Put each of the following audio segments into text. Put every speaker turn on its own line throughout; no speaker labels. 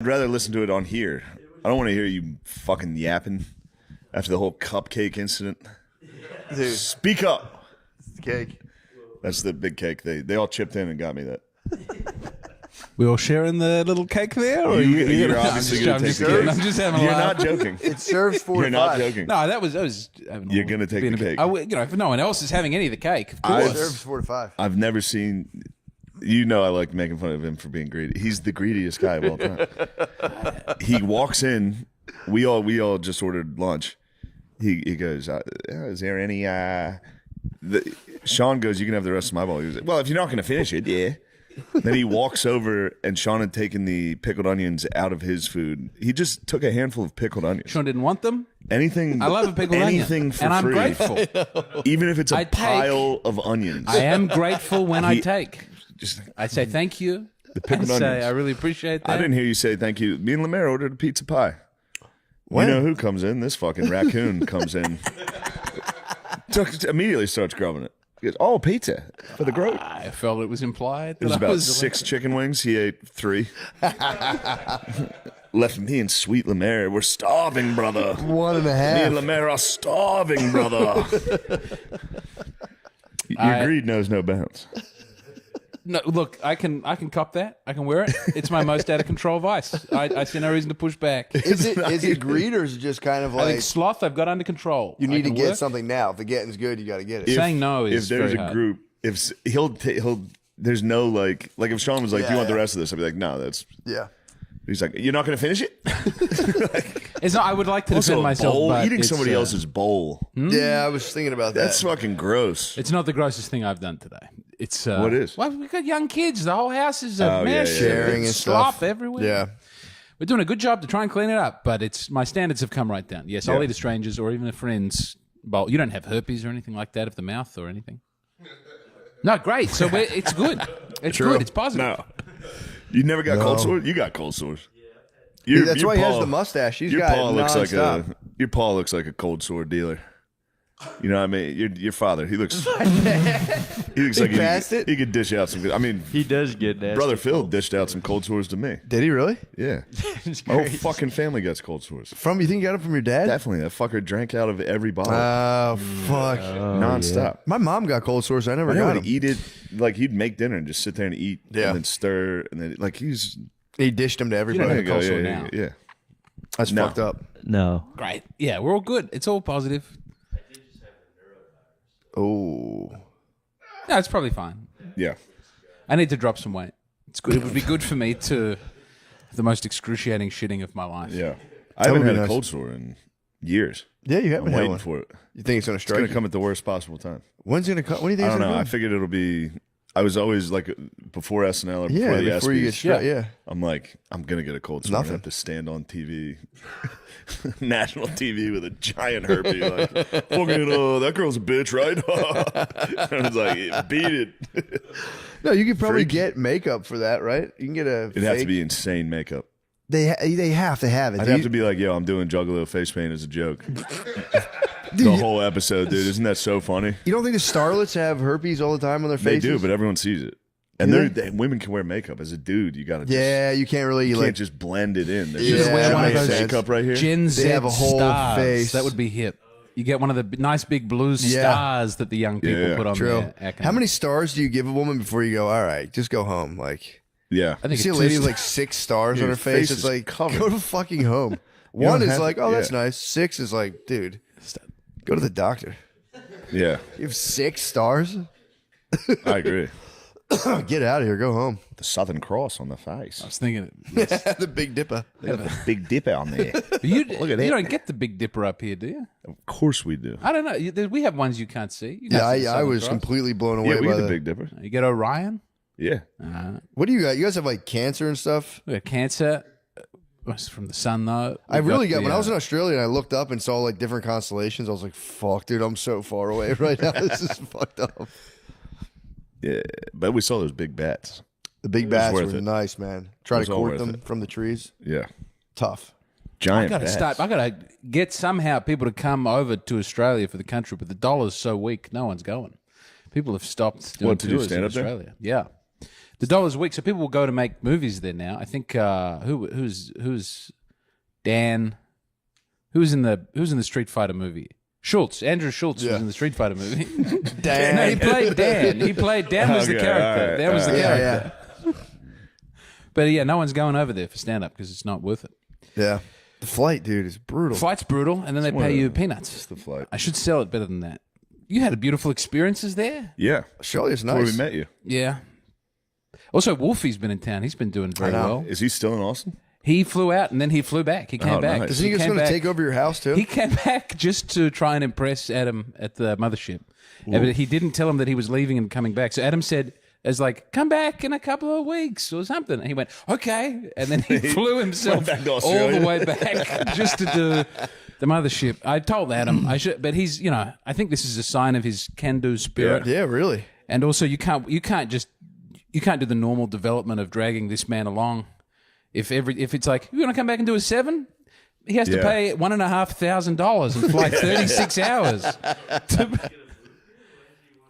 I'd rather listen to it on here. I don't want to hear you fucking yapping after the whole cupcake incident.
Dude,
Speak up.
it's cake.
That's the big cake. They all chipped in and got me that.
We all sharing the little cake there? Or
You're obviously going to take the cake.
I'm just having a
You're
laugh.
not joking.
It serves 4
You're
to
not
5.
joking.
No, that was
You're going to take the cake.
If no one else is having any of the cake, of
It
course.
serves 4 to 5.
I've never seen... You know I like making fun of him for being greedy. He's the greediest guy of all time. He walks in. We all just ordered lunch. He goes, is there any... Sean goes, you can have the rest of my bowl. He was like, well, if you're not going to finish it, yeah. Then he walks over, and Sean had taken the pickled onions out of his food. He just took a handful of pickled onions.
Sean didn't want them.
Anything.
I love a pickled
anything
onion,
for
and I'm
free.
grateful.
Even if it's a
I take-
pile of onions.
I am grateful when I take.
Just,
I say thank you.
The pickled
I say
onions.
I really appreciate that.
I didn't hear you say thank you. Me and Lemaire ordered a pizza pie.
When?
You know who comes in? This fucking raccoon comes in. Immediately starts grubbing it. He goes, oh, pizza for the goat.
I felt it was implied.
It was
that
about
I was
6 chicken wings. He ate 3. Left me and sweet Lemaire. We're starving, brother.
1.5.
Me and Lemaire are starving, brother. Your greed knows no bounds.
No, look, I can cop that. I can wear it. It's my most out of control vice. I see no reason to push back.
Is it greed or is it just kind of
I
like
think sloth I've got under control.
you
I
need to
can
get
work.
something now? If the getting's good, you got to get it.
Saying no is
if there's
very
a
hard.
group, if he'll there's no like if Sean was like, do you want the
Yeah.
rest of this? I'd be like, no, that's.
Yeah.
He's like, you're not going to finish it.
It's not. I would like to
Also,
defend
a
myself.
bowl,
but
eating
it's,
somebody else's bowl.
Yeah, I was thinking about that.
That's fucking gross.
It's not the grossest thing I've done today. It's
What is?
Well, we've got young kids. The whole house is a
Oh, yeah,
mess.
yeah,
Sharing
It's
and
slop
stuff.
everywhere.
Yeah.
We're doing a good job to try and clean it up, but it's my standards have come right down. Yes, I'll
Yeah.
eat a stranger's or even a friend's bowl. You don't have herpes or anything like that of the mouth or anything. No, great. So it's good. It's good. It's positive.
No, you never got cold sores. You got cold sores.
That's why he has the mustache. He's
Your
got
paw
it
looks like
nonstop.
your paw looks like a cold sore dealer. You know what I mean? Your father, he looks like
passed it?
he could dish out some good. I mean,
He does get nasty.
brother Phil dished out some cold sores to me.
Did he really?
Yeah, my whole fucking family gets cold sores.
You think you got it from your dad?
Definitely, that fucker drank out of every bottle
Oh, fuck.
nonstop.
My mom got cold sores. I never
I know
got
he'd
them.
eat it like he'd make dinner and just sit there and eat
Yeah.
and then stir and then like he's
He dished them to
don't
everybody.
have a cold sore
yeah,
now.
yeah.
That's
No.
fucked up.
No.
Great. Yeah, we're all good. It's all positive.
Oh.
No, it's probably fine.
Yeah.
I need to drop some weight. It's good. It would be good for me to have the most excruciating shitting of my life.
Yeah. I haven't
would
had
be
a
nice.
cold sore in years.
Yeah, you
I'm
haven't had
waiting
one.
for it.
You think it's going to
It's
strike
going
you?
to come at the worst possible time.
When's it going to come? When do you think
I
it's
don't
going
know.
to
I
come?
fuld it'll be. I was always like before SNL or before
Yeah,
the
before you get
ESPYs,
struck. Yeah.
I'm like, I'm gonna get a cold sore. I
Nothing.
have to stand on TV, national TV with a giant herpes. Like, fucking, that girl's a bitch, right? I was like, beat it.
No, you could probably
Freak.
get makeup for that, right? You can get a.
It'd have to be insane makeup.
They have to have it.
I'd
dude.
have to be like, yo, I'm doing Juggalo face paint as a joke. The whole episode, dude. Isn't that so funny?
You don't think the starlets have herpes all the time on their
They
faces?
do, but everyone sees it. And
Do
women can wear makeup. As a dude, you gotta just,
yeah, you can't really
you
like.
can't just blend it in. There's
Yeah,
just
that
one of
makes
those
sense.
makeup right here.
Gen Z
have a whole
stars.
face.
That would be hip. You get one of the nice big blue stars that the young people
Yeah.
put on
True.
their acne.
How many stars do you give a woman before you go? All right, just go home. Like
Yeah,
I
you
think
see a
it's
lady
two
with like 6 stars
Dude,
on her
your
face.
face
It's
is
like
covered.
go to fucking home.
You
One
don't
is
have
like,
to-
oh, that's
yeah.
nice. 6 is like, dude, go to the doctor.
yeah.
You have 6 stars.
I agree.
Get out of here. Go home.
The Southern Cross on the face.
I was thinking,
The Big Dipper.
They got the Big Dipper on there.
you
Look at
you
that.
don't get the Big Dipper up here, do you?
Of course we do.
I don't know. We have ones you can't see. You can't
Yeah,
see the
I
Southern
was
Cross.
completely blown away
Yeah, we
by
get the
the.
Big Dipper.
You get Orion.
Yeah.
What do you got? You guys have like cancer and stuff.
We got Cancer. Was from the sun though.
I really got
the,
when I was in Australia and I looked up and saw like different constellations. I was like, "Fuck, dude, I'm so far away right now. This is fucked up."
Yeah. But we saw those big bats.
The big bats
worth
were
it.
nice, man. Try
It
to
was all
court
worth
them
it.
from the trees.
Yeah.
Tough.
I
Giant
gotta
bats.
start. I gotta get somehow people to come over to Australia for the country, but the dollar's so weak, no one's going. People have stopped doing
What, to do
tours in
stand-up there?
Australia. Yeah, The $1 a week, so people will go to make movies there now. I think who's Dan? Who's in the Street Fighter movie? Schultz. Andrew Schultz was in the Street Fighter movie.
Dan.
No, he played Dan. Dan was the character. Dan was the character.
Yeah.
But yeah, no one's going over there for stand up because it's not worth it.
Yeah. The flight, dude, is brutal.
Flight's brutal, and then they pay you peanuts.
It's the flight.
I should sell it better than that. You had beautiful experiences there.
Yeah.
Australia's
Before
nice.
we met you.
Yeah. Also, Wolfie's been in town. He's been doing very well.
Is he still in Austin?
He flew out and then he flew back. He came back.
Nice.
Does he just
came
going to
back-
take over your house, too?
He came back just to try and impress Adam at the mothership. But he didn't tell him that he was leaving and coming back. So Adam said, "As like, come back in a couple of weeks or something." And he went, "Okay." And then he flew himself
back to
all
Australia.
the way back just to do the mothership. I told Adam I should, but he's, I think this is a sign of his can-do spirit.
Yeah, really.
And also, you can't do the normal development of dragging this man along. If it's like, you want to come back and do a 7, he has to pay $1,500 and fly 36 hours.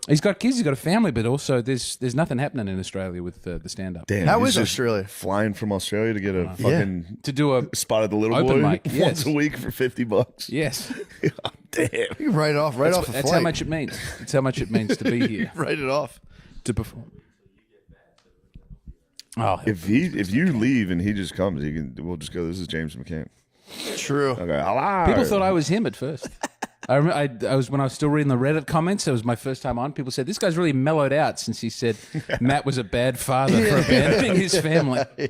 He's got kids, he's got a family, but also there's nothing happening in Australia with the stand up.
Damn.
How
he's
is
just
Australia?
Flying from Australia to get a fucking
To do a
spot at the little
Open
boy
mic,
once
yes.
a week for $50.
yes,
Damn.
You can write it off a
that's
flight.
how much it means. That's how much it means to be here
Write it off.
to perform. Oh,
If you leave and he just comes, we'll just go. This is James McCann.
True.
Okay, hello.
people thought I was him at first. I remember I was when I was still reading the Reddit comments. It was my first time on. People said this guy's really mellowed out since he said Matt was a bad father for abandoning his family.
Oh,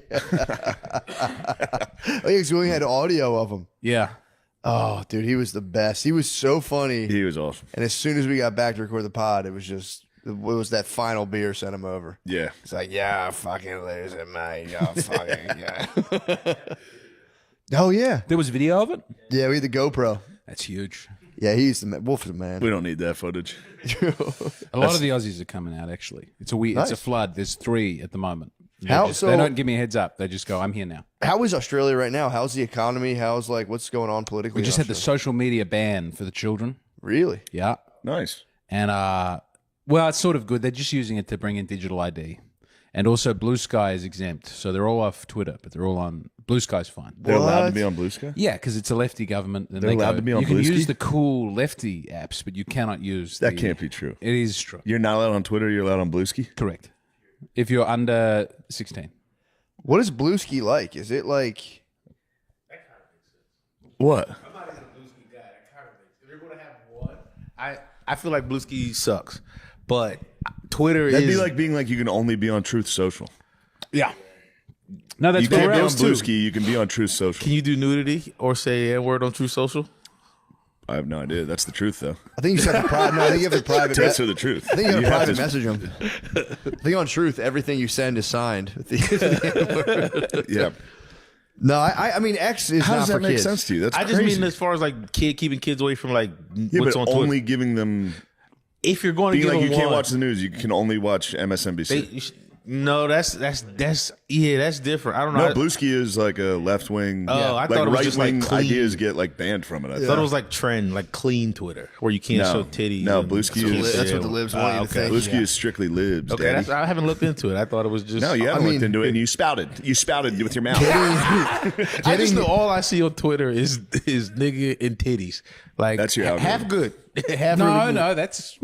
yeah, so we had audio of him.
Yeah,
Oh, dude, he was the best. He was so funny.
He was awesome.
And as soon as we got back to record the pod, it was that final beer sent him over.
Yeah.
It's like, yeah, fucking loser, mate. Yeah, fucking, yeah. Oh, yeah.
there was video of it.
Yeah, we had the GoPro.
That's huge.
Yeah, he's the man. Wolf is the man.
We don't need that footage.
A lot of the Aussies are coming out. Actually, it's a flood. There's 3 at the moment.
How-
They don't give me a heads up. They just go, "I'm here now."
How is Australia right now? How's the economy? How's what's going on politically?
We just
in
had the
Australia?
social media ban for the children.
Really?
Yeah,
Nice.
and well, it's sort of good. They're just using it to bring in digital ID, and also Blue Sky is exempt, so they're all off Twitter, but they're all on Blue Sky's fine.
They're allowed to
What?
be on Blue Sky?
Yeah, because it's a lefty government. And
They're
they
allowed
go,
to be on
You can
Blue
use
Sky?
the cool lefty apps, but you cannot use.
That can't be true.
It is true.
You're not allowed on Twitter. You're allowed on Bluesky?
Correct. If you're under 16.
What is Bluesky like? Is it like...
What?
I'm not even a Bluesky guy. That kind of makes. If you're gonna have one, I feel like Bluesky sucks, but Twitter
That'd
is
be like being like you can only be on Truth Social.
Yeah. No, that's
You can't be on
else too.
Bluesky. You can be on Truth Social.
Can you do nudity or say a word on True Social?
I have no idea. That's the truth, though.
I think you just have to private... No, I think you have to private...
Tits are the truth.
I think you have to private
to-
message them. I think on Truth, everything you send is signed.
Yeah.
No, I mean, X is
How
not
does
for
that make
kids.
sense to you? That's
I just
crazy.
mean as far as like keeping kids away from like
Yeah,
what's
but
on Twitter.
only giving them
If you're going to
being
give
like you
them
can't
one,
watch the news. You can only watch MSNBC.
no, that's different. I don't know.
No, Bluesky is like a left wing.
Oh, I
like
thought it was
right
just, like,
wing
clean.
ideas get like banned from it. I
I
thought.
thought it was like trend, like clean Twitter, where you can't
No.
show titties.
No,
and-
Bluesky
That's what
is-
the- that's what the libs want you to think.
Bluesky is strictly libs.
Okay,
Daddy.
I haven't looked into it. I thought it was just.
No, you haven't
I mean-
looked into it, and you spouted. You spouted with your mouth.
I just know all I see on Twitter is nigga and titties. Like
That's your
half good, half
No,
really good.
no, that's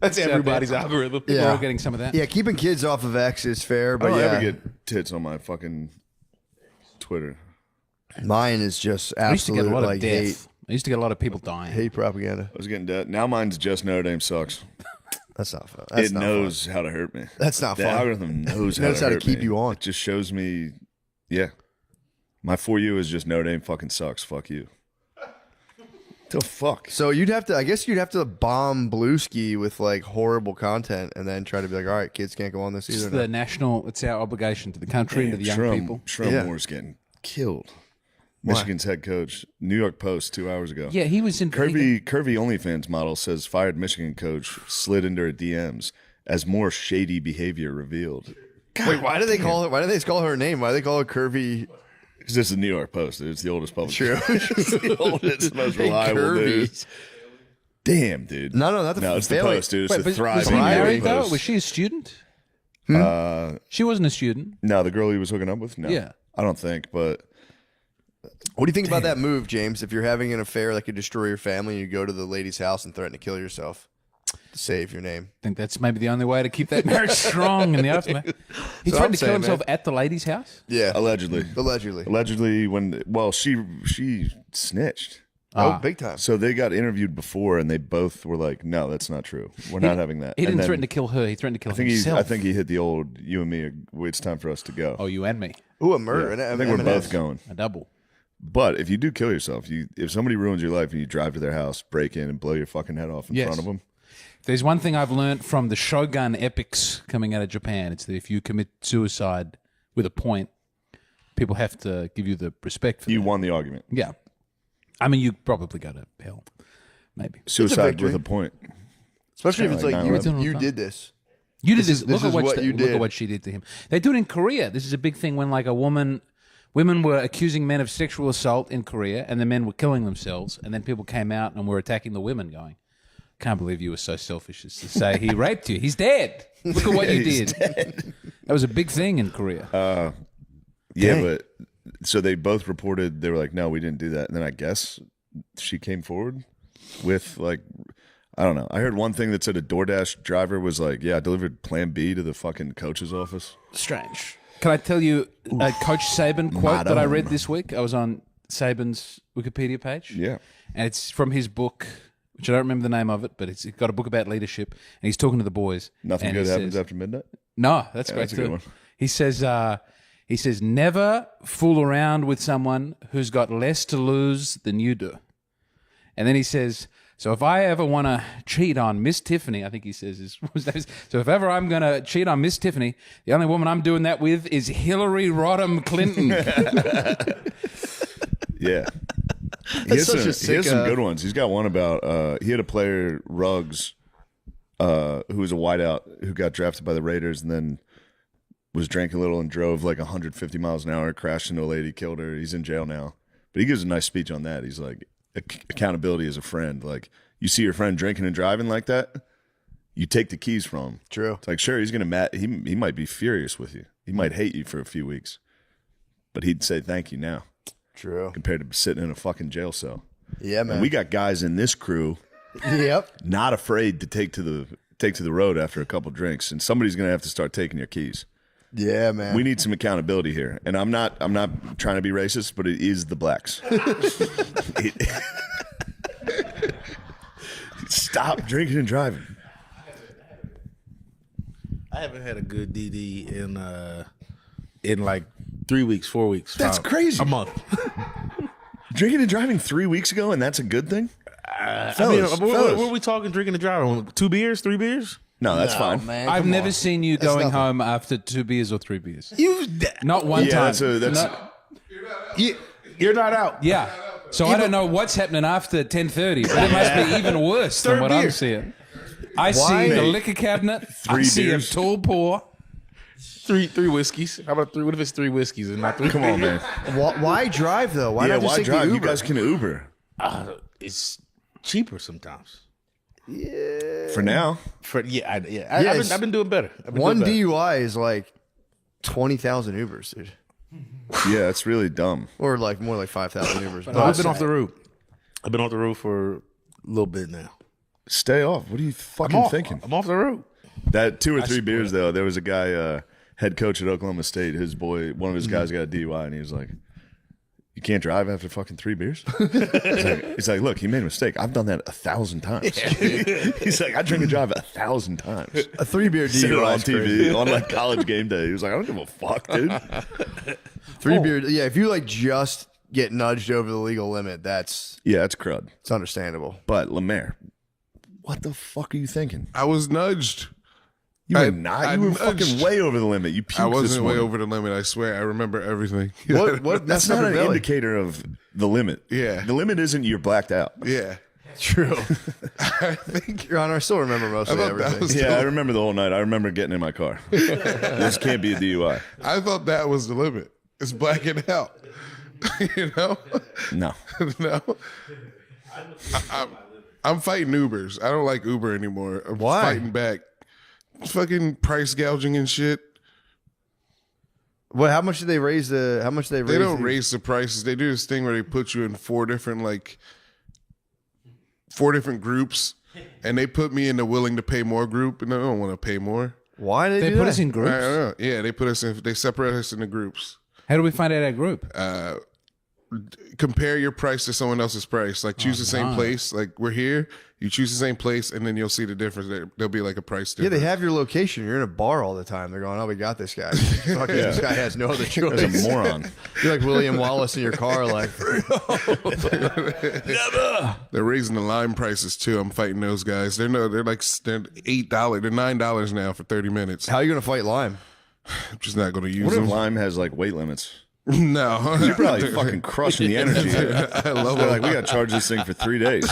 Everybody's algorithm.
We're
Yeah.
all getting some of that.
Yeah, keeping kids off of X is fair,
I
but
don't
yeah,
ever get tits on my fucking Twitter.
mine is just
I used to get
absolute
a lot of
like
death. I used to get a lot of people dying.
hate propaganda.
I was getting dead. Now mine's just Notre Dame sucks.
That's not fun. That's
It
not
knows how to hurt me.
That's not
The
fun.
algorithm knows
It knows
how
how to
hurt
keep
me.
you on.
It just shows me, yeah. My For You is just Notre Dame fucking sucks. Fuck you. The fuck?
So I guess you'd have to bomb Bluesky with like horrible content, and then try to be like, all right, kids can't go on this
It's
either.
it's our obligation to the country and to the young people.
Shrum
Yeah.
Moore's getting killed. Michigan's head coach, New York Post 2 hours ago.
Yeah, he was in
Curvy OnlyFans model says fired Michigan coach slid into her DMs as more shady behavior revealed.
Wait, why do they call her? Why do they call her name? Why do they call her Curvy?
Because this is the New York Post. It's the oldest publication.
True.
It's the oldest, most
Hey,
reliable
Curvy.
news. Damn, dude.
No, not the
No, it's the
failing.
Post, dude. It's
Wait,
the
but was
thriving
he
New York
married though?
Post.
Was she a student? She wasn't a student.
No, the girl he was hooking up with. No,
Yeah.
I don't think. But
What do you think about that move, James? If you're having an affair that could destroy your family, and you go to the lady's house and threaten to kill yourself to save your name.
I think that's maybe the only way to keep that marriage strong in the aftermath. He
So
tried
I'm
to kill
saying,
himself
man.
at the lady's house?
Yeah,
allegedly,
allegedly.
she snitched.
Oh, big time.
So they got interviewed before, and they both were like, "No, that's not true. We're not having that."
He
And
didn't
then
threaten to kill her. He threatened to kill
I think
himself.
I think he hit the old "you and me. It's time for us to go."
Oh, you and me.
Ooh, a murder.
I think we're both going.
A double.
But if you do kill yourself, if somebody ruins your life and you drive to their house, break in, and blow your fucking head off in
Yes.
front of them,
There's one thing I've learned from the Shogun epics coming out of Japan. It's that if you commit suicide with a point, people have to give you the respect for
you
that.
won the argument.
Yeah. I mean, you probably go to hell. Maybe.
Suicide
victory.
with a point.
Especially if it's
Kinda
like
like
you
9/11.
did this.
You did
This
this.
is-
Look
this
at
is what you
look at
did.
what she did to him. They do it in Korea. This is a big thing when like women were accusing men of sexual assault in Korea, and the men were killing themselves, and then people came out and were attacking the women, going, "Can't believe you were so selfish as to say he raped you. He's dead. Look at what you did." That was a big thing in Korea.
Yeah,
Dang.
but so they both reported they were like, "No, we didn't do that." And then I guess she came forward with like, I don't know. I heard one thing that said a DoorDash driver was like, "Yeah, I delivered Plan B to the fucking coach's office."
Strange. Can I tell you a Coach Saban quote that I read this week? I was on Saban's Wikipedia page.
Yeah.
And it's from his book, which I don't remember the name of it, but it's got a book about leadership, and he's talking to the boys.
Nothing
and
good
he
happens
says-
after midnight.
No, that's great
that's a good
too.
one.
He says, never fool around with someone who's got less to lose than you do. And then he says, so if I ever want to cheat on Miss Tiffany, I think he says, so if ever I'm going to cheat on Miss Tiffany, the only woman I'm doing that with is Hillary Rodham Clinton.
Yeah. He has,
such a
he
sick,
has some good ones. He's got one about he had a player, Ruggs, who was a wideout who got drafted by the Raiders and then was drank a little and drove like 150 miles an hour, crashed into a lady, killed her. He's in jail now. But he gives a nice speech on that. He's like, accountability as a friend. Like, you see your friend drinking and driving like that, you take the keys from him.
True.
It's like, sure, he's going to he might be furious with you. He might hate you for a few weeks. But he'd say thank you now
True.
compared to sitting in a fucking jail cell.
Yeah, man.
And we got guys in this crew
Yep.
not afraid to take to the road after a couple drinks, and somebody's going to have to start taking your keys.
Yeah, man.
We need some accountability here, and I'm not trying to be racist, but it is the blacks. Stop drinking and driving.
I haven't had a good DD in like 3 weeks, 4 weeks.
That's crazy.
A month.
Drinking and driving 3 weeks ago, and that's a good thing.
I mean,
Fellas,
what are we talking? Drinking and driving? 2 beers, 3 beers?
No, that's fine.
man.
I've
come
never
on.
seen you
That's
going
nothing.
home after 2 beers or 3 beers.
You,
Not one
Yeah,
time.
that's
you're not out.
Yeah. So I don't know what's happening after 10:30, but it must be even worse than
Third
what I'm
beer.
seeing. I
Why?
see the liquor cabinet. I
3
see
beers.
a tall pour.
Three whiskeys. How about three? What if it's 3 whiskeys and not 3?
Come on, man.
Why drive though? Why
Yeah,
not just
why
take
drive?
the
You
Uber?
guys can Uber
It's cheaper sometimes.
for now.
I've been doing better.
One DUI is like 20,000 Ubers, dude,
Yeah, it's really dumb.
or like more like 5,000 Ubers.
No, I've been off the road. I've been off the road for a little bit now.
Stay off. What are you fucking
I'm off.
thinking?
I'm off the road.
That 2 or 3 beers though. There was a guy, head coach at Oklahoma State. His boy, one of his guys, got a DUI, and he was like, "You can't drive after fucking 3 beers." He's like, "Look, he made a mistake. I've done that 1,000 times." He's like, "I drink and drive 1,000 times."
a 3-beer
Said it
DUI
on
is crazy.
TV on like college game day. He was like, "I don't give a fuck, dude."
3-beer, yeah. If you like just get nudged over the legal limit, it's
Yeah, it's crud.
understandable.
But Lemaire, what the fuck are you thinking?
I was nudged.
You
I-
were not.
I
You were
nudged.
fucking way over the limit. You puked
I
this
wasn't way
morning.
over the limit. I swear. I remember everything.
What?
That's not an
really.
indicator of the limit.
Yeah.
The limit isn't you're blacked out.
Yeah.
True.
I think
Your Honor, I still remember mostly
thought that
everything.
was-
Yeah, I remember the whole night. I remember getting in my car. This can't be a DUI.
I thought that was the limit. It's blacking out. You know?
No.
No. I'm fighting Ubers. I don't like Uber anymore. I'm
Why?
fighting back. fucking price gouging and shit.
What? How much did they raise the? How much they raise?
They don't
the-
raise the prices. They do this thing where they put you in four different groups, and they put me in the willing to pay more group, and I don't want to pay more.
Why did
They
do
put
that?
us in
I
groups.
don't know. Yeah, they put us in. They separate us into groups.
How do we find out our group?
Compare your price to someone else's price. Like choose the same place. Like we're here, you choose the same place, and then you'll see the difference. There'll be like a price
Yeah,
difference.
they have your location. You're in a bar all the time. They're going, oh, we got this guy. Fucking This guy has no other choice.
That's a moron.
You're like William Wallace in your car, like,
They're raising the lime prices too. I'm fighting those guys. They're $8. They're $9 now for 30 minutes.
how are you going to fight lime?
I'm just not going to use
What if
them.
Lime has like weight limits?
No,
You're probably fucking crushing the energy.
I love
They're
it.
like, we got to charge this thing for 3 days.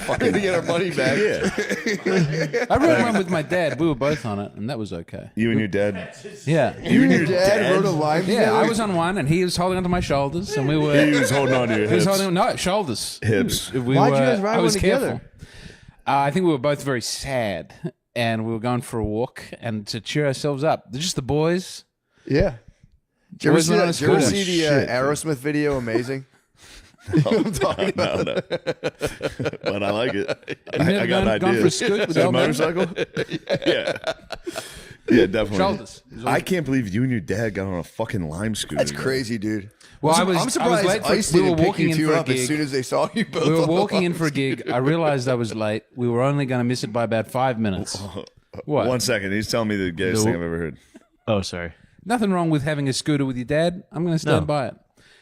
Fucking to get our money back.
Yeah.
I rode one with my dad. We were both on it, and that was okay.
You and your dad.
Yeah.
You and your
Dad rode a lime
Yeah,
together?
I was on one, and he was holding onto my shoulders, and we were.
He was holding on to your
He was
hips.
holding no shoulders.
Hips.
We
Why'd you
were-
guys ride
I was
one together?
careful. I think we were both very sad, and we were going for a walk, and to cheer ourselves up, just the boys.
Yeah. Did you ever
Boys
see,
went on
that,
a
did you ever
scooter.
see the
Shit.
Aerosmith video, Amazing?
No. But I like it.
never
I got an
gone
idea.
for a scoot with
A
your man?
motorcycle? Yeah. Yeah, definitely.
Shoulders. It was all-
I can't believe you and your dad got on a fucking lime scooter.
That's
together.
crazy, dude.
Well,
I'm
I was
surprised
late for-
Ice
we
didn't
were
pick
walking
you
in
two
for a
up as
gig.
soon as they saw you both.
We were
on the
walking in
lime
for a gig. I realized I was late. We were only going to miss it by about 5 minutes. What?
1 second. He's telling me the gayest thing I've ever heard.
Oh, sorry.
Nothing wrong with having a scooter with your dad. I'm going to stand
No.
by it.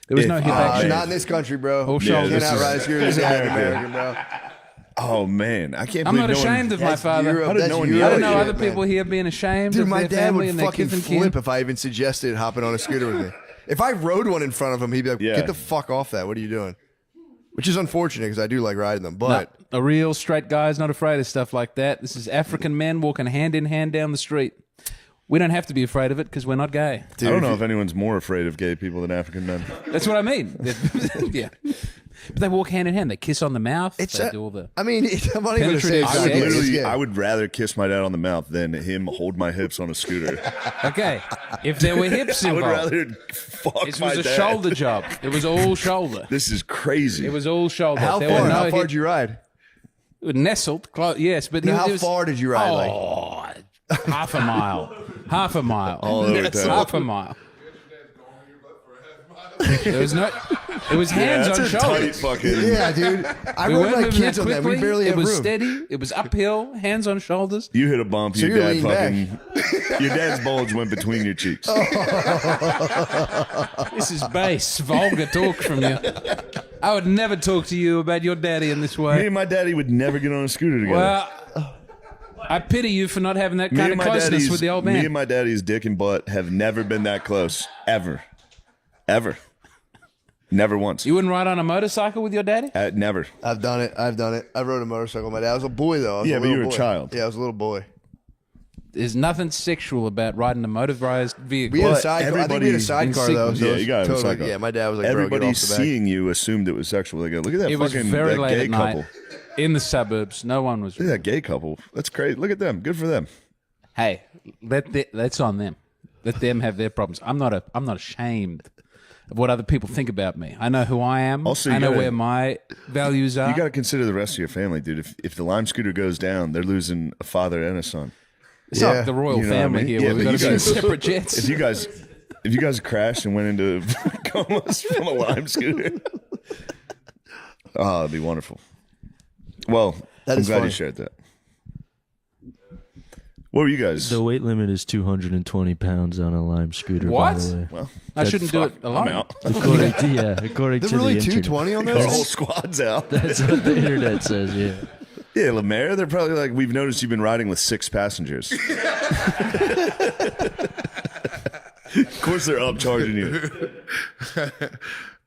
There was
If-
no hip
Ah,
action.
Not in this country, bro.
Oh,
You
shoulders.
cannot
this
ride a scooter as an American, bro.
Oh, man. I can't
I'm
believe
not
no one-
ashamed of my
That's
father.
Europe.
How did
That's
no one
Europe
yell
I don't
at
know
you?
other people here being ashamed
Dude,
of
my
their
dad
family
would
and their
fucking
kith and kin.
flip if I even suggested hopping on a scooter with me. If I rode one in front of him, he'd be like,
Yeah.
get the fuck off that. What are you doing? Which is unfortunate because I do like riding them. But
No, a real straight guy's not afraid of stuff like that. This is African men walking hand in hand down the street. We don't have to be afraid of it because we're not gay.
I don't know if anyone's more afraid of gay people than African men.
That's what I mean. Yeah. But they walk hand in hand. They kiss on the mouth. They do all the...
I mean, I'm not even going to say
Penetrative
it's
I would
sex.
gay. It's
literally,
gay.
I would rather kiss my dad on the mouth than him hold my hips on a scooter.
Okay. If there were hips
I would
involved,
rather fuck
this
my
was a
dad.
shoulder job. It was all shoulder.
This is crazy.
It was all shoulder.
How
There were
far?
no
How far
hip-
did you ride?
Nestled, yes, but
Now,
it
how
was,
far did you ride? Like,
Oh, half a mile. Half a mile.
all over town.
Half a mile. There was no. It was hands
That's
on
a tight
shoulders.
fucking.
yeah, dude. I
We
rode
weren't
my
moving
kids
that
on that.
quickly.
We barely
it
have
was
room.
steady. It was uphill. Hands on shoulders.
You hit a bump.
So
Your
you're
dad
leaning
fucking. Your dad's bulge went between your cheeks.
This is base, vulgar talk from you. I would never talk to you about your daddy in this
Me
way.
and my daddy would never get on a scooter together.
Well, I pity you for not having that
me
kind
and
of
my
closeness
daddy's
with the old
me
man.
and my daddy's dick and butt have never been that close ever. Never once.
You wouldn't ride on a motorcycle with your daddy?
Never.
I've done it. I rode a motorcycle. My dad was a boy, though. I was
Yeah,
a
but you
little
were a
boy.
child.
Yeah, I was a little boy.
There's nothing sexual about riding a motorized vehicle.
We had a
But
sidecar. I think we had a
everybody-
sidecar,
in
though.
sequence.
So
Yeah,
it was
you got to have a
totally,
cycle.
yeah, my dad was like, bro,
Everybody
get off the back.
seeing you assumed it was sexual. They go, look at that
It was
fucking
very
that
late
gay
at
couple.
night in the suburbs. No one was.
Look at that gay couple. That's crazy. Look at them. Good for them.
Hey, that's on them. Let them have their problems. I'm not ashamed of what other people think about me. I know who I am.
Also,
I
you
know
gotta-
where my values are.
You got to consider the rest of your family, dude. If the lime scooter goes down, they're losing a father and a son.
it's
Yeah.
not the royal
You know what I
family
mean?
here.
Yeah,
where we
but
got to
you
be in
guys-
separate jets.
If you guys crashed and went into comas from a lime scooter, oh, it'd be wonderful. Well,
That
I'm
is
glad
funny.
you shared that. What were you guys?
The weight limit is 220 pounds on a Lime scooter.
What?
By the way.
Well,
I shouldn't do it alone.
I'm out.
According to, according
They're
to
really
the internet.
220 on
The whole
those?
squad's out.
That's what the internet says. Yeah.
Yeah, Lemaire, they're probably like, we've noticed you've been riding with 6 passengers. Of course they're upcharging you.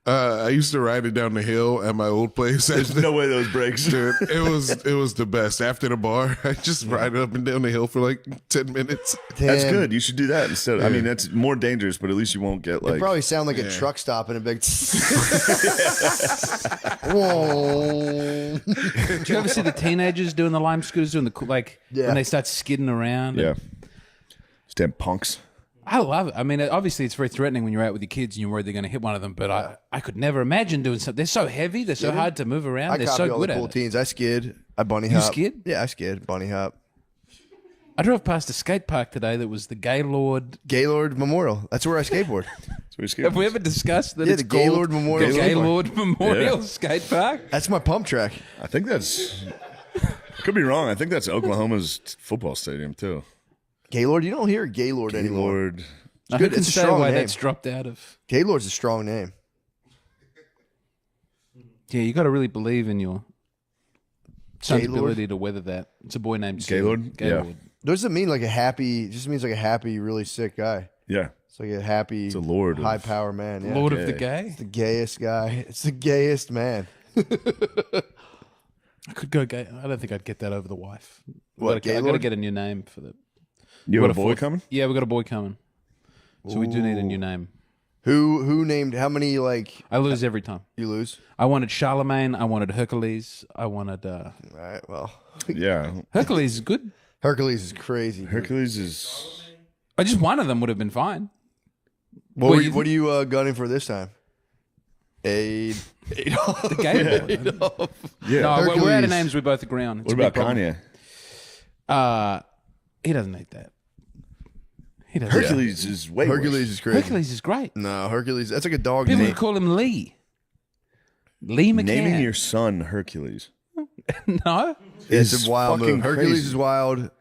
I used to ride it down the hill at my old place.
There's no way those breaks.
Dude, it was the best. After the bar, I just ride up and down the hill for like 10 minutes.
That's good. You should do that instead. I mean, that's more dangerous, but at least you won't get like.
It probably sound like a truck stop in a big. Whoa.
Do you ever see the teenagers doing the lime scooters doing the when they start skidding around?
Yeah. These damn punks.
I love it. I mean, obviously, it's very threatening when you're out with your kids and you're worried they're going to hit one of them. But I could never imagine doing something. They're so heavy. They're so hard to move around. They're so
all
good
the
at
cool
it.
teens. I skid. I bunny hop.
You skid?
Yeah, I skid. Bunny hop.
I drove past a skate park today that was the Gaylord.
Gaylord Memorial. That's where I skateboard.
Have we ever discussed that?
Yeah,
It's
the Gaylord
called
Memorial
the
Skate Park.
Gaylord Memorial
Yeah.
Skate Park.
That's my pump track.
I think that's. Could be wrong. I think that's Oklahoma's football stadium too.
Gaylord? You don't hear Gaylord anymore.
Lord.
I
good.
can
It's a
say
strong
why
name.
that's dropped out of.
Gaylord's a strong name.
Yeah, you got to really believe in your son's
Gaylord?
ability to weather that. It's a boy named
Gaylord?
Gaylord.
Yeah.
Does it mean like a happy? It just means like a happy, really sick guy.
Yeah.
It's like a happy,
It's a lord of-
high power man. Yeah.
Lord of the
Gay.
gay.
It's the gayest guy. It's the gayest man.
I could go gay. I don't think I'd get that over the wife.
What,
I got to
Gaylord?
get a new name for the.
You
What
have a
a
boy
fourth-
coming?
Yeah, we got a boy coming. So we do need a new name.
Who named? How many? Like
I lose every time.
you lose?
I wanted Charlemagne. I wanted Hercules. I wanted
All right. Well,
Yeah.
Hercules is good.
Hercules is crazy. dude.
Hercules is.
I just one of them would have been fine.
What
Well,
are you gunning for this time? Adolf.
The Gaylord.
Yeah.
No, we're out
Hercules.
of names. We both agree on. It's
What
a big
about
problem.
Kanye?
He doesn't need that. He doesn't.
Hercules is way
Hercules
worse.
is crazy.
Hercules is great.
No, Hercules. That's like a dog
People
name.
would call him Lee. Lee McCann.
Naming your son Hercules.
No.
It's
is
a wild
fucking
move. Hercules
crazy.
is wild.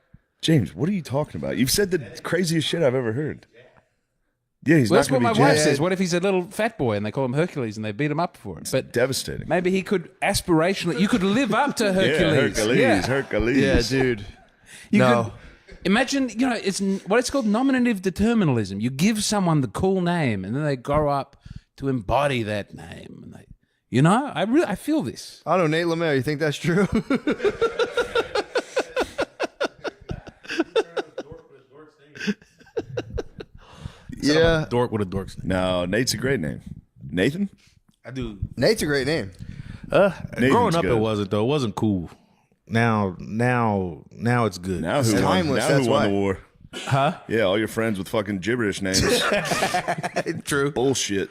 James, what are you talking about? You've said the craziest shit I've ever heard. Yeah, he's
Well,
not
that's what
going
my
to be
wife
James.
says. What if he's a little fat boy and they call him Hercules and they beat him up for it? But
Devastating.
maybe he could aspirationally. You could live up to
Yeah,
Hercules.
Hercules.
Yeah.
Hercules.
Yeah, dude.
You
No.
could imagine. You know, it's what it's called nominative determinism. You give someone the cool name and then they grow up to embody that name. And they, you know, I feel this.
I don't know, Nate Lemare. You think that's true? Yeah.
Dork with a dork's name.
No, Nate's a great name. Nathan?
I do.
Nate's a great name.
Growing up,
good.
it wasn't though. It wasn't cool. Now it's good.
Now who won,
timeless,
now
that's
who won
why.
the war? Huh? Yeah, all your friends with fucking gibberish names.
True.
Bullshit.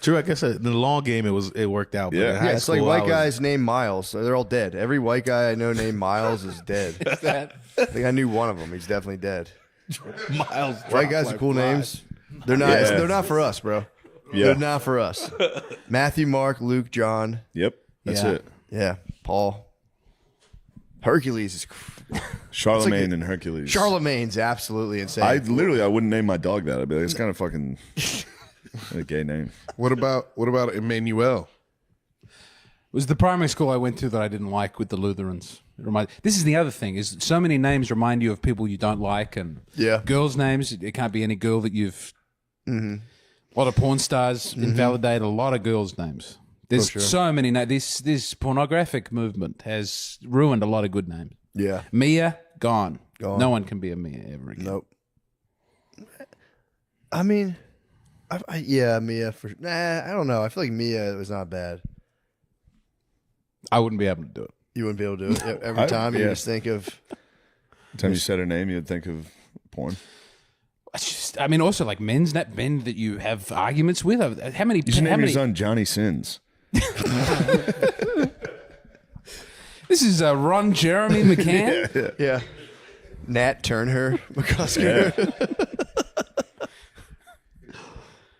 True. I guess in the long game, it worked out. But
Yeah.
in
Yeah,
high
Yeah, it's like
school,
white
I was-
guys named Miles. So they're all dead. Every white guy I know named Miles is dead. I think I knew one of them. He's definitely dead.
Miles.
White guys are cool names. They're not.
Yeah.
They're not for us, bro.
Yeah.
They're not for us. Matthew, Mark, Luke, John.
Yep. That's
Yeah.
it.
Yeah, Paul. Hercules is.
Charlemagne and Hercules.
Charlemagne's absolutely insane.
I wouldn't name my dog that. I'd be like, it's kind of fucking a gay name.
What about Emmanuel?
It was the primary school I went to that I didn't like with the Lutherans. This is the other thing: is so many names remind you of people you don't like, and
Yeah.
girls' names. It can't be any girl that you've. A lot of porn stars invalidate a lot of girls' names. There's so many names. This pornographic movement has ruined a lot of good names.
Yeah.
Mia gone.
Gone.
No one can be a Mia ever again.
Nope. I mean, yeah, Mia for. I don't know. I feel like Mia was not bad.
I wouldn't be able to do it.
You wouldn't be able to do it every time. You
yeah.
just think of.
Every time you said her name, you'd think of porn.
It's just, I mean, also like men that you have arguments with. How many?
You should
How
name your
many?
son Johnny Sins.
This is Ron Jeremy McCann.
Yeah. Nat Turner McCusker.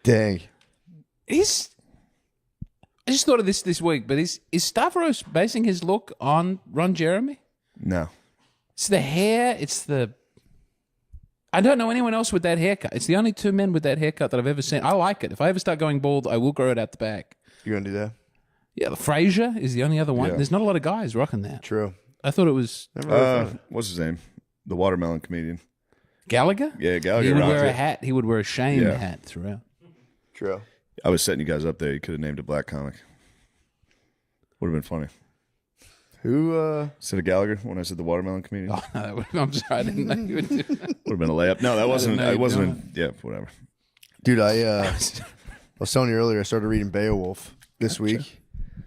Dang.
He's. I just thought of this week, but is Stavros basing his look on Ron Jeremy?
No.
It's the hair. It's the. I don't know anyone else with that haircut. It's the only two men with that haircut that I've ever seen. I like it. If I ever start going bald, I will grow it out the back.
You gonna do that?
Yeah, the Frasier is the only other one.
Yeah.
There's not a lot of guys rocking that.
True.
I thought it was
What's his name? The watermelon comedian.
Gallagher.
Yeah, Gallagher.
He would
rocked
wear a
it.
hat. He would wear a shame
Yeah.
hat throughout.
True.
I was setting you guys up there. You could have named a black comic. Would have been funny.
Who?
Instead of Gallagher, when I said the watermelon comedian,
Oh, no, I'm sorry, I didn't know you would do that.
would have been a layup. No, that wasn't.
know
I
you'd
wasn't. Yeah, whatever.
Dude, I was telling you earlier. I started reading Beowulf this week.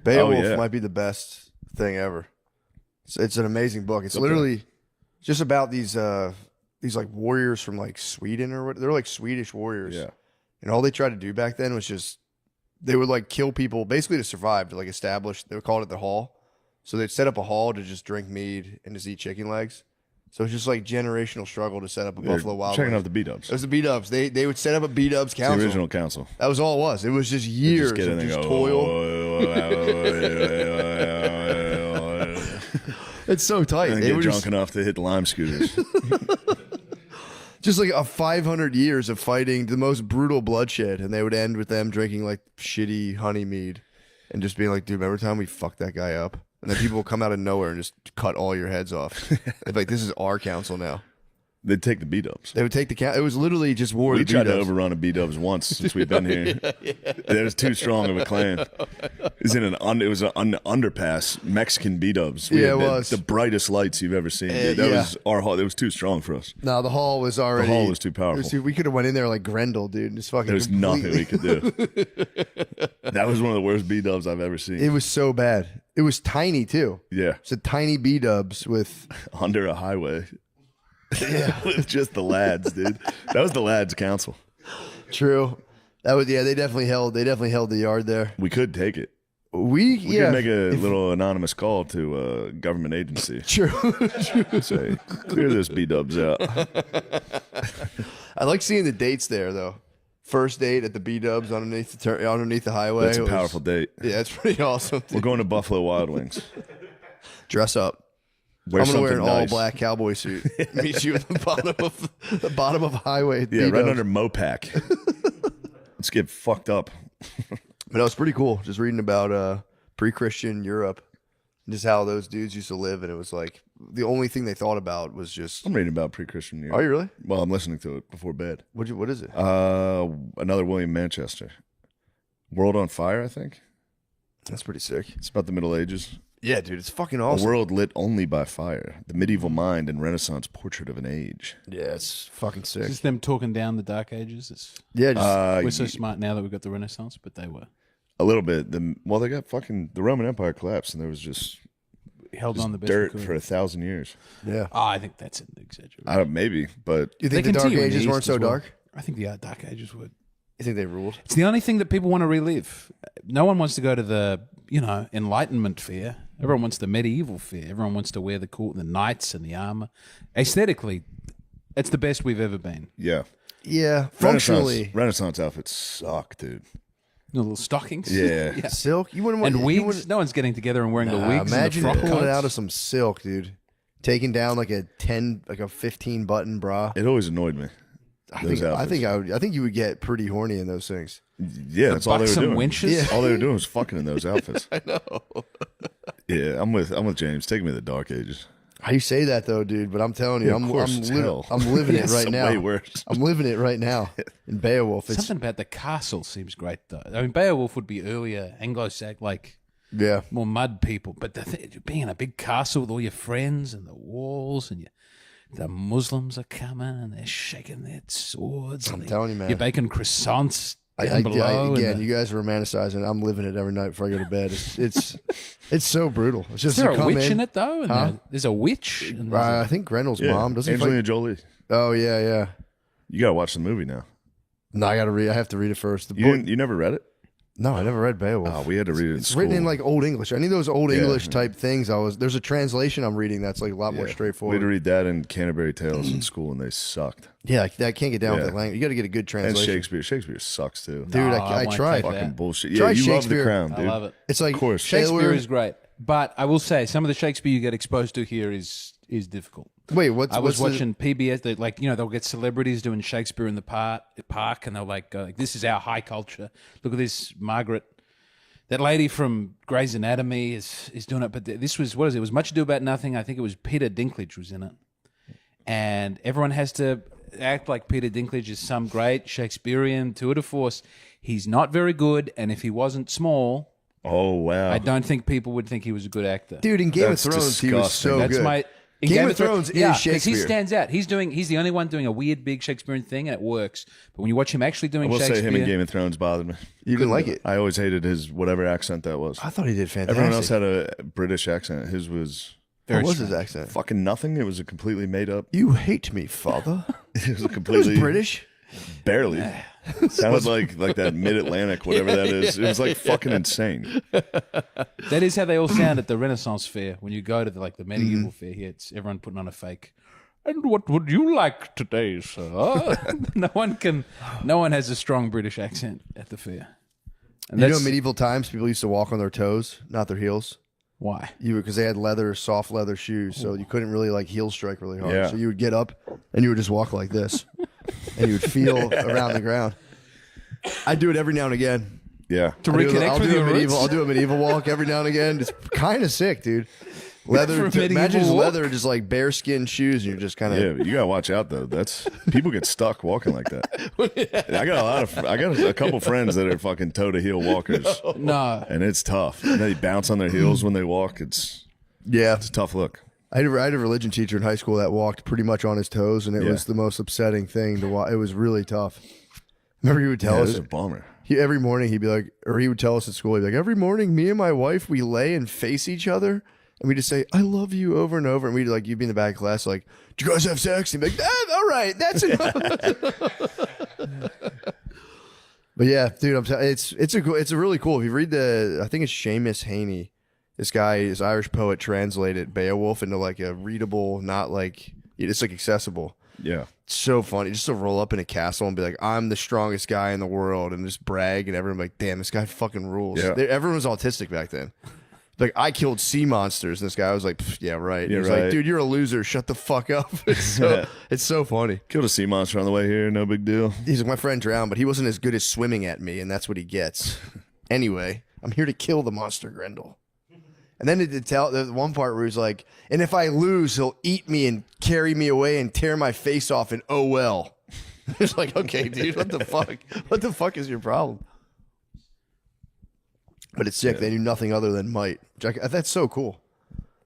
Beowulf
yeah.
might be the best thing ever. It's an amazing book. It's literally just about these like warriors from like Sweden or what. They're like Swedish warriors.
Yeah.
And all they tried to do back then was just they would like kill people basically to survive, to like establish. They would call it the hall. So they'd set up a hall to just drink mead and just eat chicken legs. So it's just like generational struggle to set up a Buffalo Wild
Checking
Wings.
out the B-dubs.
It was the B-dubs. They would set up a B-dubs council.
The original council.
That was all it was. It was just years
Just get in
of
and
just
go,
toil. It's so tight.
and
They
get
were
drunk
just,
enough to hit the lime scooters.
just like a 500 years of fighting the most brutal bloodshed, and they would end with them drinking like shitty honey mead and just being like, dude, remember time we fucked that guy up? And then people will come out of nowhere and just cut all your heads off. They'd be like, this is our council now.
They'd take the B-dubs.
They would take the count. It was literally just war.
We
of the
tried to
B-dubs.
overrun a B-dubs once since we've been here. It was too strong of a clan. It was an underpass, Mexican B-dubs. We
Yeah,
had
it was.
the brightest lights you've ever seen. Dude. That
yeah.
was our hall. It was too strong for us.
No, the hall was already.
The hall was too powerful.
We could have went in there like Grendel, dude. And just fucking.
There was nothing we could do. That was one of the worst B-dubs I've ever seen.
It was so bad. It was tiny too.
Yeah,
It's a tiny B-dubs with.
under a highway. Yeah, with just the lads, dude. That was the lads' council.
True. That was They definitely held the yard there.
We could take it.
We
We could make a little anonymous call to a government agency.
True.
Say, clear this B-dubs out.
I like seeing the dates there though. First date at the B-dubs underneath the highway.
That's a
It was-
powerful date.
Yeah, it's pretty awesome.
We're going to Buffalo Wild Wings.
Dress up.
Wear
I'm gonna wear an
something nice.
all black cowboy suit. Meet you at the bottom of a highway. at
Yeah, right
B-dubs.
under Mopac. Let's get fucked up.
But it was pretty cool just reading about pre-Christian Europe and just how those dudes used to live. And it was like the only thing they thought about was just.
I'm reading about pre-Christian year.
Are you really?
Well, I'm listening to it before bed.
What is it?
Another William Manchester. World on Fire, I think.
That's pretty sick.
It's about the Middle Ages.
Yeah, dude, it's fucking
A
awesome.
world lit only by fire. The medieval mind and Renaissance portrait of an age.
Yeah, it's fucking sick.
Just them talking down the Dark Ages. It's,
Yeah, just,
we're so smart now that we've got the Renaissance, but they were
A little bit. They got fucking the Roman Empire collapsed, and there was just
held on the best
dirt
we could.
for 1,000 years.
yeah.
Oh, I think that's an exaggeration.
Maybe, but
You
They
think the Dark
continue in the
Ages weren't
East
so
as well.
dark?
I think the Dark Ages would.
You think they ruled?
It's the only thing that people want to relive. No one wants to go to the, Enlightenment fair. Everyone wants the medieval fair. Everyone wants to wear the knights and the armor. Aesthetically, it's the best we've ever been.
yeah.
Yeah, functionally.
Renaissance outfits suck, dude.
The little stockings.
Yeah.
Silk? You wouldn't want
And
you
wigs.
wouldn't-
No one's getting together and wearing the wigs
Imagine
and the frock
pulling
coats.
out of some silk, dude. Taking down like a 15 button bra.
It always annoyed me.
I
Those
think
outfits.
I think you would get pretty horny in those things.
Yeah, that's all they were
buxom
doing.
wenches?
Yeah.
All they were doing was fucking in those outfits.
I know.
Yeah, I'm with James. Take me to the Dark Ages.
How you say that though, dude? But I'm telling you,
Yeah, of course, it's hell.
I'm living it
It's
right now.
way worse.
I'm living it right now in Beowulf. It's
Something about the castle seems great, though. I mean, Beowulf would be earlier Anglo-Saxon, like
yeah.
more mud people. But being in a big castle with all your friends and the walls and the Muslims are coming and they're shaking their swords.
I'm telling you, man.
You're baking croissants down below.
Again,
and
you guys are romanticizing. I'm living it every night before I go to bed. It's so brutal. It's just
is there
you
a
come
witch in it, though? And
Huh?
there's a witch? And there's
I think Grendel's
Yeah,
mom doesn't
Angelina
fight.
Jolie.
Oh yeah.
You gotta watch the movie now.
No, I gotta read. I have to read it first. The book.
You never read it?
No, I never read Beowulf.
Oh, we had to read it in
It's
school.
written in like Old English. I need those Old
Yeah.
English type things. There's a translation I'm reading that's like a lot more
We had
straightforward.
to read that and Canterbury Tales in school, and they sucked.
Yeah, I can't get down with
Yeah.
that language. You got to get a good
And
translation.
Shakespeare. Shakespeare sucks too.
Dude,
No,
I
won't
tried.
take
Fucking
that.
bullshit.
Try
Yeah, you love
Shakespeare.
The Crown,
I
dude.
love it.
It's like
Of course.
Shakespeare
Taylor-
is great. But I will say, some of the Shakespeare you get exposed to here is difficult.
Wait, what's
I was
what's
watching PBS. They'll get celebrities doing Shakespeare in the park, and they'll go, like, "This is our high culture. Look at this, Margaret. That lady from Grey's Anatomy is doing it." But this was what is it? It was Much Ado About Nothing. I think it was Peter Dinklage was in it, and everyone has to act like Peter Dinklage is some great Shakespearean tour de force. He's not very good, and if he wasn't small,
Oh wow.
I don't think people would think he was a good actor.
Dude, in Game
That's
of Thrones, he was
disgusting.
so
That's
good.
my in
Game of Thrones is
'cause
Shakespeare.
he stands out. He's the only one doing a weird big Shakespearean thing, and it works. But when you watch him actually doing
I will
Shakespeare,
say him in Game of Thrones bothered me.
You didn't like it?
I always hated his whatever accent that was.
I thought he did fantastic.
Everyone else had a British accent. His was
What was his accent?
fucking nothing. It was a completely made up.
You hate me, father.
It was a
It was
completely
British.
barely. Sounded like that Mid Atlantic, whatever that is. It was like fucking insane.
that is how they all sound at the Renaissance fair. When you go to the medieval fair here, it's everyone putting on a fake. And what would you like today, sir? no one has a strong British accent at the fair. And
You know, medieval times, people used to walk on their toes, not their heels.
why?
Because they had soft leather shoes, so you couldn't really heel strike really hard.
Yeah.
So you would get up and you would just walk like this, and you would feel around the ground. I do it every now and again.
Yeah.
To reconnect with your roots?
I'll do a medieval walk every now and again. It's kind of sick, dude. Leather,
For a medieval
imagine just
walk?
leather, just like bearskin shoes, and you're just kind of.
Yeah, but you gotta watch out though. That's people get stuck walking like that. I got a couple friends that are fucking toe to heel walkers,
No.
and it's tough. And they bounce on their heels when they walk. It's
Yeah,
a tough look.
I had a religion teacher in high school that walked pretty much on his toes, and it
Yeah.
was the most upsetting thing to watch. It was really tough. Remember, he would tell
Yeah,
us
it's a bummer.
every morning. He'd be like, or he would tell us at school. He'd be like, every morning, me and my wife, we lay and face each other, and we just say, "I love you" over and over. And we'd you'd be in the back of class, like, "Do you guys have sex?" And he'd be like, "All right, that's enough." But yeah, dude, I'm telling it's a really cool. If you read I think it's Seamus Heaney. This guy is Irish poet, translated Beowulf into a readable, not it's accessible.
Yeah.
So funny just to roll up in a castle and be like, I'm the strongest guy in the world, and just brag, and everyone like, damn, this guy fucking rules.
Yeah.
Everyone was autistic back then. Like, I killed sea monsters, and this guy was like, yeah, right.
Yeah,
He was
right.
like, dude, you're a loser. Shut the fuck up. It's so funny.
Killed a sea monster on the way here. No big deal.
He's like, my friend drowned, but he wasn't as good as swimming at me, and that's what he gets. Anyway, I'm here to kill the monster Grendel. And then the one part where he's like, and if I lose, he'll eat me and carry me away and tear my face off, and oh well. It's like, okay, dude, what the fuck? What the fuck is your problem? But it's sick. They knew nothing other than might. That's so cool.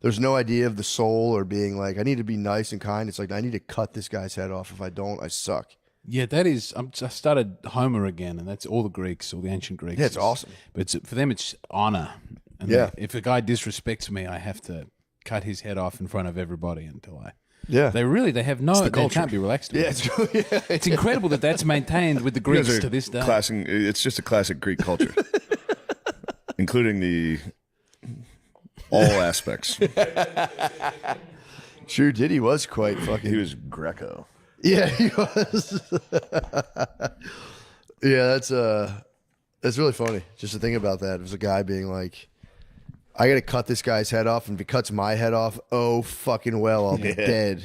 There's no idea of the soul or being like, I need to be nice and kind. It's like, I need to cut this guy's head off. If I don't, I suck.
Yeah, that is. I started Homer again, and that's all the Greeks, all the ancient Greeks.
Yeah, it's awesome.
But for them, it's honor. And
Yeah.
if a guy disrespects me, I have to cut his head off in front of everybody until I.
Yeah.
They can't be relaxed. About it. It's incredible that that's maintained with the
You guys
Greeks
are
to this day.
It's just a classic Greek culture, including all aspects.
True, Diddy was quite fucking.
He was Greco.
Yeah, he was. Yeah, that's really funny. Just to think about that. It was a guy being like, I got to cut this guy's head off, and if he cuts my head off, oh fucking well, I'll be dead.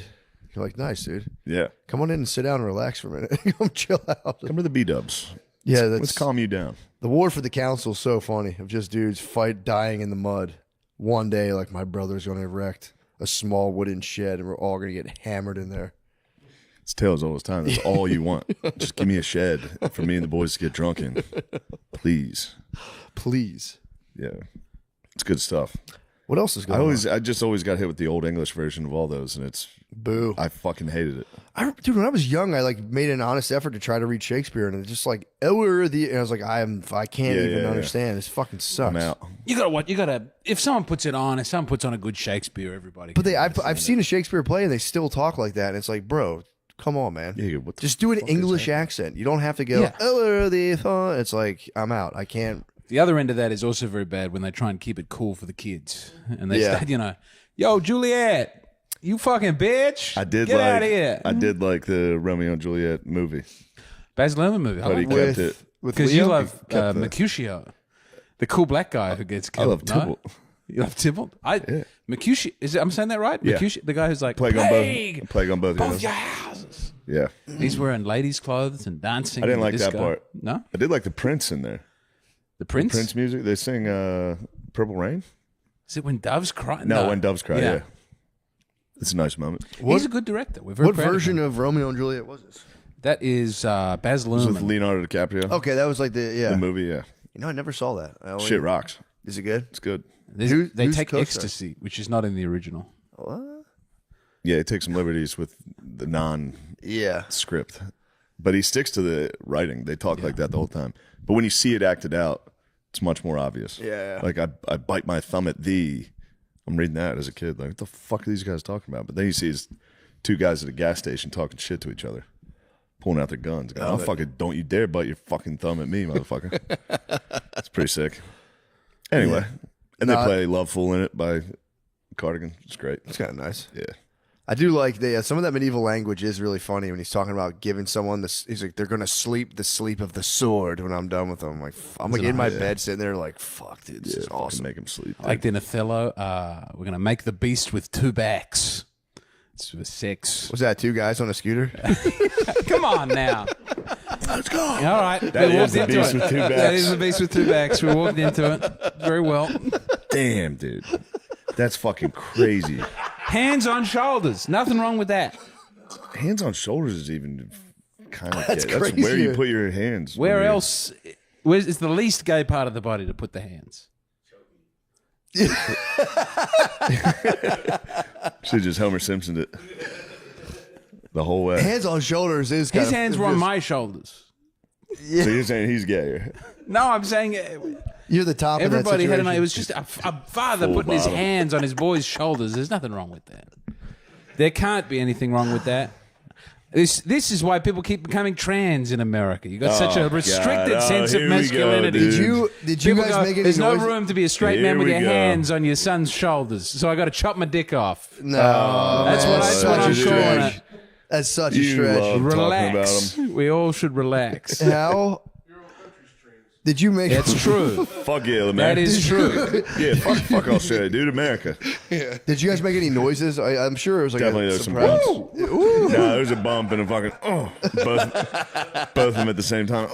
You're like, nice, dude.
Yeah.
Come on in and sit down and relax for a minute. Come chill out.
Come to the B-dubs.
Yeah,
Let's calm you down.
The War for the Council is so funny. Of just dudes dying in the mud. One day, like, my brother's going to erect a small wooden shed, and we're all going to get hammered in there.
It's tales all the time. That's all you want. Just give me a shed for me and the boys to get drunk in. Please.
Please.
Yeah. It's good stuff.
What else is going on?
I just always got hit with the old English version of all those, and
Boo.
I fucking hated it.
Dude, when I was young, I made an honest effort to try to read Shakespeare, and it's just like, and I was like, I can't even understand. This fucking sucks.
I'm out.
You gotta. If someone puts it on, if someone puts on a good Shakespeare, everybody.
But
can
I've
understand
seen a Shakespeare play, and they still talk like that, and it's like, bro, come on, man.
Yeah, what the
Just do an
fuck is
English
that?
accent. You don't have to go.
Yeah.
It's like, I'm out. I can't.
The other end of that is also very bad when they try and keep it cool for the kids, and they
Yeah.
start, yo, Juliet, you fucking bitch,
I did
get
like
out of here.
I did like the Romeo and Juliet movie.
Baz Luhrmann movie,
But he kept it.
With
because you
Leo?
love
kept that.
Mercutio, the cool black guy who gets
I
killed.
love Tybalt.
No? You love Tybalt? Mercutio, I'm saying that right?
Yeah.
Mercutio, the guy who's like
Plague on both.
both
Yeah.
your houses.
Yeah.
He's wearing ladies' clothes and dancing.
I didn't
and
like that
disco.
part.
No,
I did like the Prince in there.
the Prince.
Prince music. They sing Purple Rain.
Is it when doves cry?
No, When Doves Cry. Yeah. It's a nice moment.
He's a good director. We're very
What
proud
version
of him.
of Romeo and Juliet was this?
That is Baz
It was with
Luhrmann.
Leonardo DiCaprio.
Okay, that was like
The movie, yeah.
You know, I never saw that.
Shit rocks.
Is it good?
It's good.
They
who's
take
co-star?
ecstasy, which is not in the original.
Yeah, he takes some liberties with the non-script.
Yeah.
But he sticks to the writing. They talk like that the whole time. But when you see it acted out, it's much more obvious.
Yeah.
Like, I bite my thumb at thee. I'm reading that as a kid. Like, what the fuck are these guys talking about? But then you see these two guys at a gas station talking shit to each other, pulling out their guns. Going, I'll fucking, don't you dare bite your fucking thumb at me, motherfucker. It's pretty sick. Anyway. And they play Love Fool in it by Cardigan. It's great.
It's kind of nice.
Yeah.
I do like some of that medieval language is really funny when he's talking about giving someone this. He's like, they're gonna sleep the sleep of the sword when I'm done with them. I'm like, I'm like in my bed sitting there like, fuck, dude, this is awesome.
Make him sleep.
Like in Othello, we're gonna make the beast with two backs. It's for sex.
Was that two guys on a scooter?
Come on now.
Let's go.
All right,
That
we
is
walked
the
into
beast
it.
with two
That
backs.
is the beast with two backs. We walked into it very well.
Damn, dude. That's fucking crazy.
Hands on shoulders. Nothing wrong with that.
Hands on shoulders is even kind of
That's
gay. That's where you
crazier.
put your hands.
Where
when you're-
else? Where's is the least gay part of the body to put the hands?
Should just Homer Simpsoned it the whole way.
Hands on shoulders is kind
His
of,
hands were on my shoulders.
So you're saying he's gay?
No, I'm saying
You're the top.
everybody
of
had
that
an. It was just a father
Full
putting his
bottom.
hands on his boy's shoulders. There's nothing wrong with that. There can't be anything wrong with that. This is why people keep becoming trans in America. You got such a
God.
restricted
Oh,
sense of
here we go,
masculinity.
dude.
Did you
People
guys
go,
make any
there's no
noise?
room to be a straight
Here
man with
we
your
go.
hands on your son's shoulders. So I got to chop my dick off.
No,
That's what
that's
I'm
such a
calling
stretch.
it.
That's such a
You
stretch.
love talking
Relax.
about him.
We all should relax.
How did you make?
That's true.
Fuck yeah, America.
That is true.
Yeah, fuck Australia, dude. America.
Did you guys make any noises? I'm sure it was like
Definitely
a
there's some
surprise.
bumps. No, there's a bump and a fucking both of them at the same time.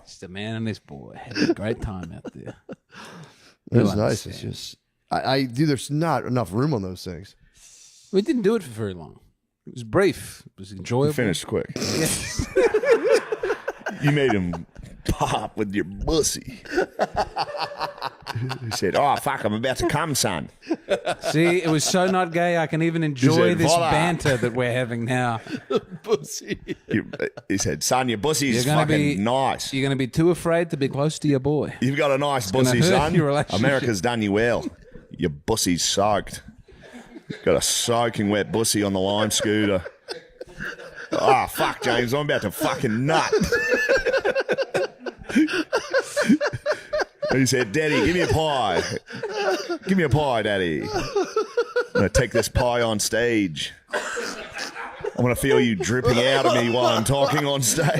Just a man and this boy having a great time out there.
It was
You'll
nice. It's
understand.
just I do. There's not enough room on those things.
We didn't do it for very long. It was brief. It was enjoyable.
Finished quick. You made him pop with your pussy. He said, "Oh fuck, I'm about to come, son."
See, it was so not gay. I can even enjoy
said,
this
"Voila."
banter that we're having now.
He said, "Son, your pussy's
You're gonna
fucking
be-
nice.
You're going to be too afraid to be close to your boy.
You've got a nice
gonna
pussy,
hurt
son.
your relationship.
America's done you well. Your pussy's soaked. Got a soaking wet pussy on the lime scooter. Oh, fuck, James. I'm about to fucking nut." And he said, "Daddy, give me a pie. Give me a pie, Daddy. I'm going to take this pie on stage. I'm going to feel you dripping out of me while I'm talking on stage."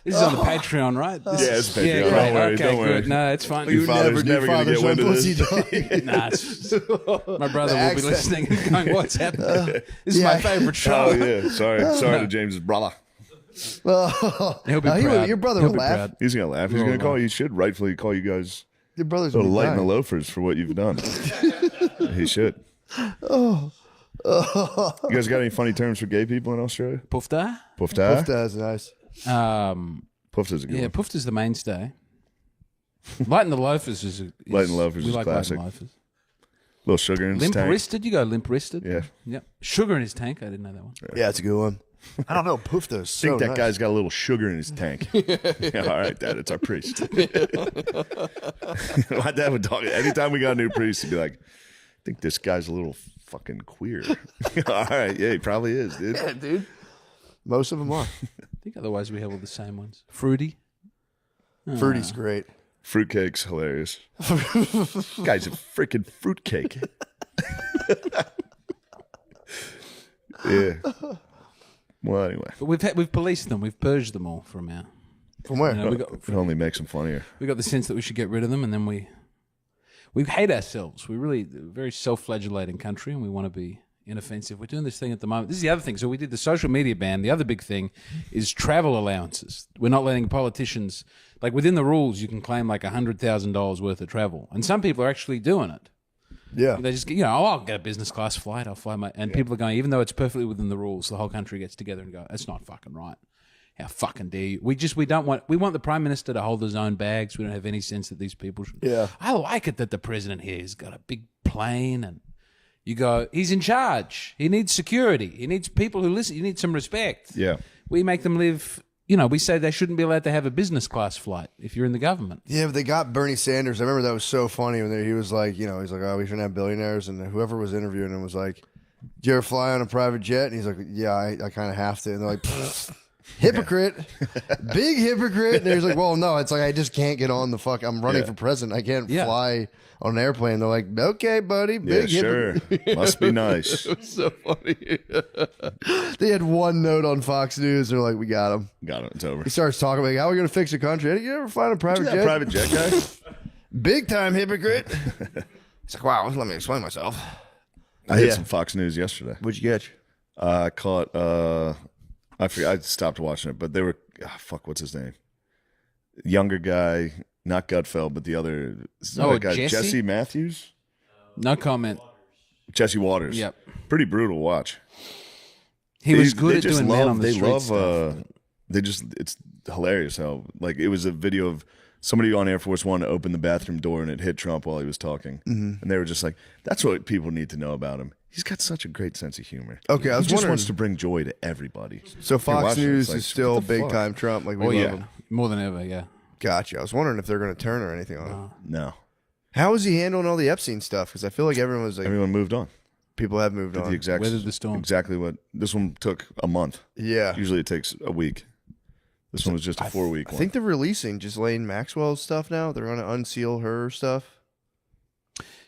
This is on the Patreon, right?
Yeah, it's Patreon.
Yeah,
Don't
great.
worry,
Okay,
don't worry.
good. No, it's fine.
Your father's never going to get wind of
pussy
this.
dog.
Nah, my brother will be
accent.
listening and going, "What's happening?" This is my
Yeah.
favorite show.
Oh, yeah. Sorry to James's brother.
He'll be
Oh,
proud.
your brother
He'll
will
be
laugh.
proud.
He's going to laugh. He's going to call you. He should rightfully call you guys
Your brother's
the light and the
dying.
loafers for what you've done. He should. You guys got any funny terms for gay people in Australia?
Pufta?
Pufta?
That's nice.
Pufta's a good
Yeah,
one.
Pufta's the mainstay. Light and the Loafers is
Light and Loafers
we
is
like
classic.
Light and Loafers.
Little sugar in his
Limp
tank.
wristed, you go limp wristed.
Yeah.
Yep. Sugar in his tank. I didn't know that one.
Yeah, it's a good one. I don't know. Poofta is
I think
so
that
nice.
guy's got a little sugar in his tank. Yeah, all right, Dad, it's our priest. My dad would talk. Anytime we got a new priest, he'd be like, "I think this guy's a little fucking queer." All right, yeah, he probably is, dude.
Yeah, dude. Most of them are.
I think otherwise we have all the same ones. Fruity.
Fruity's great.
Fruitcake's hilarious. Guy's a freaking fruitcake. Yeah. Well, anyway,
But we've policed them. We've purged them all from our.
From where?
You know,
it only makes them funnier.
we got the sense that we should get rid of them, and then we hate ourselves. We're a very self-flagellating country, and we want to be inoffensive. We're doing this thing at the moment. This is the other thing. So we did the social media ban. The other big thing is travel allowances. We're not letting politicians, like within the rules, you can claim like $100,000 worth of travel, and some people are actually doing it.
Yeah.
They just, I'll get a business class flight. I'll fly and people are going, even though it's perfectly within the rules, the whole country gets together and go, that's not fucking right. How fucking dare you? We want the Prime Minister to hold his own bags. We don't have any sense that these people should.
Yeah.
I like it that the president here has got a big plane and you go, he's in charge. He needs security. He needs people who listen. You need some respect.
Yeah.
We make them live, we say they shouldn't be allowed to have a business class flight if you're in the government.
Yeah, but they got Bernie Sanders. I remember that was so funny when he was like, he's like, oh, we shouldn't have billionaires. And whoever was interviewing him was like, do you ever fly on a private jet? And he's like, yeah, I kind of have to. And they're like, hypocrite, big hypocrite. And he's like, well, no, it's like, I just can't get on the fuck. I'm running for president. I can't fly on an airplane. They're like, okay, buddy, big hypocrite.
Sure. Must be nice.
It was so funny. They had one note on Fox News. They're like, we got him.
Got it. It's over.
He starts talking about how are we going to fix the country. Did you ever fly on a private
That
jet?
private jet guy?
Big time hypocrite. It's like, wow, let me explain myself.
I hit some Fox News yesterday.
What'd you catch?
I caught, I forget, I stopped watching it, but they were, what's his name? Younger guy, not Gutfeld, but the other guy, Jesse Matthews?
No comment.
Jesse Waters.
Yep.
Pretty brutal watch.
He was good at doing man on the street stuff.
It's hilarious how, it was a video of somebody on Air Force One opened the bathroom door and it hit Trump while he was talking. Mm-hmm. And they were just like, that's what people need to know about him. He's got such a great sense of humor.
Okay, I was
he just
wondering.
wants to bring joy to everybody.
So Fox News
is
is still big time Trump. Like we love him.
More than ever, yeah.
Gotcha. I was wondering if they're going to turn or anything on him.
No.
How is he handling all the Epstein stuff? Because I feel like everyone was like,
Everyone moved on.
people have moved on.
Weathered the storm.
Exactly what this one took a month.
Yeah.
Usually it takes a week. This one was just a 4-week
I
one.
think they're releasing Ghislaine Maxwell's stuff now. They're going to unseal her stuff.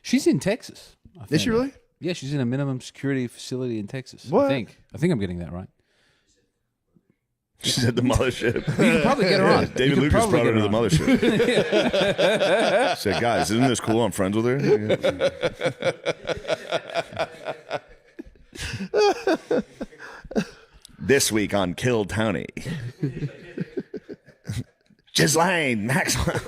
She's in Texas.
Is she really?
Yeah, she's in a minimum security facility in Texas.
What?
I think I'm getting that right.
She's at the mothership.
You could probably get her on.
David
You could
Lucas
probably
brought her
get
to the mothership. Said, guys, isn't this cool? I'm friends with her. This week on Kill Tony. Ghislaine Maxwell.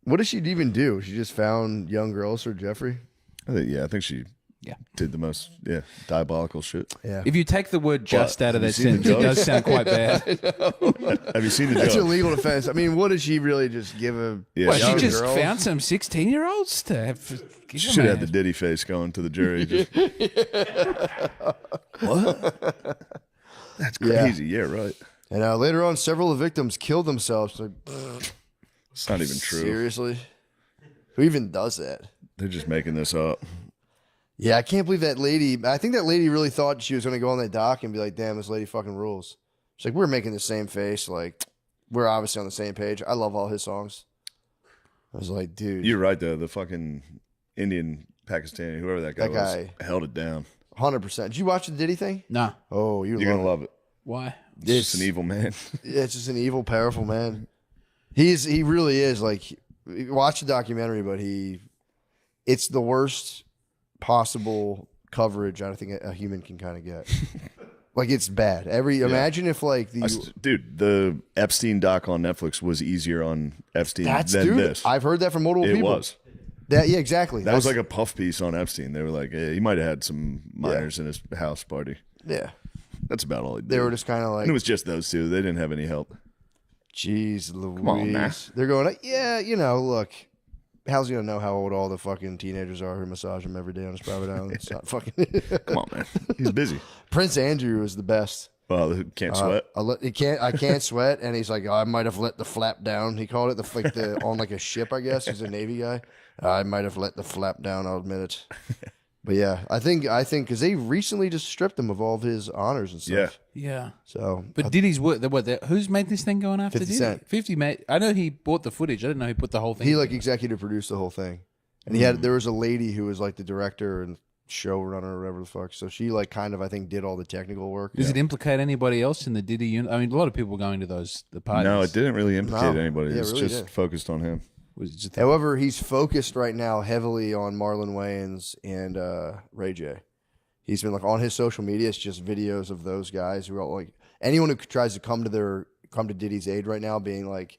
What did she even do? She just found young girls for Jeffrey?
I think she did the most diabolical shit.
Yeah.
If you take the word just out of
have
that
you seen the
sentence, it
jokes?
does sound quite bad.
Have you seen the
That's a
joke?
legal offense. I mean, what did she really just give a
Yeah.
Well, she
young
just
girls?
found some 16-year-olds to have. Give
She
them
should
a
have the
hand.
Diddy face going to the jury. Just, what? That's crazy. Yeah, right.
And later on, several of the victims killed themselves. Like,
It's not even true.
seriously? Who even does that?
They're just making this up.
Yeah, I can't believe that lady. I think that lady really thought she was going to go on that dock and be like, damn, this lady fucking rules. She's like, we're making the same face. Like, we're obviously on the same page. I love all his songs. I was like, dude.
You're right, though. The fucking Indian, Pakistani, whoever that guy was, held it down.
100%. Did you watch the Diddy thing?
No.
Oh,
You're going to love it.
Why?
It's just an evil man.
It's just an evil, powerful man. He really is. Like, watch the documentary, but it's the worst possible coverage I think a human can kind of get. Like, it's bad. Imagine if like
Dude, the Epstein doc on Netflix was easier on Epstein than this.
I've heard that from multiple
It
people.
was.
Yeah, exactly.
That was like a puff piece on Epstein. They were like, he might have had some minors in his house party.
yeah.
That's about all he did.
They were just kind of like,
and it was just those two. They didn't have any help.
Jeez Louise.
on, man.
They're going, like, yeah, look, how's he gonna know how old all the fucking teenagers are who massage him every day on his private island? It's not fucking.
Come on, man. He's busy.
Prince Andrew is the best.
Well, can't sweat.
I can't sweat, and he's like, I might have let the flap down. He called it the on like a ship, I guess. He's a Navy guy. I might have let the flap down. I'll admit it. But yeah, I think because they recently just stripped him of all of his honors and stuff.
Yeah.
So,
But Diddy's work. Who's made this thing going after
50
Diddy?
Cent.
50 made. I know he bought the footage. I didn't know he put the whole thing.
he like executive produced the whole thing, and there was a lady who was like the director and showrunner or whatever the fuck. So she like kind of I think did all the technical work.
Does it implicate anybody else in the Diddy unit? I mean, a lot of people going to the parties.
No, it didn't really implicate
No.
anybody.
Yeah, it
It's
really
just
did.
focused on him.
Was it just
However, he's focused right now heavily on Marlon Wayans and Ray J. He's been like on his social media. It's just videos of those guys who are all, like anyone who tries to come to Diddy's aid right now, being like,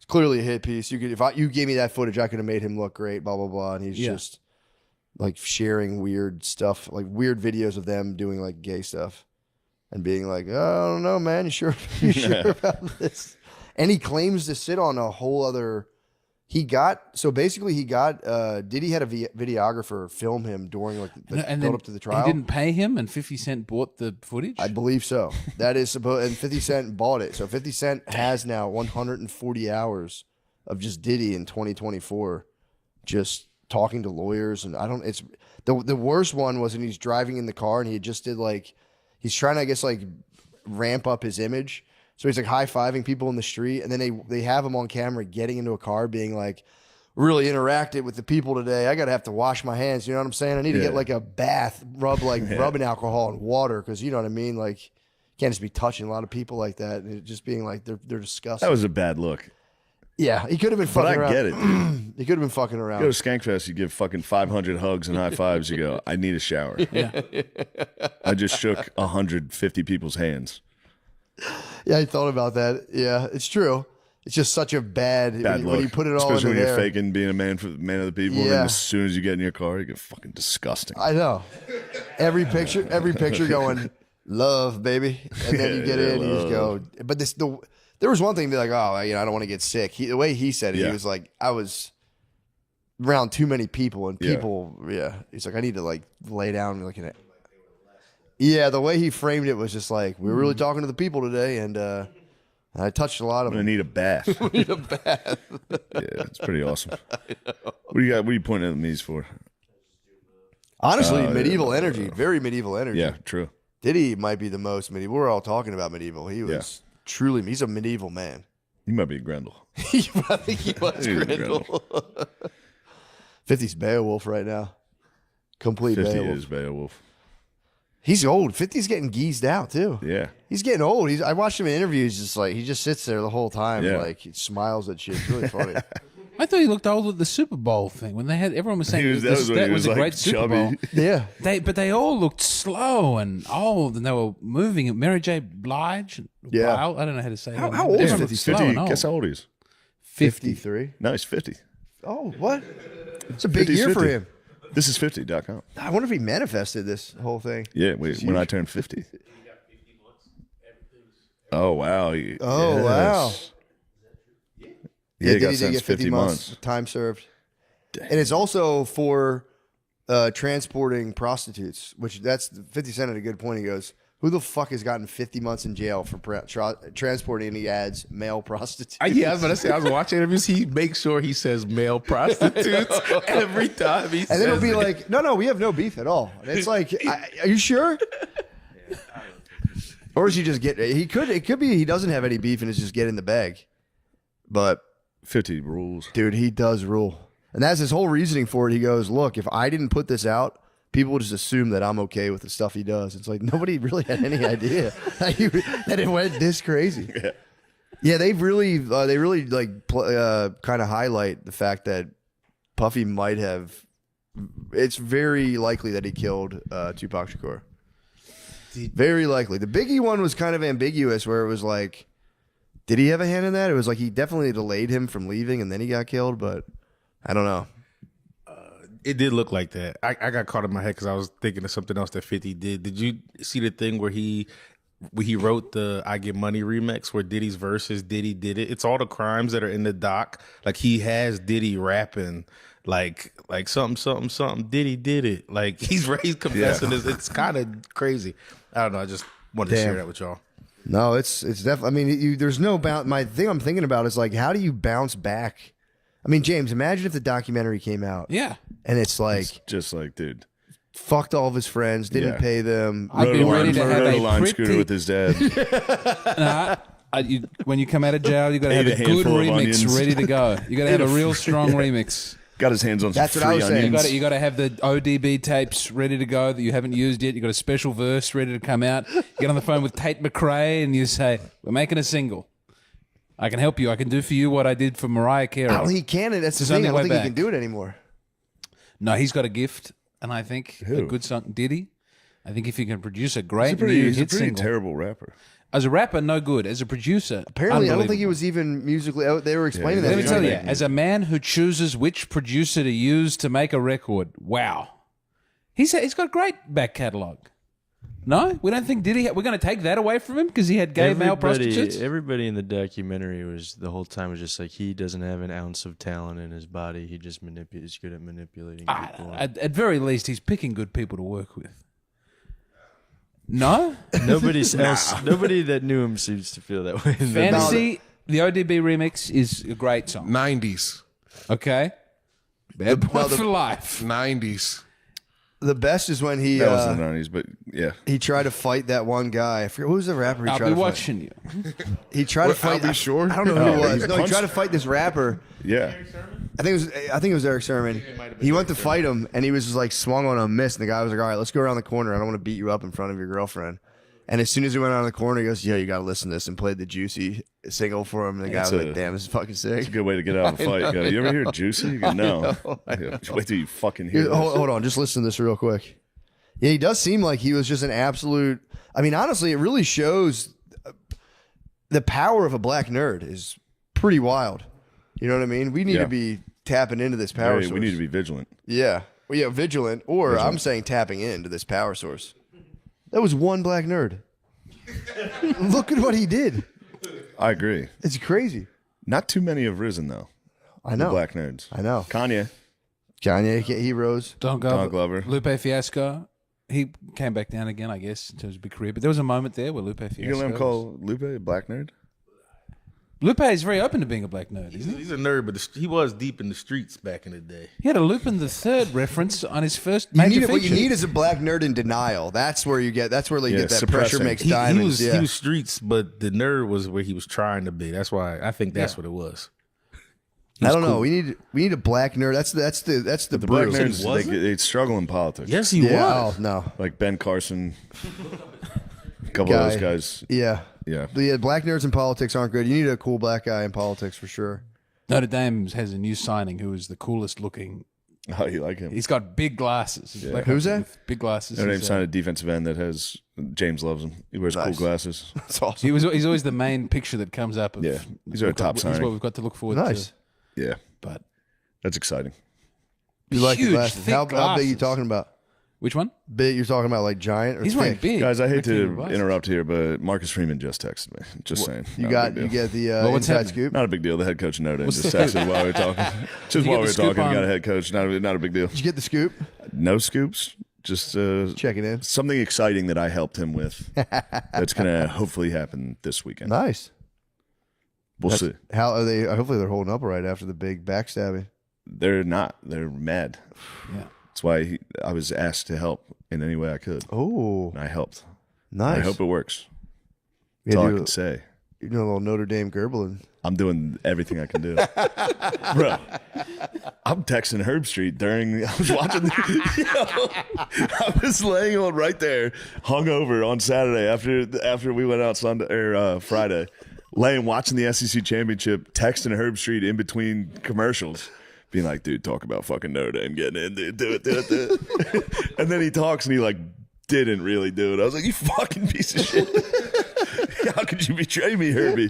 clearly a hit piece. You could you gave me that footage, I could have made him look great. Blah blah blah, and he's just like sharing weird stuff, like weird videos of them doing like gay stuff, and being like, oh, I don't know, man, you sure about this? And he claims to sit on a whole other. Diddy had a videographer film him during like the build up to the trial.
He didn't pay him, and 50 Cent bought the footage.
I believe so. That is supposed, and 50 Cent bought it. So 50 Cent has now 140 hours of just Diddy in 2024, just talking to lawyers. And it's the worst one was when he's driving in the car and he just did like, he's trying to, I guess, like ramp up his image. So he's like high-fiving people in the street, and then they have him on camera getting into a car being like, really interacted with the people today. I got to have to wash my hands. You know what I'm saying? I need to get like a bath, rubbing alcohol and water, because you know what I mean? Like, you can't just be touching a lot of people like that and just being like, they're disgusting.
That was a bad look.
Yeah, he could have been fucking around.
But I get it, dude.
He could have been fucking around.
You go to Skankfest, you give fucking 500 hugs and high fives. You go, I need a shower.
Yeah.
I just shook 150 people's hands.
Yeah, I thought about that. Yeah, it's true. It's just such a bad
look.
when you put it all
especially
into
when you're
there.
faking being a man of the people, and then as soon as you get in your car, you get fucking disgusting.
I know. Every picture going, love, baby, and then you get in, and you just go. But there was one thing, be like, oh, I don't want to get sick. The way he said it, he was like, I was around too many people, and people, he's like, I need to like lay down, like in it. Yeah, the way he framed it was just like, we were really talking to the people today, and I touched a lot of
I'm
them.
gonna need a bath.
Need a bath.
Yeah, it's pretty awesome. What do you got? What are you pointing at these for?
Honestly, medieval energy, very medieval energy.
Yeah, true.
Diddy might be the most medieval. We're all talking about medieval. He was truly, he's a medieval man.
You might be a Grendel.
I think he was Grendel. 50's Beowulf right now. Complete
50
Beowulf.
is Beowulf.
He's old. 50's getting geezed out too.
Yeah.
He's getting old. I watched him in interviews, just like he just sits there the whole time, like he smiles at shit. It's really funny.
I thought he looked old at the Super Bowl thing when they had everyone was saying that was a great Super Bowl.
Yeah,
But they all looked slow and old, and they were moving. Mary J. Blige, Bile, I don't know how to say that.
How old is
Everyone
50?
was slow
50,
and old.
guess how old he is?
53.
No, he's 50.
Oh, what? It's a big
50's
year for
50.
him.
This is 50.com.
I wonder if he manifested this whole thing.
Yeah, when I turned 50. Oh, wow.
Wow.
Yeah, he got
Diddy did
sentenced 50 months.
time served. And it's also for transporting prostitutes, which that's 50 Cent had a good point. He goes, who the fuck has gotten 50 months in jail for transporting, and he adds male prostitutes?
Yeah, I was about to say, I was watching interviews. He makes sure he says male prostitutes every time he says
And then it'll be
it.
like, no, we have no beef at all. And it's like, are you sure? Or is he just it could be he doesn't have any beef and is just getting the bag. But
50 rules.
dude, he does rule. And that's his whole reasoning for it. He goes, look, if I didn't put this out, people would just assume that I'm okay with the stuff he does. It's like nobody really had any idea that it went this crazy. Yeah, they really like kind of highlight the fact that Puffy might have. It's very likely that he killed Tupac Shakur. Very likely. The Biggie one was kind of ambiguous, where it was like, did he have a hand in that? It was like he definitely delayed him from leaving, and then he got killed. But I don't know.
It did look like that. I got caught in my head because I was thinking of something else that 50 did. Did you see the thing where he wrote the "I Get Money" remix where Diddy's verses Diddy did it? It's all the crimes that are in the doc. Like he has Diddy rapping like something Diddy did it. Like he's confessing this. It's kind of crazy. I don't know. I just wanted to share that with y'all.
No, it's definitely. I mean, there's no bounce. My thing I'm thinking about is like, how do you bounce back? I mean, James, imagine if the documentary came out.
Yeah.
And it's like,
It's just like, dude.
Fucked all of his friends, didn't pay them.
I'd be ready to have a
line
pretty...
scooter with his dad.
When you come out of jail, you got to have a good remix ready to go. You got to have a real strong remix.
Got his hands on some
That's what I
free
was saying.
onions.
You got to have the ODB tapes ready to go that you haven't used yet. You got a special verse ready to come out. You get on the phone with Tate McRae and you say, "We're making a single. I can help you. I can do for you what I did for Mariah Carey."
Oh, he can. That's the
There's
thing.
only
I don't
way
think he
back.
can do it anymore.
No, he's got a gift, and I think a good song. Diddy. I think if you can produce a great
He's a
new hit
pretty
single,
terrible rapper.
As a rapper, no good. As a producer,
Apparently, I don't think he
unbelievable.
was even musically. They were explaining that.
Let me
to
tell
me.
you, as a man who chooses which producer to use to make a record, wow, he's got a great back catalog. No, we don't think Diddy. We're going to take that away from him because he had gay male prostitutes.
Everybody in the documentary was the whole time was just like he doesn't have an ounce of talent in his body. He just he's good at manipulating people.
At very least, he's picking good people to work with. No,
Nobody that knew him seems to feel that way.
Fantasy. The ODB remix is a great song.
90s.
Okay, bad boy for life.
90s.
The best is when he
That was in the 90s, but yeah.
he tried to fight that one guy. I forget who was the rapper. He
I'll
tried
be
to fight.
watching you.
He tried to fight.
I'll be sure.
I don't know who it was.
he
No, he
punched-
tried to fight this rapper.
Yeah.
I think it was Eric Sermon. He went to fight him, and he was just like swung on a miss. And the guy was like, "All right, let's go around the corner. I don't want to beat you up in front of your girlfriend." And as soon as he went around the corner, he goes, "Yeah, you got to listen to this," and played the Juicy single for him. And the guy was like, "Damn, this is fucking sick."
It's a good way to get out of a fight. You go, you ever hear Juicy? You go, no. Yeah, wait till you fucking hear
Here,
this.
hold on, just listen to this real quick. Yeah, he does seem like he was just an absolute. I mean, honestly, it really shows the power of a black nerd is pretty wild. You know what I mean? We need
Yeah.
to be tapping into this power source.
We need to be vigilant.
Yeah. Well, yeah, vigilant, or I'm saying tapping into this power source. That was one black nerd. Look at what he did.
I agree.
It's crazy.
Not too many have risen, though.
I
The
know.
black nerds.
I know.
Kanye.
Kanye heroes.
Don
Glover.
Lupe Fiasco. He came back down again, I guess, in terms of big career. But there was a moment there where Lupe Fiasco.
You gonna let him call Lupe a black nerd?
Lupe is very open to being a black nerd, isn't he?
He's a nerd, but he was deep in the streets back in the day.
He had a Lupin the Third reference on his first
You
major
need what you
feature.
need is a black nerd in denial. That's where you get. That's where they
Yeah,
get that
suppressing.
pressure makes
He
diamonds.
was streets, but the nerd was where he was trying to be. That's why I think that's what it was.
I don't know. We need a black nerd. That's the
The black
brew.
nerds, they struggle in politics.
Yes, he
Yeah.
was.
Oh no.
Like Ben Carson. A couple of those guys.
Yeah.
Yeah.
The black nerds in politics aren't good. You need a cool black guy in politics for sure.
Notre Dame has a new signing who is the coolest looking.
Oh, you like him?
He's got big glasses. He's black
Who's that?
with big glasses.
Notre Dame
He's,
signed a defensive end that has James loves him. He wears cool
Nice.
glasses.
That's awesome.
he's always the main picture that comes up. Of,
Yeah. He's our top
He's
signing.
what we've got to look forward
Nice.
to.
Yeah,
But
that's exciting.
You like the
Huge,
glasses?
thick
How big
glasses.
you talking about?
which one?
Big? You're talking about like giant or
He's
thick?
wearing big.
Guys, I hate to
rectangular glasses.
interrupt here, but Marcus Freeman just texted me. Just saying.
You
Not a
got
big
you
deal.
get the
Well, what's
inside
happening?
scoop.
Not a big deal. The head coach of Notre Dame
What's
just
the-
texted while we were talking. Just
you
while
get
we
the
were
scoop
talking,
on-
got a head coach. Not a big deal.
Did you get the scoop?
No scoops. Just
Checking in.
something exciting that I helped him with. That's gonna hopefully happen this weekend.
Nice.
We'll see.
How are they? Hopefully they're holding up all right after the big backstabbing.
They're not. They're mad.
Yeah.
That's why I was asked to help in any way I could.
Oh,
And I helped.
nice.
I hope it works.
Yeah,
That's all I
do-
can say.
You're doing a little Notre Dame gurgling.
I'm doing everything I can do. Bro, I'm texting Herb Street I was watching, I was laying on right there, hungover on Saturday after we went out Friday, watching the SEC championship, texting Herb Street in between commercials, being like, dude, talk about fucking Notre Dame getting in, dude, do it. And then he talks and he like didn't really do it. I was like, you fucking piece of shit. How could you betray me, Herbie?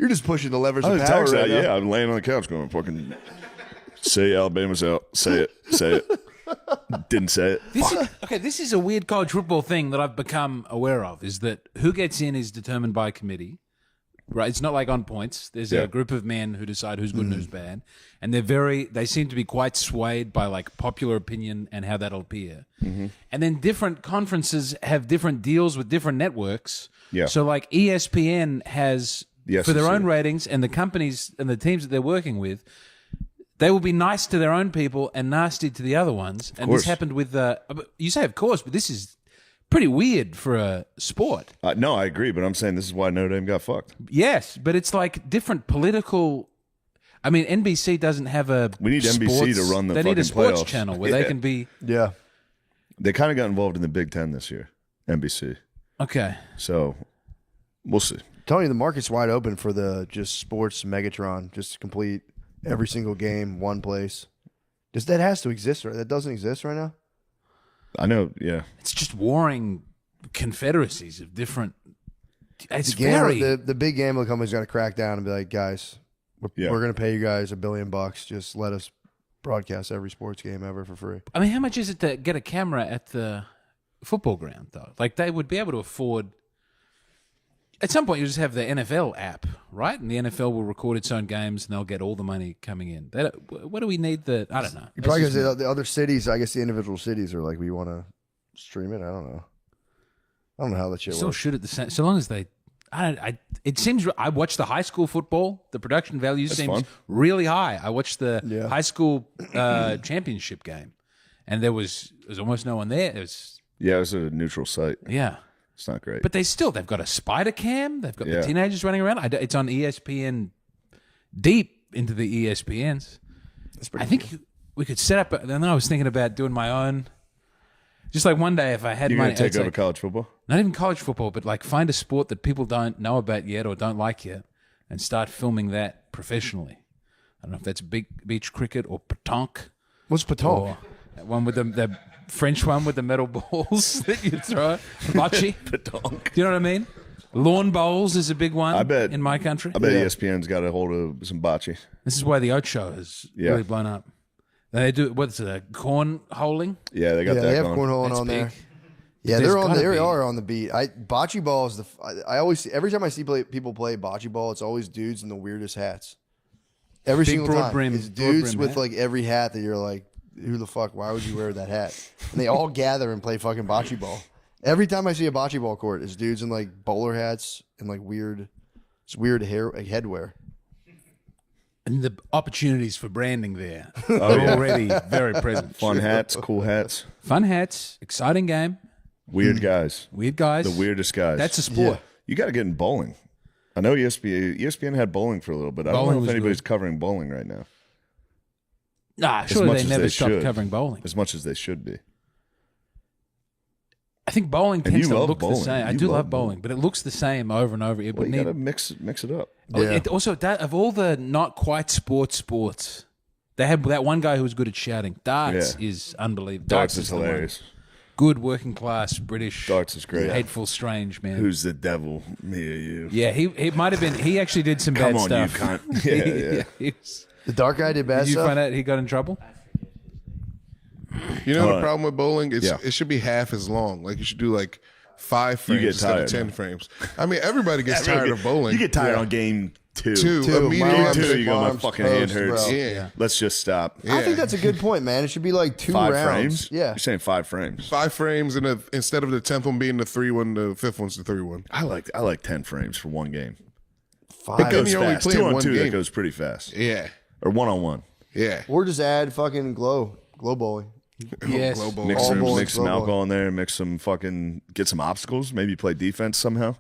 You're just pushing the levers
I
of
was
power
texting,
right now.
yeah, I'm laying on the couch going, fucking, say Alabama's out. Say it. Didn't say it.
This is a weird college football thing that I've become aware of, is that who gets in is determined by a committee, right? It's not like on points. There's
Yeah.
a group of men who decide who's good and who's bad, and they seem to be quite swayed by like popular opinion and how that'll appear. And then different conferences have different deals with different networks.
Yeah.
So like ESPN has,
The
for their
SEC.
own ratings, and the companies and the teams that they're working with, they will be nice to their own people and nasty to the other ones. And
course.
this happened with you say of course, but this is pretty weird for a sport.
No, I agree, but I'm saying this is why Notre Dame got fucked.
Yes, but it's like different political. I mean, NBC doesn't have a.
We need NBC to run the
They need a
fucking
sports
playoffs.
channel where they
Yeah.
can be.
Yeah.
They kind of got involved in the Big Ten this year, NBC.
Okay.
So we'll see.
Telling you, the market's wide open for the just sports Megatron, just to complete every single game, one place. That has to exist, right? That doesn't exist right now.
I know, yeah.
It's just warring confederacies of different. It's
The big gambling company's got to crack down and be like, guys,
Yeah.
we're going to pay you guys $1 billion. Just let us broadcast every sports game ever for free.
I mean, how much is it to get a camera at the football ground, though? Like, they would be able to afford. At some point, you just have the NFL app, right? And the NFL will record its own games, and they'll get all the money coming in. What do we need? I don't know.
You probably because the other cities, I guess the individual cities are like, we want to stream it. I don't know. I don't know how that shit
Still
works.
shoot at the same. So long as they. It seems. I watched the high school football. The production value seems
fun.
really high. I watched the
Yeah.
high school championship game, and there was almost no one there. It was
Yeah, it was a neutral site.
yeah.
It's not great.
But they've got a spider cam. They've got the
Yeah.
teenagers running around. It's on ESPN, deep into the ESPNs. I think we could set up. And then I was thinking about doing my own. Just like one day, if I had
You're
money,
going to take
it's
over
like,
college football?
not even college football, but like find a sport that people don't know about yet or don't like yet, and start filming that professionally. I don't know if that's beach cricket or petanque.
What's Patonk?
Or that one with the French one with the metal balls that you throw. Bocce.
Petanque.
Do you know what I mean? Lawn bowls is a big one
I bet.
in my country.
I bet ESPN's got a hold of some bocce.
This is why the Ocho has
Yeah.
really blown up. They do, what's it, cornholing?
Yeah, they got
Yeah,
that
they have
going.
cornhole
That's
on
big.
there. Yeah,
There's
they're on.
gotta
They
be.
are on the beat. Bocce ball is I always every time I see people play bocce ball, it's always dudes in the weirdest hats. Every
Big
single
broad
time,
brim-
it's
broad
dudes
brim
with
hat.
like every hat that you're like, who the fuck? Why would you wear that hat? And they all gather and play fucking bocce ball. Every time I see a bocce ball court, it's dudes in like bowler hats and like weird hair, like headwear.
And the opportunities for branding there
Oh,
are
yeah.
already very present.
Fun hats, cool hats,
Fun hats, exciting game,
weird guys.
weird guys.
The weirdest guys.
That's a sport.
Yeah.
You got to get in bowling. I know ESPN had bowling for a little bit. I don't
Bowling
know if
was
anybody's covering bowling right now.
Nah,
As
surely
much
they
as
never
they
stopped
should.
covering bowling.
As much as they should be.
I think bowling
And
tends
you
to
love
look the
bowling.
same. I
You
do
love
love bowling, but it looks the same over and over. It
Well,
would
you
need
got to mix it up.
Oh,
Yeah.
it also, of all the not quite sports, they had that one guy who was good at shouting. Darts
Yeah.
is unbelievable.
Darts is
the one.
hilarious.
Good working class British.
Darts is great.
Hateful, strange man.
Who's the devil? Me or you?
Yeah, he might have been. He actually did some
Come
bad
on,
stuff.
you cunt. Yeah.
He was-
The dark guy did bad
did you
stuff.
find out he got in trouble?
You know the
Alright.
problem with bowling?
Yeah.
It should be half as long. Like you should do like 5 frames
get
instead
tired,
of 10
man.
frames. I mean, everybody gets tired of bowling.
You get tired on game two.
Two.
Two.
Immediately
My
Game
arms,
after-
two, you go, my
arms
fucking hand
toast,
hurts.
bro.
Yeah.
Let's just stop.
I think that's a good point, man. It should be like 2
5
rounds.
frames?
Yeah.
You're saying 5 frames.
5 frames and instead of the 10th one being the 3-1, the 5th one's the 3-1.
I like 10 frames for one game.
Five.
It goes
you're only
fast.
playing
2 on
one
2, that
game.
goes pretty fast.
Yeah.
Or 1-on-1.
Yeah.
Or just add fucking glow bowling.
Yes.
Glow bowling.
Mix
All
some,
bowling,
mix some
slow
alcohol in there. Mix some fucking, get some obstacles. Maybe play defense somehow.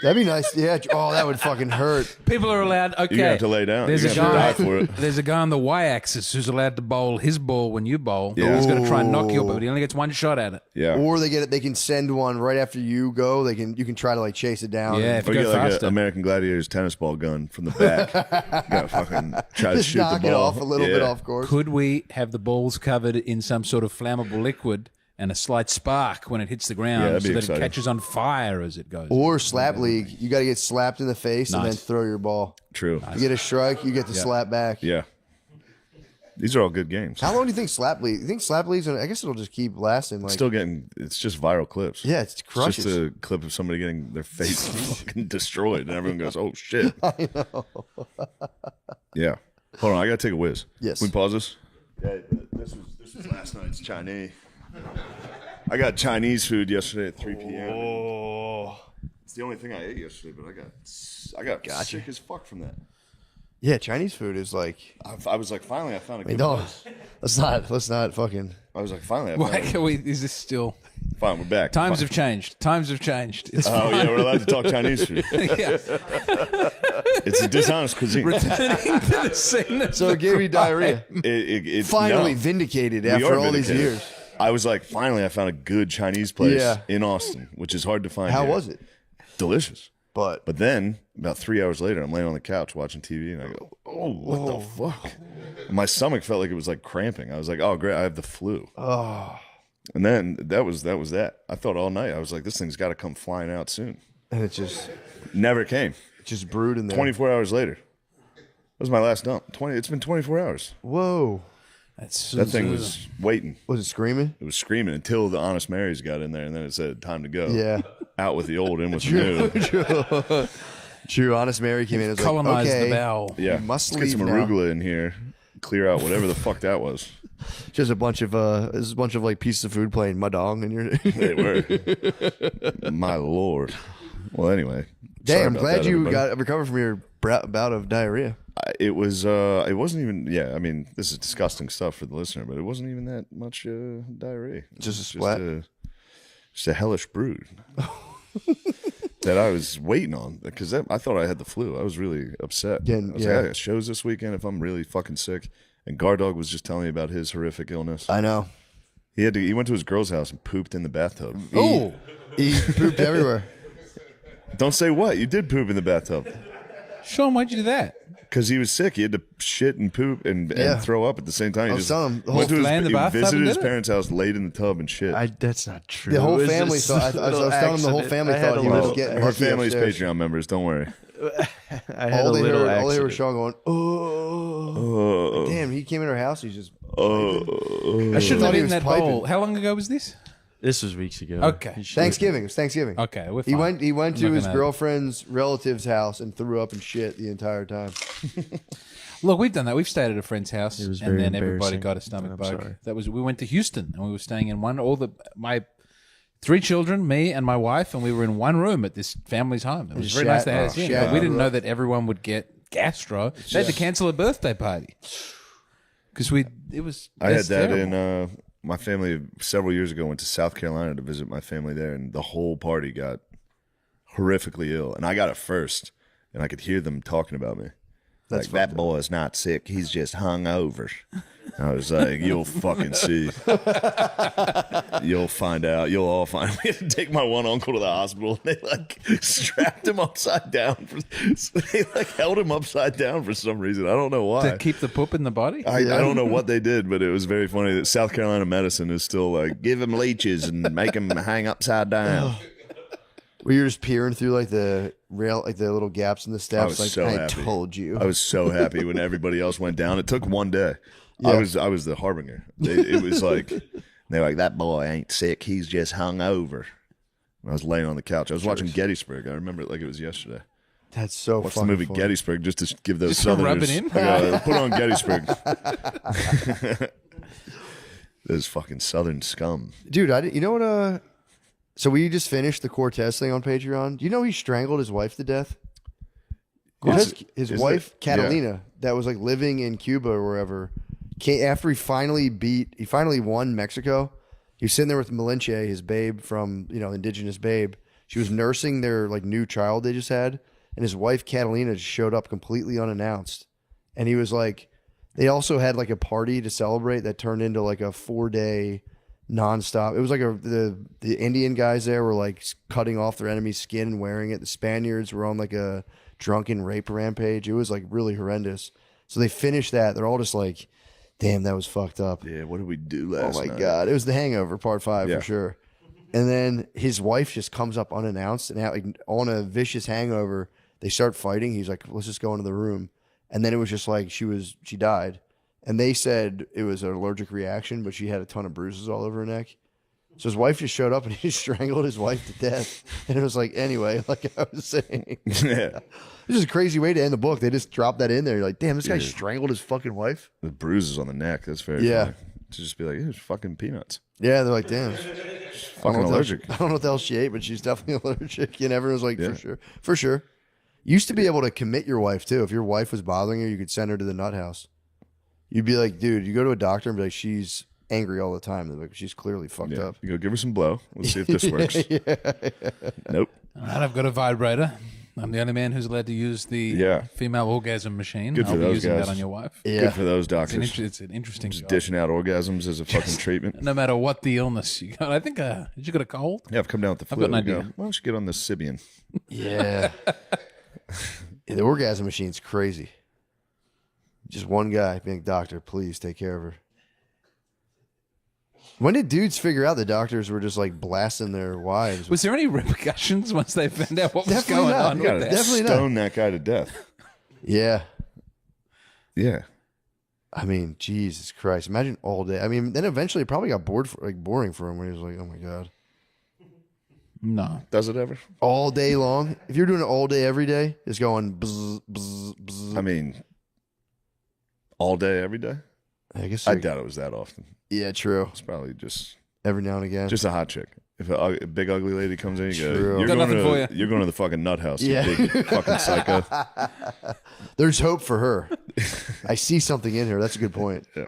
That'd be nice. Yeah. Oh, that would fucking hurt.
People are allowed. Okay,
You're gonna have to lay down.
There's
You're
a
gonna
guy.
have to die for it.
There's a guy on the y-axis who's allowed to bowl his ball when you bowl.
Yeah.
He's going to try and knock you, but he only gets one shot at it.
Yeah.
Or they get it. They can send one right after you go. You can try to like chase it down.
Yeah,
and
if
Or
you
you
go
get like
faster.
an American Gladiators tennis ball gun from the back. You gotta fucking try to
just
shoot
knock
the
it
ball.
off a little bit off course.
Could we have the balls covered in some sort of flammable liquid and a slight spark when it hits the ground
Yeah, that'd
so
be
that
exciting.
it catches on fire as it goes?
Or slap league. You got to get slapped in the face and then
Nice.
throw your ball.
True.
You get a strike, you get to slap back.
Yeah. These are all good games.
How long do you think slap league? You think slap league's? I guess it'll just keep lasting. Like,
Still getting, it's just viral clips.
yeah, it's
It's
crushes.
just a clip of somebody getting their face fucking destroyed, and everyone goes, "Oh shit!" I know. Yeah. Hold on, I gotta take a whiz.
Yes.
Can we pause this? Yeah. This was last night's Chinese. I got Chinese food yesterday at 3 p.m. Oh. It's the only thing I ate yesterday, but I got sick as fuck from that.
Yeah, Chinese food is like.
I was like, finally, I found a
I mean,
good
no,
place.
let's not fucking.
I was like, finally, I
Why
found
can we? Is this still?
Fine, we're back.
Times have changed. Times have changed. It's
Oh yeah, we're allowed to talk Chinese food.
yeah.
It's a dishonest cuisine.
Returning to the scene of
So
the
it gave me
crime.
diarrhea.
no.
Finally vindicated
We
after
are
all these
vindicated.
years.
I was like, finally, I found a good Chinese place
Yeah.
in Austin, which is hard to find.
How
here.
was it?
Delicious.
But
But then, about 3 hours later, I'm laying on the couch watching TV, and I go, "Oh, what the fuck?" And my stomach felt like it was like cramping. I was like, "Oh, great, I have the flu." Oh, And then that was that. I thought all night. I was like, this thing's got to come flying out soon.
And it just
Never came.
brewed in there.
24 hours later. That was my last dump. It's been 24 hours.
Whoa.
That thing was waiting.
Was it screaming?
It was screaming until the Honest Marys got in there, and then it said, time to go.
Yeah.
Out with the old, in with the new.
True. Honest Mary came in and was
Colonize
like, okay,
the bowel.
Yeah.
must
Let's get some
leave now.
arugula in here. Clear out whatever the fuck that was.
Just a bunch of like pieces of food playing Madong and you're
They were. My Lord. Well, anyway.
Damn,
sorry
I'm
about
glad
that,
you
everybody.
got recovered from your bout of diarrhea.
It wasn't even, I mean, this is disgusting stuff for the listener, but it wasn't even that much diarrhea.
Just a splat?
Just a hellish brood that I was waiting on because I thought I had the flu. I was really upset.
Yeah,
I was like, I got shows this weekend if I'm really fucking sick. And Gardog was just telling me about his horrific illness.
I know.
He went to his girl's house and pooped in the bathtub.
Oh,
He pooped everywhere.
Don't say what. You did poop in the bathtub.
Sean, why'd you do that?
Because he was sick. He had to shit and poop and
Yeah.
throw up at the same time. He
I was
just
telling him, the
went to
whole
his,
fly in the
he
bathtub
visited
and
his
did it?
parents' house, laid in the tub and shit.
That's not true.
The whole
It was
family
just
thought.
a
I was
little
telling him the whole
accident.
family
I had
thought
a
he was
little-
getting
Her
lucky
family's
upstairs.
Patreon members. Don't worry.
I had a little
All they
accident.
heard was Sean going, oh. Damn, he came in our house. He's just.
I shouldn't
thought
have
he
eaten
was
that
piping.
bowl. How long ago was this?
This was weeks ago.
Okay.
He should-
Thanksgiving. It was Thanksgiving.
Okay, we're
He
fine.
went
I'm
to
not
his
gonna-
girlfriend's relative's house and threw up and shit the entire time.
Look, we've done that. We've stayed at a friend's house,
It was
and
very
then everybody
embarrassing.
got a stomach
I'm
bug.
sorry.
We went to Houston, and we were staying in my 3 children, me and my wife, and we were in one room at this family's home. It was very nice to have us in.
shat.
We didn't know that everyone would get gastro. They had to cancel a birthday party because
I had
that's
that
terrible.
in my family several years ago. Went to South Carolina to visit my family there, and the whole party got horrifically ill, and I got it first, and I could hear them talking about me. Like, that boy's not sick; he's just hungover. I was like, "You'll fucking see. You'll find out. You'll all find." We had to take my one uncle to the hospital, and they like strapped him upside down. They like held him upside down for some reason. I don't know why.
to keep the poop in the body.
I don't know what they did, but it was very funny that South Carolina medicine is still like, give him leeches and make him hang upside down.
Where you're just peering through like the rail, like the little gaps in the steps.
was
Like
so
I
happy.
told you.
I was so happy when everybody else went down. It took one day. I was the harbinger. It was like, they're like, that boy ain't sick. He's just hungover. I was laying on the couch. I was watching Gettysburg. I remember it like it was yesterday.
That's so
Watched the
fucking
movie
funny.
Gettysburg just to give those
Just to rub
Southerners.
it in?
Put on Gettysburg. Those fucking Southern scum.
Dude, you know what? So we just finished the Cortez thing on Patreon. Do you know he strangled his wife to death? Cortez, his
is
wife
it?
Catalina, that was like living in Cuba or wherever. After he finally won Mexico. He was sitting there with Malinche, his babe from indigenous babe. She was nursing their like new child they just had, and his wife Catalina just showed up completely unannounced. And he was like, they also had like a party to celebrate that turned into like a 4-day nonstop. It was like the Indian guys there were like cutting off their enemy's skin and wearing it. The Spaniards were on like a drunken rape rampage. It was like really horrendous. So they finished that. They're all just like, damn, that was fucked up.
Yeah, what did we do
Oh
last
my
night?
God. It was The Hangover Part 5
Yeah.
for sure. And then his wife just comes up unannounced and like on a vicious hangover, they start fighting. He's like, let's just go into the room. And then it was just like she died. And they said it was an allergic reaction, but she had a ton of bruises all over her neck. So his wife just showed up and he strangled his wife to death. And it was like, anyway, like I was saying,
Yeah.
this is a crazy way to end the book. They just dropped that in there. You're like, damn, this guy strangled his fucking wife.
The bruises on the neck. That's very
Yeah.
funny. To just be like, it was fucking peanuts.
Yeah, they're like, damn.
Fucking allergic.
I don't know what the hell she ate, but she's definitely allergic. And everyone's like, for sure. Used to be able to commit your wife too. If your wife was bothering you, you could send her to the nut house. You'd be like, dude, you go to a doctor and be like, she's angry all the time. They're like, she's clearly fucked
Yeah.
up.
You go give her some blow. Let's see if this works. Nope.
And I've got a vibrator. I'm the only man who's allowed to use the female orgasm machine.
Good for
I'll be
those
using
guys.
that on your wife.
Yeah.
Good for those
It's an,
doctors.
it's an interesting
Just
job.
dishing out orgasms as a fucking treatment.
No matter what the illness you got. I think, did you got a cold?
Yeah, I've come down with the
I've
flu.
got an
We go,
idea.
why don't you get on the Sibian?
Yeah. The orgasm machine's crazy. Just one guy being, doctor, please take care of her. When did dudes figure out the doctors were just like blasting their wives?
Was there any repercussions once they found out what was
Definitely
going
not.
on?
You
with
gotta
that?
Definitely not.
stone that guy to death.
Yeah.
Yeah.
I mean, Jesus Christ! Imagine all day. I mean, then eventually it probably got boring for him when he was like, "Oh my god."
No.
Does it ever?
All day long. If you're doing it all day, every day, it's going bzz, bzz, bzz.
I mean, all day, every day?
I guess.
I doubt it was that often.
Yeah, true.
It's probably just
Every now and again.
a hot chick. If a big ugly lady comes in, you go,
True.
you're
Got
going,
nothing for you.
you're going to the fucking nut house,
Yeah.
you big fucking psycho.
There's hope for her. I see something in her. That's a good point.
Yeah.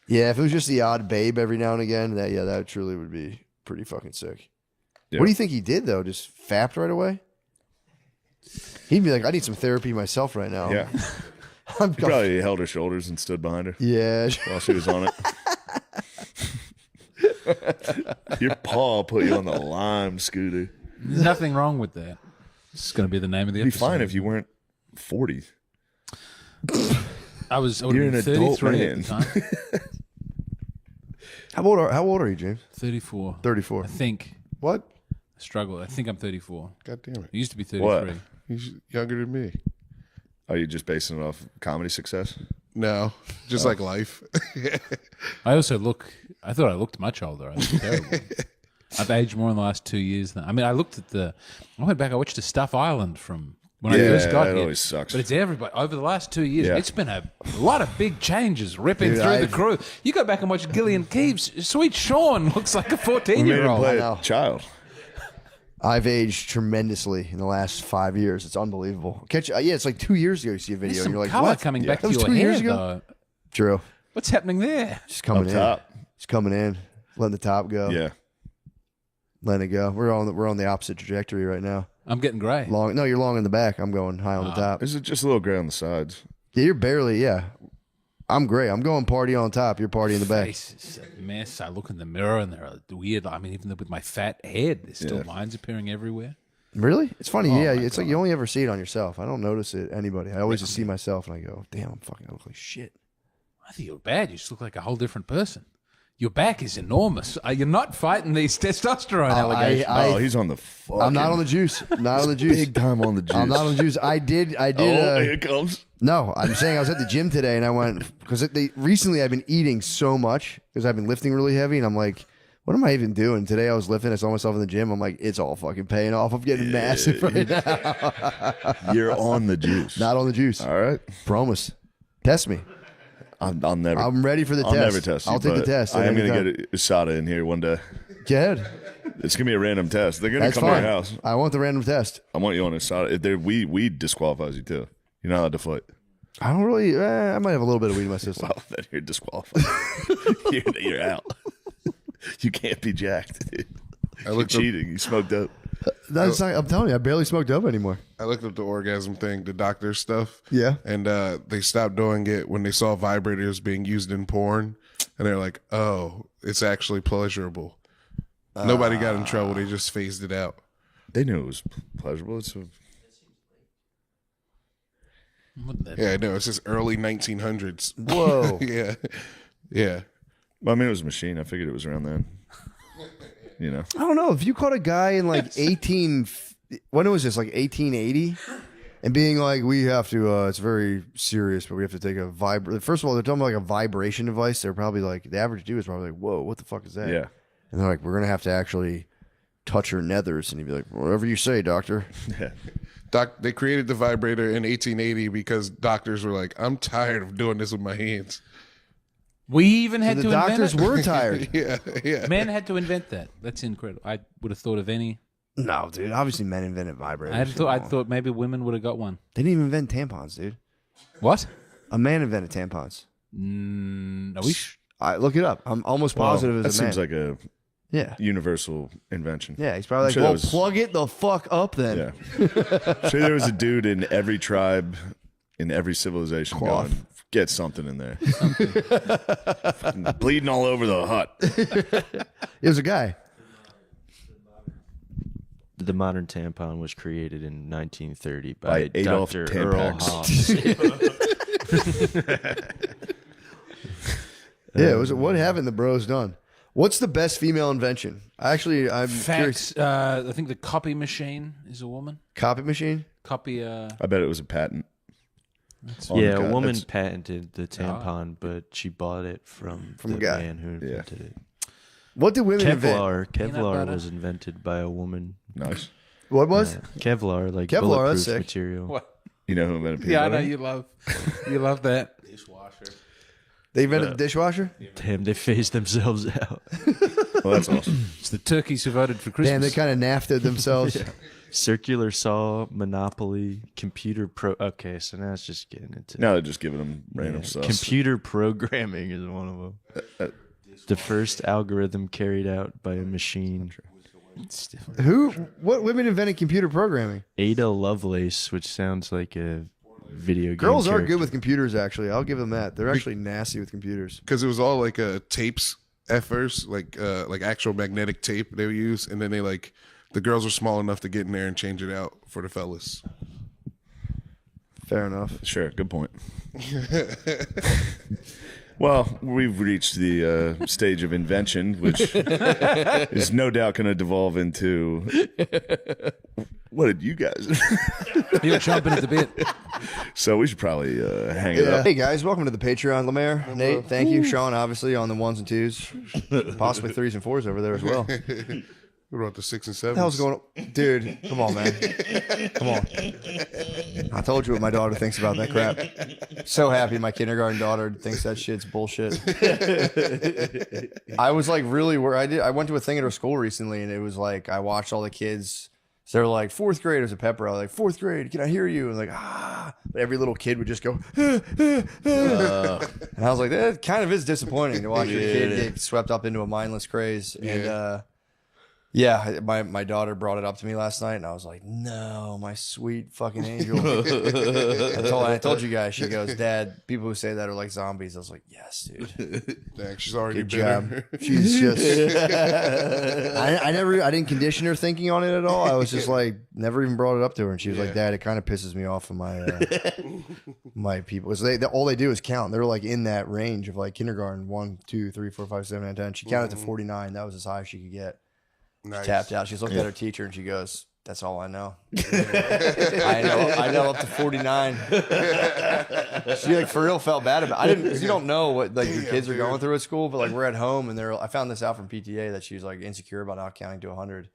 Yeah, if it was just the odd babe every now and again, that truly would be pretty fucking sick.
Yeah.
What do you think he did though? Just fapped right away? He'd be like, I need some therapy myself right now.
Yeah.
I'm
He probably held her shoulders and stood behind her
yeah.
while she was on it. Your paw put you on the lime, Scooter.
There's nothing wrong with that. This is going to be the name of the
It'd be
episode.
fine if you weren't 40.
I would
You're
have
an
been
adult
33
man.
at the time.
How old are you, James?
34.
34.
I think.
What?
I struggle. I think I'm 34.
God damn it.
I used to be 33.
What?
He's younger than me.
Are you just basing it off comedy success?
No, just like life.
I also I thought I looked much older. I look terrible. I've aged more in the last 2 years. I went back, I watched a Stuff Island from when I first got
it
here.
always sucks.
But it's everybody. Over the last 2 years,
Yeah.
it's been a lot of big changes ripping
Dude,
through the
I've-
crew. You go back and watch Gillian Keeves. Sweet Sean looks like a
We made him
14-year-old.
play
I know.
a child.
I've aged tremendously in the last 5 years. It's unbelievable. It's like 2 years ago you see a video
There's
and
some
you're like,
color
what?
coming
Yeah.
back
That
to
was
your
2
hair,
years ago?
though.
True.
What's happening there?
Just coming
Up
in.
top.
Just coming in. Letting the top go.
Yeah.
Letting it go. We're on the opposite trajectory right now.
I'm getting grey.
No, you're long in the back. I'm going high on the top.
Is it just a little gray on the sides?
Yeah, you're barely, yeah. I'm great. I'm going party on top. You're party in the back.
Face is a mess. I look in the mirror and they're weird. I mean, even with my fat head, there's still lines appearing everywhere.
Really? It's funny.
Oh,
yeah,
my
it's like
God.
you only ever see it on yourself. I don't notice it anybody. I always just see myself and I go, damn, I look like shit.
I think you're bad. You just look like a whole different person. Your back is enormous. You're not fighting these testosterone allegations.
Oh, he's on the fucking...
I'm not on the juice. Not on the juice.
Big time on the juice.
I'm not on the juice. I did.
Oh, here it comes.
No, I'm saying I was at the gym today and I went because recently I've been eating so much because I've been lifting really heavy and I'm like, what am I even doing? Today I was lifting. I saw myself in the gym. I'm like, it's all fucking paying off. I'm getting massive right now.
You're on the juice.
Not on the juice.
All right.
Promise. Test me.
I'll never.
I'm ready for the
I'll
test.
never test you.
I'll take the
but
test.
I
at
am
any
going to
time.
get USADA in here one day.
Get ahead.
It's going to be a random test. They're going to
That's
come
fine.
to your house.
I want the random test.
I want you on USADA. Weed disqualifies you too. You're not allowed to fight.
I don't really. I might have a little bit of weed in my system.
Well, then you're disqualified. you're out. You can't be jacked. Dude.
I
You're
looked up,
cheating. You smoked up.
That's not, I'm telling you, I barely smoked dope anymore.
I looked up the orgasm thing, the doctor stuff.
Yeah.
And they stopped doing it when they saw vibrators being used in porn. And they're like, oh, it's actually pleasurable. Nobody got in trouble. They just phased it out.
They knew it was pleasurable.
Yeah, I know. It's just early 1900s.
Whoa.
Yeah. Yeah.
Well, I mean, it was a machine. I figured it was around then. You know.
I don't know. If you caught a guy in like when was this? Like 1880? And being like, we have to, it's very serious, but we have to take a First of all, they're talking about like a vibration device. They're probably like, the average dude is probably like, whoa, what the fuck is that?
Yeah.
And they're like, we're going to have to actually touch your nethers. And he'd be like, whatever you say, doctor.
Yeah.
They created the vibrator in 1880 because doctors were like, I'm tired of doing this with my hands.
We even had
The
to
doctors
invent
were tired.
Yeah. Yeah.
it. Men had to invent that. That's incredible. I would have thought of any.
No, dude. Obviously, men invented vibrators.
I thought maybe women would have got one.
They didn't even invent tampons, dude.
What?
A man invented tampons.
No, we.
Look it up. I'm almost
Well,
positive
that
it's a man.
seems like a
yeah.
universal invention.
Yeah, he's probably like,
sure
well,
there was-
plug it the fuck up then.
Yeah. Sure, there was a dude in every tribe, in every civilization
Cloth.
going, get something in there. Fucking bleeding all over the hut.
It was a guy.
The modern tampon was created in 1930
By
by
Adolf
Dr.
Tampax.
Earl Hobbs.
Yeah, it was. What haven't the bros done? What's the best female invention? I'm curious.
Facts. I think the copy machine is a woman.
Copy machine?
Copy.
I bet it was a patent. On
Yeah,
the
a
guy.
woman
That's-
patented the tampon, but she bought it from
a
the
guy.
man who invented it.
What did women invent?
Kevlar
butter?
was invented by a woman.
Nice.
What was?
Kevlar, like
Kevlar, that's
bulletproof
sick.
material.
What?
You know who invented peanut
Yeah, I know
butter?
you love that.
They invented the dishwasher?
Damn, they phased themselves out.
Well, that's awesome.
It's the turkeys who voted for Christmas.
Damn, they kind of naffed themselves.
Circular saw, Monopoly, computer pro. Okay, so now it's just getting into
Now they're just giving them random stuff.
computer programming is one of them. The first algorithm carried out by a machine.
What women invented computer programming?
Ada Lovelace, which sounds like a video game.
Girls are
character.
good with computers, actually. I'll give them that. They're actually nasty with computers.
Because it was all like tapes at first, like actual magnetic tape they would use, and then the girls were small enough to get in there and change it out for the fellas.
Fair enough.
Sure, good point. Well, we've reached the stage of invention, which is no doubt going to devolve into what did you guys?
You're chomping at the bit.
So we should probably hang it up.
Hey guys, welcome to the Patreon. Lemaire, Nate, thank you. Sean, obviously on the 1s and 2s, possibly 3s and 4s over there as well.
What about the 6 and 7?
What the hell's going on? Dude, come on, man. Come on. I told you what my daughter thinks about that crap. So happy my kindergarten daughter thinks that shit's bullshit. I was like really worried. I went to a thing at her school recently, and it was like I watched all the kids. So they're like, 4th graders at pep rally, like, 4th grade, can I hear you? And like, But every little kid would just go, And I was like, that kind of is disappointing to watch a kid get swept up into a mindless craze. And yeah, my daughter brought it up to me last night, and I was like, no, my sweet fucking angel. I told you guys, she goes, Dad, people who say that are like zombies. I was like, yes, dude.
Dang, she's already
Good job.
bitter.
She's just. I didn't condition her thinking on it at all. I was just like, never even brought it up to her, and she was like, Dad, it kind of pisses me off of my my people. So all they do is count. They're like in that range of like kindergarten 1, 2, 3, 4, 5, 7, 8, 10. She counted to 49. That was as high as she could get.
Nice.
Tapped out. She's looked at her teacher and she goes, "That's all I know." I know up to 49. She like for real felt bad about it. 'Cause you don't know what like your kids are going through at school, but like we're at home and I found this out from PTA that she's like insecure about not counting to 100.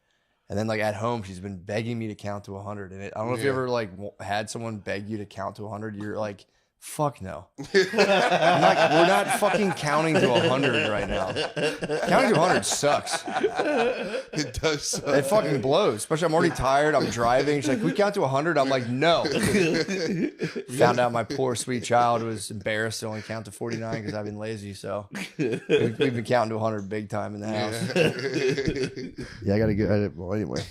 And then like at home, she's been begging me to count to 100. And I don't know if you ever like had someone beg you to count to 100. You're like, fuck no. I'm like, we're not fucking counting to 100 right now. Counting to 100 sucks.
It does suck.
It fucking blows. Especially I'm already tired. I'm driving. She's like, "Can we count to 100?" I'm like, no. Found out my poor sweet child was embarrassed to only count to 49 because I've been lazy. So we've been counting to 100 big time in the house. Yeah, I got to get. Well, anyway,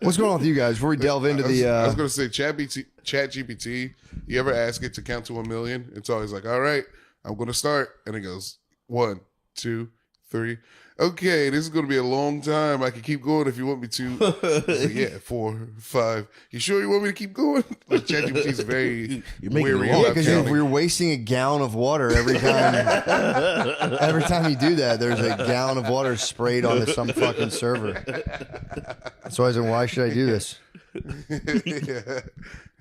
what's going on with you guys before we delve into
I was going to say, ChatGPT, you ever ask it to count to 1 million? It's always like, all right, I'm going to start. And it goes 1, 2, 3. Okay, this is going to be a long time. I can keep going if you want me to. Like, yeah, 4, 5. You sure you want me to keep going? Like, ChatGPT is very weary.
Yeah, because we're wasting a gallon of water every time. Every time you do that, there's a gallon of water sprayed onto some fucking server. So I said, why should I do this?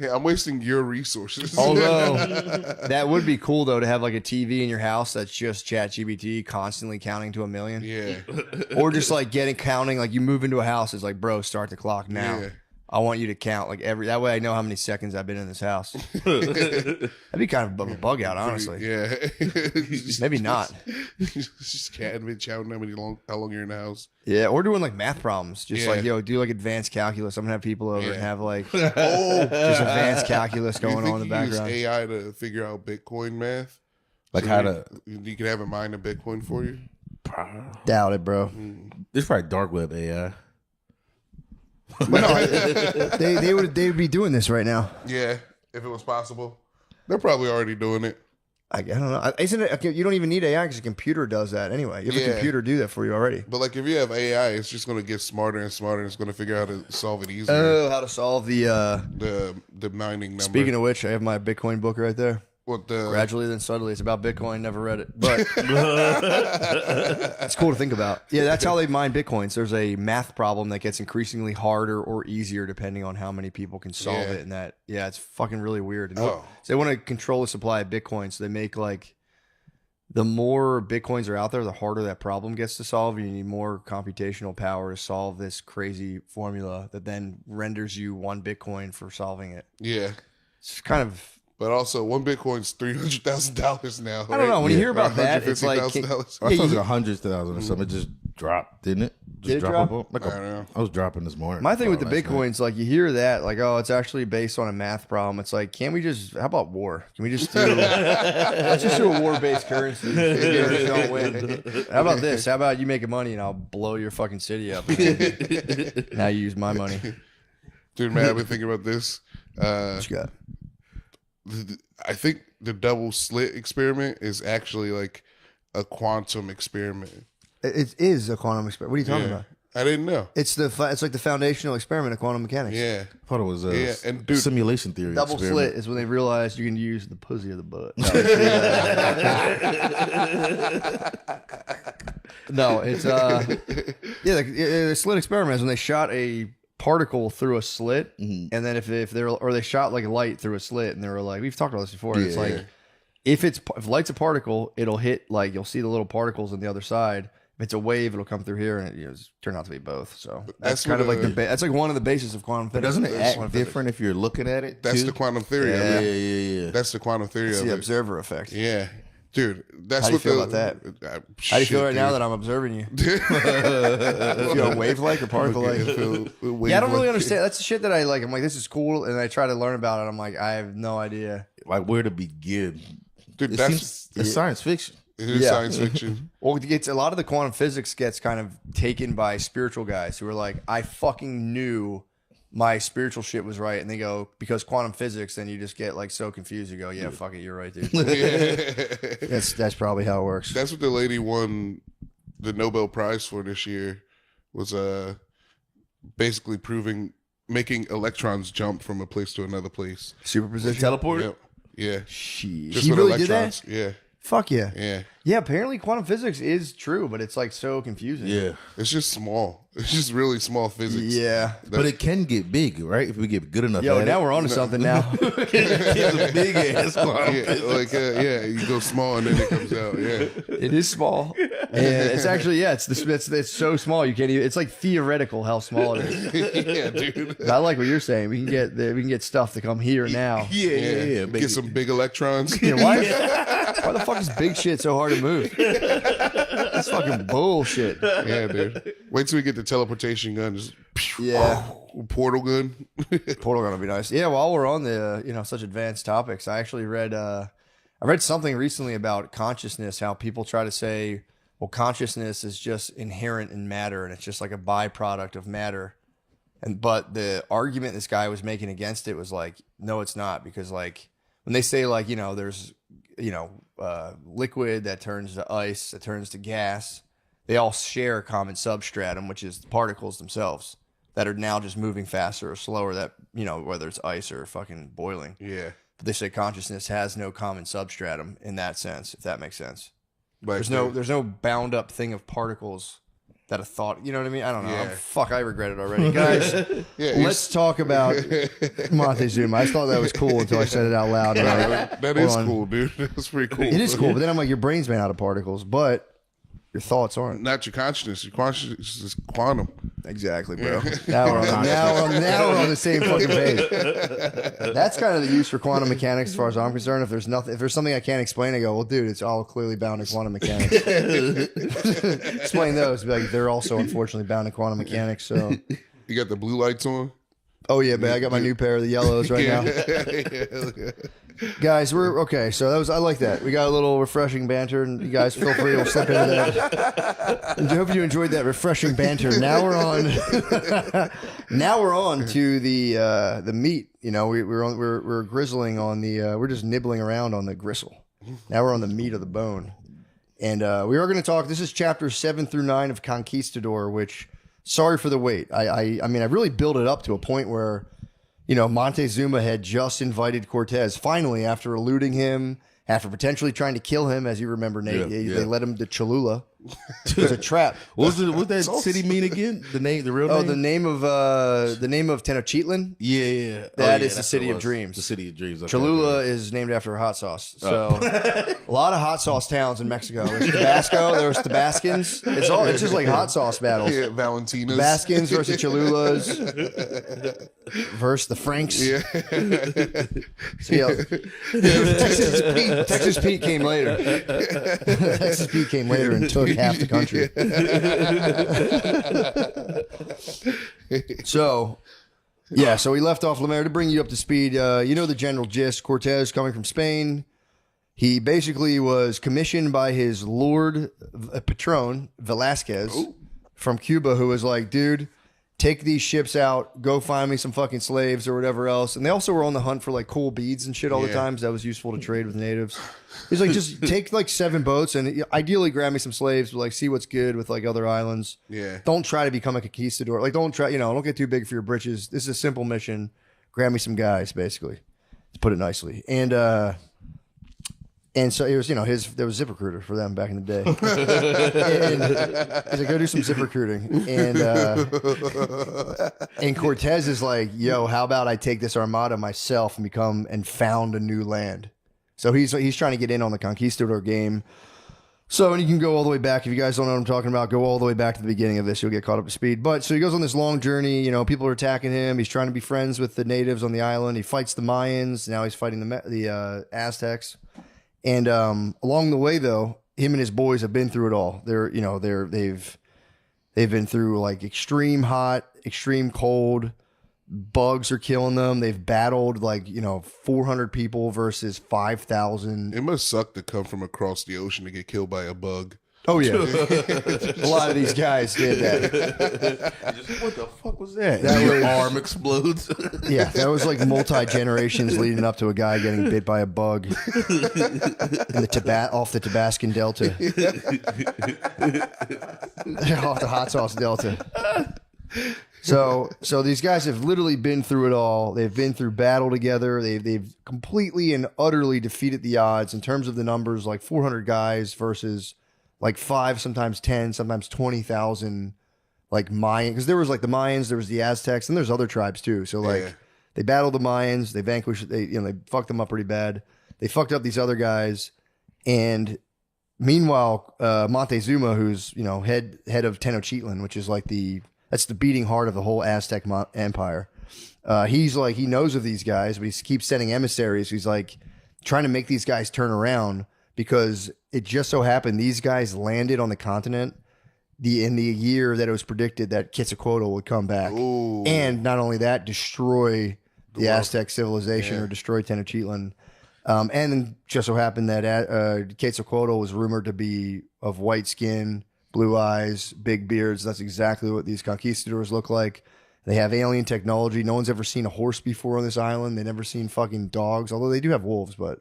Yeah, I'm wasting your resources.
Although that would be cool though to have like a TV in your house that's just ChatGPT constantly counting to 1 million.
Yeah.
Or just like counting, like you move into a house, it's like, bro, start the clock now.
Yeah.
I want you to count like that way I know how many seconds I've been in this house. That'd be kind of a bug out, honestly.
Yeah.
Maybe not.
Just counting how long you're in the house.
Yeah, or doing like math problems. Just
Yeah.
like, do like advanced calculus. I'm gonna have people over and have like
Oh,
just advanced calculus going on in the
use
background.
AI to figure out Bitcoin math?
Like
So
how to.
you can have it mine a Bitcoin for you?
Doubt it, bro.
It's probably dark web AI.
But no, they would be doing this right now.
Yeah, if it was possible. They're probably already doing it.
I don't know. Isn't it? You don't even need AI because a computer does that anyway. You have a
Yeah.
computer do that for you already.
But like if you have AI, it's just going to get smarter and smarter. And it's going to figure out how to solve it easier.
Oh, how to solve the.
The mining number.
Speaking of which, I have my Bitcoin book right there.
What the
Gradually, then subtly. It's about Bitcoin. Never read it, but it's cool to think about. Yeah, that's how they mine Bitcoins. There's a math problem that gets increasingly harder or easier depending on how many people can solve it. And that, it's fucking really weird. And so they want to control the supply of Bitcoin. So they make like the more Bitcoins are out there, the harder that problem gets to solve. You need more computational power to solve this crazy formula that then renders you one Bitcoin for solving it.
Yeah.
It's kind of.
But also, one Bitcoin's $300,000 now.
I don't know. When you hear about that, it's like
$150,000.
I thought it was 100,000 or something. It just dropped, didn't it? Just
Did it drop?
Like
I don't know.
I was dropping this morning.
My thing with the
last night.
Bitcoins, like you hear that, like, oh, it's actually based on a math problem. It's like, can't we just, how about war? Can we just do, let's just do a war-based currency. Don't win. How about this? How about you making money and I'll blow your fucking city up? Now you use my money.
Dude, man, I've been thinking about this.
What you got?
I think the double slit experiment is actually like a quantum experiment.
It is a quantum experiment. What are you talking about?
I didn't know.
It's like the foundational experiment of quantum mechanics.
Yeah.
I thought it was a
and dude,
simulation theory.
Double
experiment.
slit is when they realized you can use the pussy of the butt. No, it's the slit experiment is when they shot a particle through a slit, and then if they shot like light through a slit, and they were like, we've talked about this before. It's like if light's a particle, it'll hit, like, you'll see the little particles on the other side. If it's a wave, it'll come through here, and it turn out to be both. So that's kind of like that's like one of the bases of quantum physics.
Doesn't it act different if you're looking at it?
that's
too?
the quantum theory.
Yeah.
That's the quantum theory
It's
of
the
it.
observer effect.
Yeah. Dude, that's
How do you
what
feel about that? How do you feel right now that I'm observing you? You feel wave-like or particle-like? Yeah, I don't really understand. That's the shit that I like. I'm like, this is cool, and I try to learn about it. I'm like, I have no idea.
Like where to begin.
Dude,
It's science fiction.
it is science fiction.
Well, a lot of the quantum physics gets kind of taken by spiritual guys who are like, I fucking knew my spiritual shit was right, and they go, because quantum physics, then you just get like so confused. You go, yeah, fuck it, you're right, dude. That's probably how it works.
That's what the lady won the Nobel Prize for this year, was basically making electrons jump from a place to another place.
Superposition.
Teleport.
Yep. Yeah.
She
Just with
really did
electrons.
that?
Yeah.
Fuck yeah.
Yeah.
Yeah, apparently quantum physics is true, but it's like so confusing.
Yeah.
It's just small. It's just really small physics.
Yeah.
But it can get big, right? If we get good enough
Yo,
at
now
it.
we're on to something now.
It's a big ass
Yeah, you go small and then it comes out. Yeah.
It is small. And it's actually, it's so small you can't even, it's like theoretical how small it is.
Yeah, dude.
I like what you're saying. We can get stuff to come here now.
Yeah.
Get some big electrons.
You know, why the fuck is big shit so hard to move? That's fucking bullshit.
Yeah, dude. Wait till we get the teleportation gun. Just
Yeah.
portal gun.
Portal gonna be nice. Yeah, while we're on the such advanced topics, I actually read something recently about consciousness, how people try to say, well, consciousness is just inherent in matter and it's just like a byproduct of matter. But the argument this guy was making against it was like, no, it's not, because like when they say like, there's liquid that turns to ice, that turns to gas, they all share a common substratum, which is the particles themselves that are now just moving faster or slower, that, whether it's ice or fucking boiling.
Yeah.
But they say consciousness has no common substratum in that sense, if that makes sense.
Like
There's no bound up thing of particles that a thought, you know what I mean? I don't know.
Yeah.
Fuck, I regret it already. Guys,
Yeah,
let's talk about Montezuma. I thought that was cool until I said it out loud.
that is cool, dude. That's pretty cool.
It is cool, but then I'm like, your brain's made out of particles, but your thoughts aren't.
Not your consciousness. Your consciousness is quantum.
Exactly, bro. Now we're on the same fucking page. That's kind of the use for quantum mechanics, as far as I'm concerned. If there's something I can't explain, I go, well, dude, it's all clearly bound in quantum mechanics. Explain those. Be like, they're also unfortunately bound in quantum mechanics. So,
You got the blue lights on?
oh yeah, man, I got my new pair of the yellows right now. Guys, we're okay. So I like that. We got a little refreshing banter, and you guys feel free to slip into that. And I hope you enjoyed that refreshing banter. Now we're on. Now we're on to the meat. We're grizzling on the. We're just nibbling around on the gristle. Now we're on the meat of the bone, and we are going to talk. This is chapters 7 through 9 of Conquistador. Which, sorry for the wait. I mean, I really built it up to a point where, Montezuma had just invited Cortez, finally, after eluding him, after potentially trying to kill him, as you remember, Nate. They led him to Cholula. It was a trap.
What that city mean again? The real name?
Oh, the name of Tenochtitlan?
Yeah.
That is the City of Dreams.
The City of Dreams. Okay,
Cholula is named after a hot sauce. So a lot of hot sauce towns in Mexico. There's Tabasco, there's Tabascans. It's just like hot sauce battles.
Yeah, Valentina's.
Baskins versus Cholulas versus the Franks.
Yeah.
Texas Pete came later. Texas Pete came later and took half the country. So we left off Lemaire to bring you up to speed. The general gist. Cortez coming from Spain. He basically was commissioned by his Lord Patron, Velasquez, from Cuba, who was like, dude, take these ships out, go find me some fucking slaves or whatever else. And they also were on the hunt for like cool beads and shit all the time, so that was useful to trade with natives. He's like, just take like 7 boats and ideally grab me some slaves, but like see what's good with like other islands.
Yeah.
Don't try to become a conquistador. Like don't try, don't get too big for your britches. This is a simple mission. Grab me some guys, basically, to put it nicely. And so it was, there was ZipRecruiter for them back in the day. And he's like, go do some ZipRecruiting. And Cortez is like, yo, how about I take this armada myself and found a new land? So he's trying to get in on the conquistador game. So, and you can go all the way back. If you guys don't know what I'm talking about, go all the way back to the beginning of this. You'll get caught up to speed. But so he goes on this long journey. People are attacking him. He's trying to be friends with the natives on the island. He fights the Mayans. Now he's fighting the Aztecs. And along the way, though, him and his boys have been through it all. They've been through like extreme hot, extreme cold. Bugs are killing them. They've battled 400 people versus 5,000.
It must suck to come from across the ocean to get killed by a bug.
Oh yeah, a lot of these guys did that.
What the fuck was that?
Your
arm explodes.
Yeah, that was like multi-generations leading up to a guy getting bit by a bug in off the Tabascan Delta, off the hot sauce Delta. So these guys have literally been through it all. They've been through battle together. They've completely and utterly defeated the odds in terms of the numbers, like 400 guys versus like 5, sometimes 10, sometimes 20,000, like Mayan. Because there was like the Mayans, there was the Aztecs, and there's other tribes too. So they battled the Mayans, they vanquished, they fucked them up pretty bad. They fucked up these other guys, and meanwhile, Montezuma, who's head of Tenochtitlan, which is like that's the beating heart of the whole Aztec Empire. He's like, he knows of these guys, but he keeps sending emissaries. He's like trying to make these guys turn around because it just so happened these guys landed on the continent in the year that it was predicted that Quetzalcoatl would come back.
Ooh.
And not only that, destroy the Aztec civilization or destroy Tenochtitlan. And just so happened that Quetzalcoatl was rumored to be of white skin, blue eyes, big beards. That's exactly what these conquistadors look like. They have alien technology. No one's ever seen a horse before on this island. They've never seen fucking dogs, although they do have wolves, but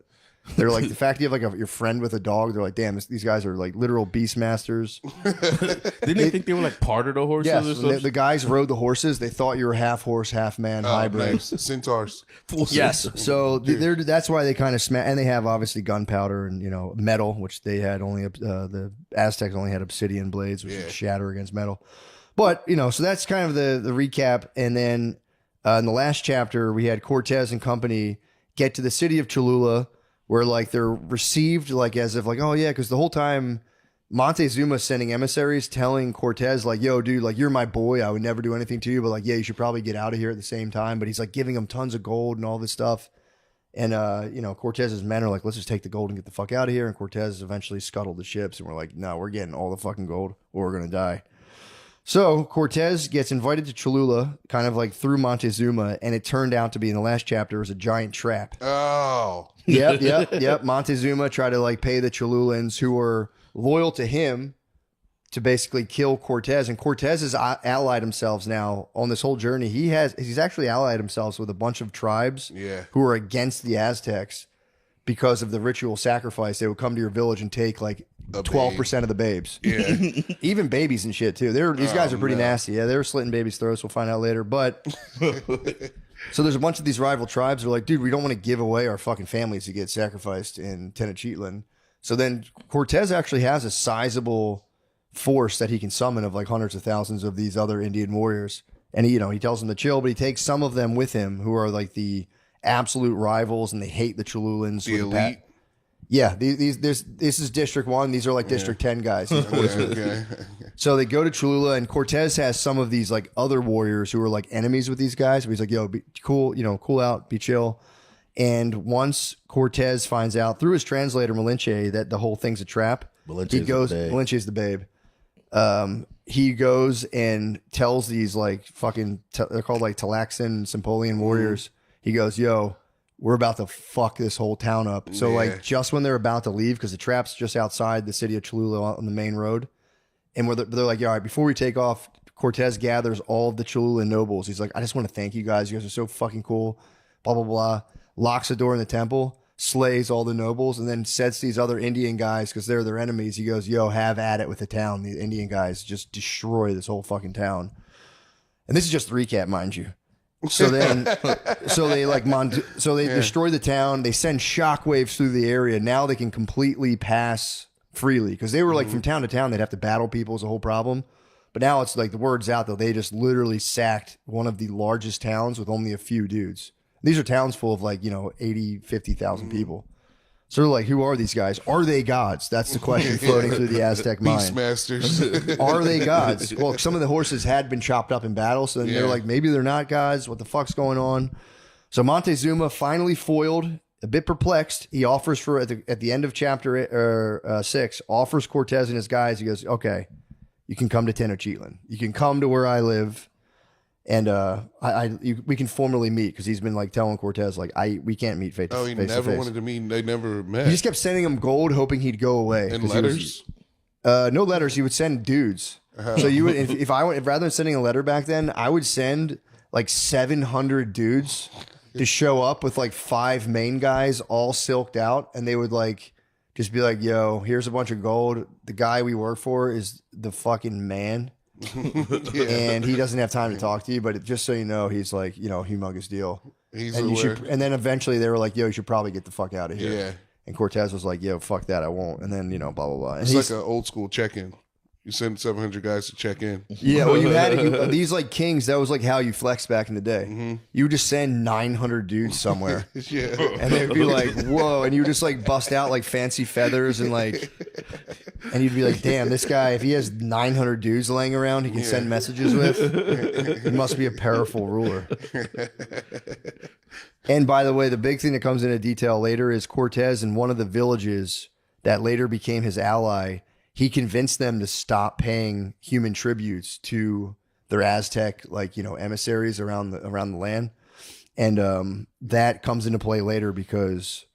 they're like, the fact you have like your friend with a dog, they're like, damn, these guys are like literal beast masters.
Didn't they think they were like part of the horses
yes,
or something?
the guys rode the horses. They thought you were half horse, half man hybrid.
Nice. Centaurs.
Yes. So that's why they kind of smash. And they have obviously gunpowder and, metal, which they had only, the Aztecs only had obsidian blades, which would shatter against metal. But, so that's kind of the recap. And then in the last chapter, we had Cortez and company get to the city of Cholula, where like they're received like as if like, oh yeah, because the whole time Montezuma's sending emissaries telling Cortez like, yo, dude, like you're my boy. I would never do anything to you, but like, yeah, you should probably get out of here at the same time. But he's like giving him tons of gold and all this stuff. And Cortez's men are like, let's just take the gold and get the fuck out of here. And Cortez eventually scuttled the ships, and we're like, no, we're getting all the fucking gold or we're gonna die. So Cortez gets invited to Cholula, kind of like through Montezuma, and it turned out to be in the last chapter was a giant trap.
Oh.
Yep. Montezuma tried to like pay the Cholulans who were loyal to him to basically kill Cortez, and Cortez has allied himself now on this whole journey. He's actually allied himself with a bunch of tribes who are against the Aztecs because of the ritual sacrifice. They would come to your village and take like 12% of the babes.
Yeah.
Even babies and shit too. These guys are pretty nasty. Yeah, they were slitting babies' throats. We'll find out later. But So there's a bunch of these rival tribes who are like, dude, we don't want to give away our fucking families to get sacrificed in Tenochtitlan. So then Cortez actually has a sizable force that he can summon of like hundreds of thousands of these other Indian warriors. And he tells them to chill, but he takes some of them with him who are like the absolute rivals and they hate the Cholulans.
The elite.
Yeah, this is District 1. These are like District 10 guys.
Okay.
So they go to Cholula, and Cortez has some of these like other warriors who are like enemies with these guys. But he's like, yo, be cool, cool out, be chill. And once Cortez finds out through his translator, Malinche, that the whole thing's a trap, Malinche's the babe. He goes and tells these like they're called like Talaxan Sempolian warriors. He goes, yo, we're about to fuck this whole town up. So like just when they're about to leave, because the trap's just outside the city of Cholula on the main road, and they're like, yeah, all right, before we take off, Cortez gathers all of the Cholulan nobles. He's like, I just want to thank you guys. You guys are so fucking cool. Blah, blah, blah. Locks the door in the temple, slays all the nobles, and then sets these other Indian guys, because they're their enemies. He goes, yo, have at it with the town. The Indian guys just destroy this whole fucking town. And this is just the recap, mind you. So then, they destroy the town. They send shockwaves through the area. Now they can completely pass freely, because they were like from town to town, they'd have to battle people is a whole problem. But now it's like the word's out though. They just literally sacked one of the largest towns with only a few dudes. These are towns full of like 80, 50,000 people. So they're like, who are these guys? Are they gods? That's the question floating through the Aztec mind.
Beastmasters.
Are they gods? Well, some of the horses had been chopped up in battle, so then they're like, maybe they're not gods. What the fuck's going on? So Montezuma, finally foiled, a bit perplexed, he offers for at the end of chapter 6, offers Cortez and his guys. He goes, okay, you can come to Tenochtitlan. You can come to where I live. And we can formally meet, because he's been like telling Cortez like we can't meet face to face.
Oh, he never wanted to meet. They never met.
He just kept sending him gold, hoping he'd go away.
And letters.
No letters. He would send dudes. So you would, if rather than sending a letter back then, I would send like 700 dudes to show up with like 5 main guys all silked out, and they would like just be like, "Yo, here's a bunch of gold. The guy we work for is the fucking man." And he doesn't have time to talk to you, but just so you know, he's like, humongous deal. And then eventually they were like, yo, you should probably get the fuck out of here.
Yeah.
And Cortez was like, yo, fuck that, I won't. And then, blah, blah, blah. And
it's like an old school check-in. You send 700 guys to check in.
Yeah, well, you had these like kings. That was like how you flexed back in the day. You would just send 900 dudes somewhere, and they'd be like, "Whoa!" And you would just like bust out like fancy feathers and and you'd be like, "Damn, this guy! If he has 900 dudes laying around, he can send messages with. He must be a powerful ruler." And by the way, the big thing that comes into detail later is Cortez in one of the villages that later became his ally. He convinced them to stop paying human tributes to their Aztec, emissaries around the land, and that comes into play later because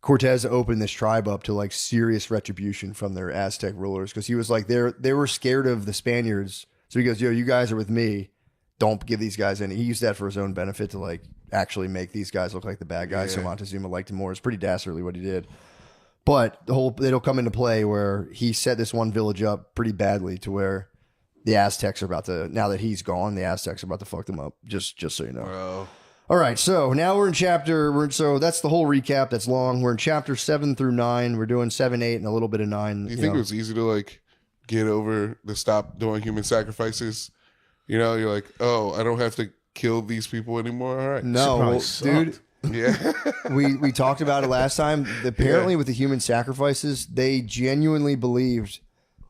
Cortez opened this tribe up to like serious retribution from their Aztec rulers, because he was like they were scared of the Spaniards, so he goes, "Yo, you guys are with me. Don't give these guys any." He used that for his own benefit to like actually make these guys look like the bad guys. So Montezuma liked him more. It's pretty dastardly what he did. But it'll come into play where he set this one village up pretty badly to where the Aztecs are about to, now that he's gone, the Aztecs are about to fuck them up. Just so you know.
Bro.
All right, so now we're in so that's the whole recap. That's long. We're in chapter 7 through 9. We're doing 7, 8, and a little bit of 9.
Do you think it was easy to like get over the stop doing human sacrifices? You're like, oh, I don't have to kill these people anymore. All right.
No, dude.
Yeah.
we talked about it last time. Apparently with the human sacrifices, they genuinely believed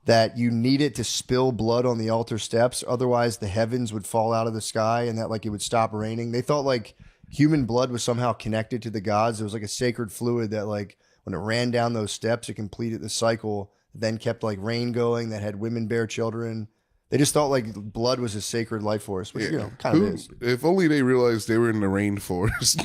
that you needed to spill blood on the altar steps, otherwise the heavens would fall out of the sky and that like it would stop raining. They thought like human blood was somehow connected to the gods. It was like a sacred fluid that like when it ran down those steps, it completed the cycle, then kept like rain going, that had women bear children. They just thought like blood was a sacred life force, which kind of is.
If only they realized they were in the rainforest.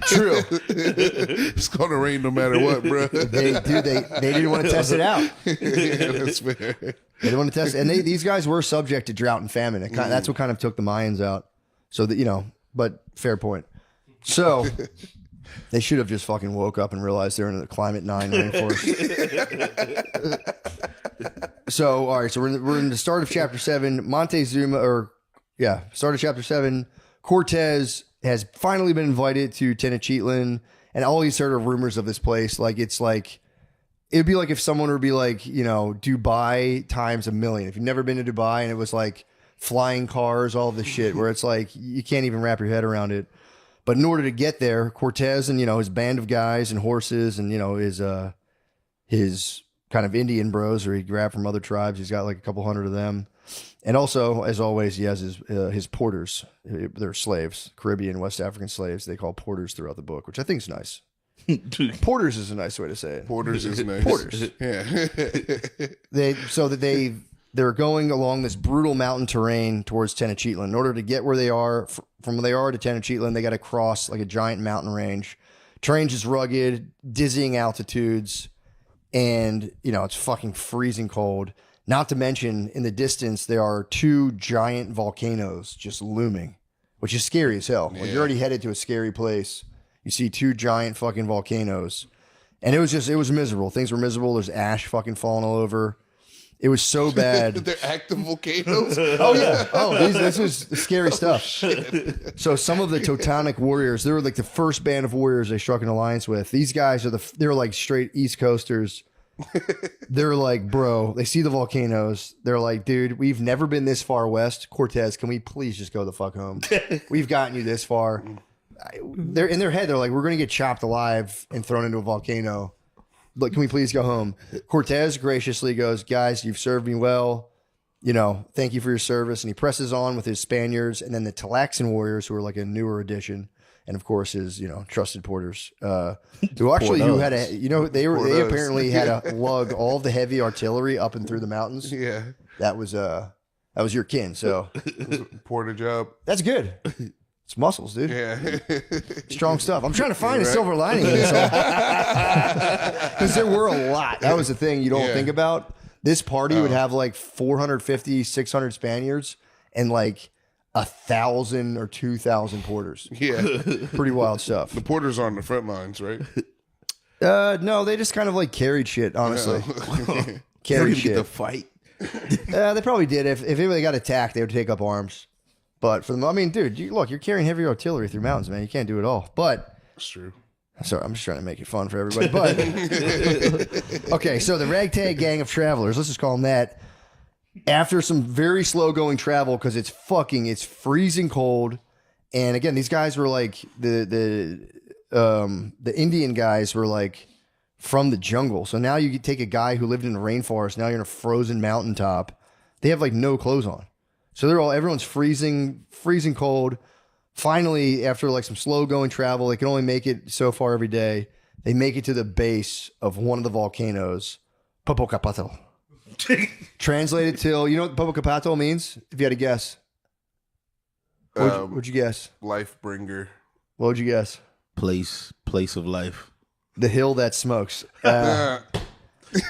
True.
It's gonna rain no matter what, bro.
They didn't want to test it out.
That's fair.
They didn't want to test, and these guys were subject to drought and famine. That's what kind of took the Mayans out. So that but fair point. So they should have just fucking woke up and realized they're in the climate 9 rainforest. So, all right, so we're in the start of chapter 7. Montezuma, or Start of chapter 7. Cortez has finally been invited to Tenochtitlan, and all these sort of rumors of this place. Like, it's like, it'd be like if someone would be like, you know, Dubai times a million. If you've never been to Dubai and it was like flying cars, all of this shit, where it's like, you can't even wrap your head around it. But in order to get there, Cortez and, you know, his band of guys and horses and, you know, his kind of Indian bros, or he grabbed from other tribes. He's got like a couple hundred of them. And also, as always, he has his porters. They're slaves, Caribbean, West African slaves. They call porters throughout the book, which I think is nice. Porters is a nice way to say it.
Porters is nice.
Porters.
Yeah.
They're going along this brutal mountain terrain towards Tenochtitlan. In order to get where they are, from where they are to Tenochtitlan, they got to cross like a giant mountain range. Terrain's just rugged, dizzying altitudes, and you know it's fucking freezing cold. Not to mention, in the distance, there are 2 giant volcanoes just looming, which is scary as hell. Like, you're already headed to a scary place. You see 2 giant fucking volcanoes. And it was miserable. Things were miserable. There's ash fucking falling all over. It was so bad.
They're active volcanoes.
Oh, yeah. Oh, this was scary stuff. So some of the Teutonic warriors, they were like the first band of warriors they struck an alliance with. These guys they're like straight East Coasters. They're like, bro, they see the volcanoes. They're like, dude, we've never been this far west. Cortez, can we please just go the fuck home? We've gotten you this far. They're in their head. They're like, we're going to get chopped alive and thrown into a volcano. But can we please go home? Cortez graciously goes, guys, you've served me well. You know, thank you for your service. And he presses on with his Spaniards and then the Talaxan warriors, who are like a newer addition. And of course, his trusted porters, who had they apparently had to lug all the heavy artillery up and through the mountains.
Yeah,
that was your kin. So
porter job.
That's good. It's muscles, dude.
Yeah,
strong stuff. I'm trying to find a silver lining in this because there were a lot. That was the thing you don't think about. This party would have like 450, 600 Spaniards and like 1,000 or 2,000 porters.
Yeah.
Pretty wild stuff.
The porters are on the front lines, right?
No, they just kind of like carried shit, honestly. Carried shit.
The fight.
They probably did. If they got attacked, they would take up arms. But for them, I mean, dude, you're carrying heavy artillery through mountains, man. You can't do it all. But
that's true.
Sorry, I'm just trying to make it fun for everybody. But okay, so the ragtag gang of travelers, let's just call them that. After some very slow going travel, because it's freezing cold, and again, these guys were like the Indian guys were like from the jungle. So now you could take a guy who lived in the rainforest. Now you're in a frozen mountaintop. They have like no clothes on, so everyone's freezing cold. Finally, after like some slow going travel, they can only make it so far every day. They make it to the base of one of the volcanoes, Popocatépetl. Translated to, you know what Popocatépetl means? If you had to guess. What'd you guess?
Life bringer.
What would you guess?
Place of life.
The hill that smokes.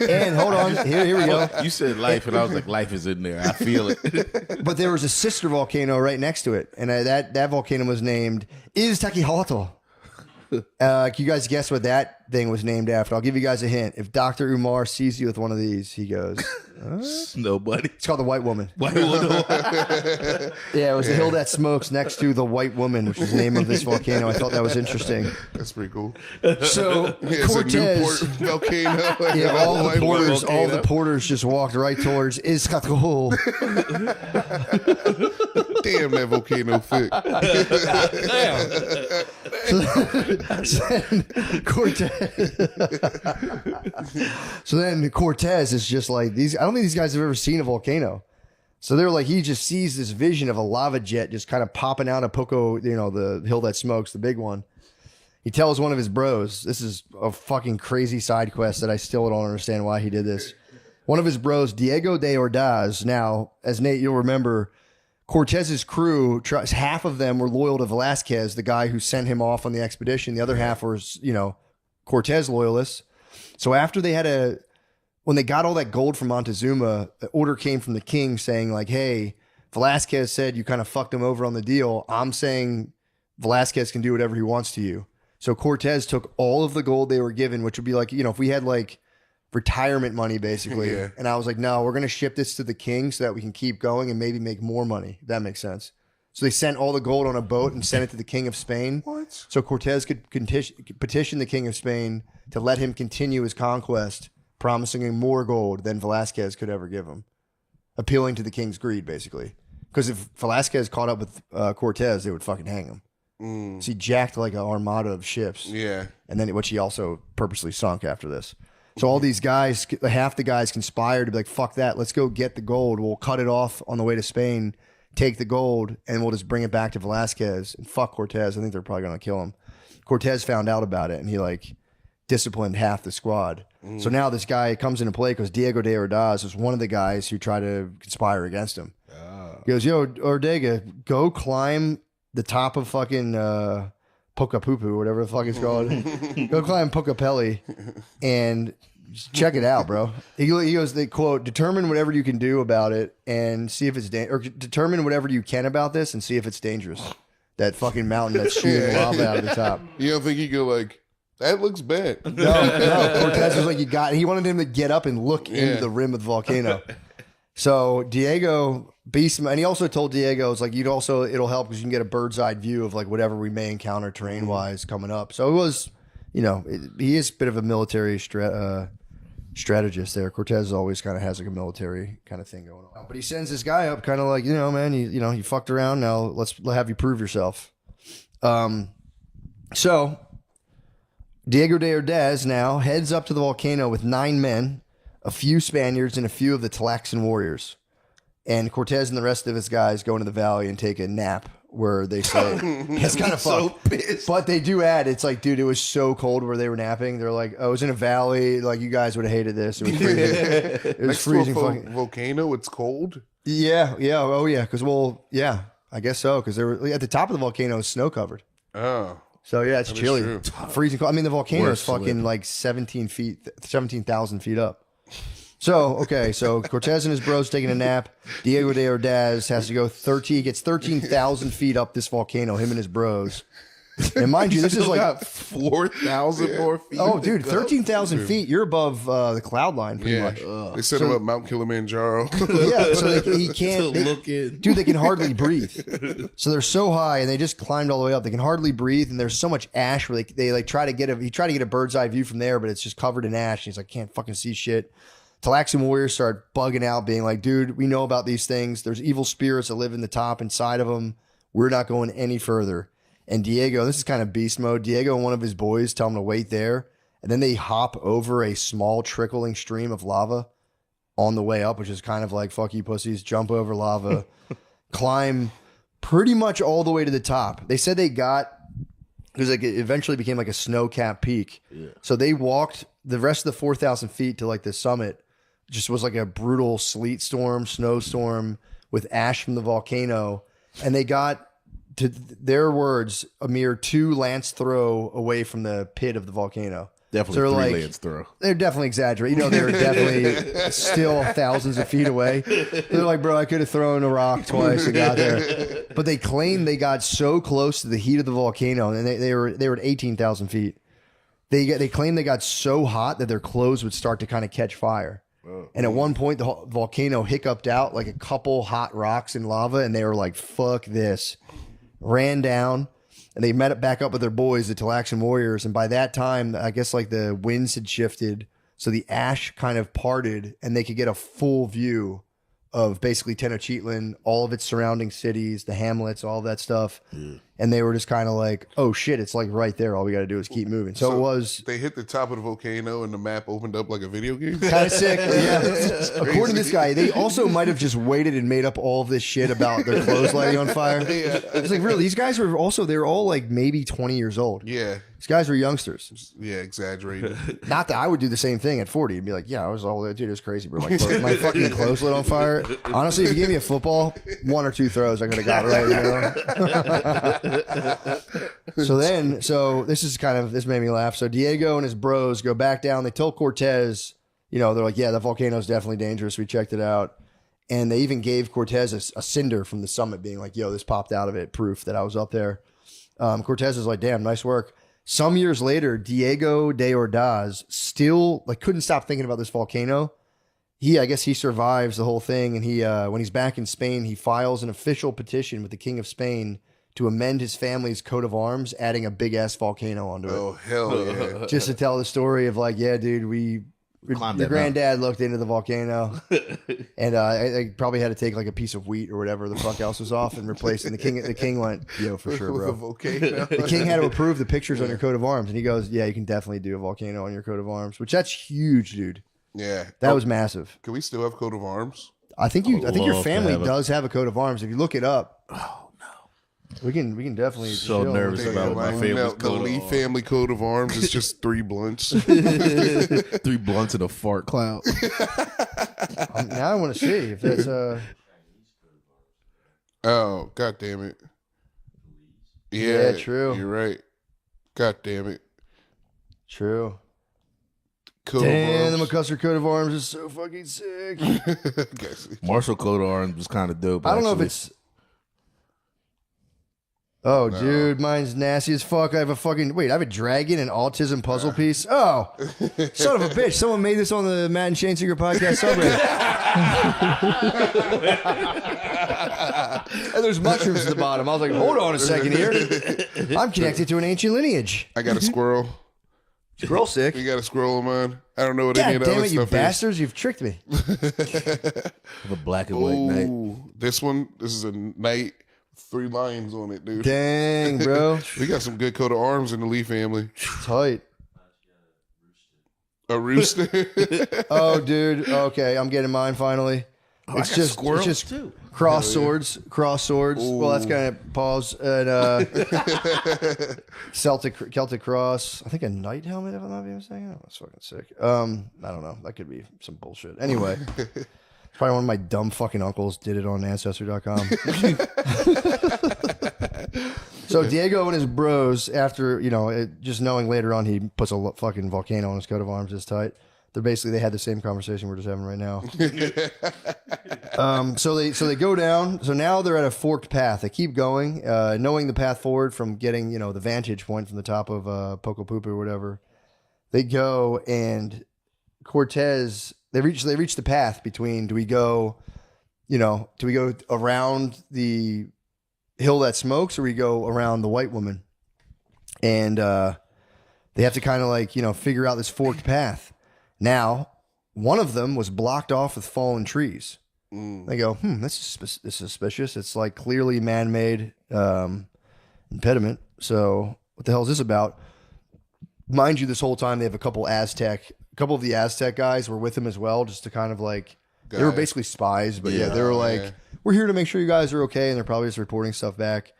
And hold on, here we go.
You said life, and I was like, life is in there. I feel it.
But there was a sister volcano right next to it, and that volcano was named Iztaccíhuatl. Can you guys guess what that thing was named after? I'll give you guys a hint. If Dr. Umar sees you with one of these, he goes,
nobody.
It's called the White Woman.
White Woman.
Yeah, it was the hill that smokes next to the White Woman, which is the name of this volcano. I thought that was interesting.
That's pretty cool.
So Cortez,
volcano.
Yeah, all the porters just walked right towards Iztaccíhuatl.
Damn, that volcano thick.
So then Cortez is just like these. I don't think these guys have ever seen a volcano. So they're like, he just sees this vision of a lava jet just kind of popping out of the hill that smokes, the big one. He tells one of his bros, this is a fucking crazy side quest that I still don't understand why he did this. One of his bros, Diego de Ordaz. Now, as Nate, you'll remember, Cortez's crew, half of them were loyal to Velasquez, the guy who sent him off on the expedition. The other half was, Cortez loyalists. So after when they got all that gold from Montezuma, the order came from the king saying like, hey, Velasquez said you kind of fucked him over on the deal. I'm saying Velasquez can do whatever he wants to you. So Cortez took all of the gold they were given, which would be like, if we had like retirement money basically. Yeah. And I was like, no, we're going to ship this to the king so that we can keep going and maybe make more money. If that makes sense. So they sent all the gold on a boat and sent it to the king of Spain.
What?
So Cortez could petition the king of Spain to let him continue his conquest, promising him more gold than Velasquez could ever give him, appealing to the king's greed, basically. Because if Velasquez caught up with Cortez, they would fucking hang him. So he jacked like an armada of ships.
Yeah.
And then which he also purposely sunk after this. So all these guys, half the guys conspired to be like, fuck that, let's go get the gold. We'll cut it off on the way to Spain, take the gold, and we'll just bring it back to Velasquez and fuck Cortez. I think they're probably going to kill him. Cortez found out about it and he like disciplined half the squad. So now this guy comes into play because Diego de Ordaz was one of the guys who tried to conspire against him. He goes, yo, Ortega, go climb the top of fucking Pocapupu, whatever the fuck it's called. Go climb Pocapelli and check it out, bro. He goes, they quote, determine whatever you can do about it and see if it's or determine whatever you can about this and see if it's dangerous. That fucking mountain that's shooting lava out of the top.
You don't think he go like, that looks bad?
No. Cortez was like, he wanted him to get up and look into the rim of the volcano. So Diego beast, and he also told Diego, it's like it'll help because you can get a bird's eye view of like whatever we may encounter terrain wise coming up. So it was, he is a bit of a military strategist there. Cortez always kind of has like a military kind of thing going on. But he sends this guy up, kind of like, man, you fucked around. Now let's have you prove yourself. So Diego de Ordaz now heads up to the volcano with 9 men, a few Spaniards, and a few of the Tlaxcan warriors. And Cortez and the rest of his guys go into the valley and take a nap where they say, it's kind of fun. But they do add, it's like, dude, it was so cold where they were napping. They're like, oh, it was in a valley. Like, you guys would have hated this. It was freezing. It was
Next
freezing
to a
fucking.
volcano, it's cold?
Yeah. Oh, yeah. Because, I guess so. Because they were at the top of the volcano, is snow covered.
Oh.
So, yeah, it's chilly.
true.
Freezing cold. I mean, the volcano is fucking like 17,000 feet up. So Cortez and his bros taking a nap. Diego de Ordaz has to go gets 13,000 feet up this volcano, him and his bros. And mind you, this is like
got 4,000 more feet.
oh, dude, 13,000 feet. You're above the cloud line, pretty much.
They set him up Mount Kilimanjaro.
Yeah, so he can't dude. They can hardly breathe. So they're so high, and they just climbed all the way up. They can hardly breathe, and there's so much ash where they like try to get a bird's eye view from there, but it's just covered in ash. And he's like, can't fucking see shit. Tlaxcan warriors start bugging out, being like, dude, we know about these things. There's evil spirits that live in the top inside of them. We're not going any further. And Diego, this is kind of beast mode. Diego and one of his boys tell him to wait there. And then they hop over a small trickling stream of lava on the way up, which is kind of like, fuck you pussies, jump over lava, climb pretty much all the way to the top. They said because it eventually became like a snow-capped peak. Yeah. So they walked the rest of the 4,000 feet to like the summit. Just was like a brutal sleet storm, snowstorm with ash from the volcano. And they got, to their words, a mere 2 lance throw away from the pit of the volcano.
Definitely
so
3 lance throw.
They're definitely exaggerating. They're definitely still thousands of feet away. They're like, bro, I could have thrown a rock twice and got there. But they claim they got so close to the heat of the volcano, and they were at 18,000 feet. They claim they got so hot that their clothes would start to kind of catch fire. And at one point, the volcano hiccuped out like a couple hot rocks and lava, and they were like, fuck this. Ran down, and they met back up with their boys, the Tlaxcan warriors. And by that time, I guess like the winds had shifted, so the ash kind of parted, and they could get a full view of basically Tenochtitlan, all of its surrounding cities, the hamlets, all that stuff. And they were just kind of like, oh shit, it's like right there. All we got to do is keep moving. So it was.
They hit the top of the volcano and the map opened up like a video game.
Kind of sick. Yeah. According to this guy, they also might have just waited and made up all of this shit about their clothes lighting on fire. It's like, really, these guys were they were all like maybe 20 years old.
Yeah.
These guys were youngsters.
Yeah, exaggerated.
Not that I would do the same thing at 40 and be like, yeah, I was all that. Dude, it was crazy, bro. My fucking clothes lit on fire. Honestly, if you gave me a football, 1 or 2 throws, I could have got it right. So this made me laugh. So Diego and his bros go back down. They tell Cortez, they're like, yeah, the volcano is definitely dangerous. We checked it out. And they even gave Cortez a cinder from the summit being like, yo, this popped out of it. Proof that I was up there. Cortez is like, damn, nice work. Some years later, Diego de Ordaz still couldn't stop thinking about this volcano. I guess he survives the whole thing, and he when he's back in Spain, he files an official petition with the King of Spain to amend his family's coat of arms, adding a big ass volcano onto it.
Oh hell yeah!
Just to tell the story of like, yeah, dude, your granddad looked into the volcano, and I probably had to take like a piece of wheat or whatever the fuck else was off and replace it. And the king went, yo, for sure, bro. The king had to approve the pictures on your coat of arms, and he goes, yeah, you can definitely do a volcano on your coat of arms, which that's huge, dude.
Yeah,
That was massive.
Can we still have coat of arms?
I think your
love
family
to have
does have a coat of arms. If you look it up, we can definitely.
So
chill.
nervous about my family's
The
coat
Lee
of arms.
family coat of arms is just 3 blunts.
3 blunts and a fart cloud.
Now I want to see if that's
Oh, god damn it! Yeah,
true.
You're right. God damn it!
true.
Coat
Damn, the
of arms.
McCusker coat of arms is so fucking sick.
Marshall coat of arms was kind of dope.
I don't know if
actually.
it's. Oh, dude, mine's nasty as fuck. I have a dragon and autism puzzle piece. Oh, son of a bitch. Someone made this on the Matt and Shane Seeger podcast subreddit. And there's mushrooms at the bottom. I was like, hold on a second here. I'm connected to an ancient lineage.
I got a squirrel.
Squirrel sick.
You got a squirrel of mine. I don't know what any
God
of the
damn
other
it, you
stuff
bastards. You've tricked me.
the black and white
is.
knight.
Ooh, this is a knight. 3 lions on it, dude.
Dang, bro.
We got some good coat of arms in the Lee family.
Tight.
A rooster.
Oh, dude. Okay, I'm getting mine finally. It's just
too.
cross swords. Well, that's kind of pause and Celtic cross. I think a knight helmet, if I'm not being mistaken. Oh, that's fucking sick. I don't know. That could be some bullshit. Anyway, probably one of my dumb fucking uncles did it on Ancestry.com. So Diego and his bros, after just knowing later on he puts a fucking volcano on his coat of arms is tight. They had the same conversation we're just having right now. So they go down. So now they're at a forked path. They keep going, knowing the path forward from getting the vantage point from the top of Poco Pupo or whatever. They go, and Cortez. They reach the path between. Do we go around the hill that smokes, or we go around the white woman? And they have to kind of figure out this forked path. Now, one of them was blocked off with fallen trees. They go, this is suspicious. It's like clearly man-made impediment. So what the hell is this about? Mind you, this whole time they have a couple of the Aztec guys were with them as well, just to kind of they were basically spies, but they were like, we're here to make sure you guys are okay, and they're probably just reporting stuff back.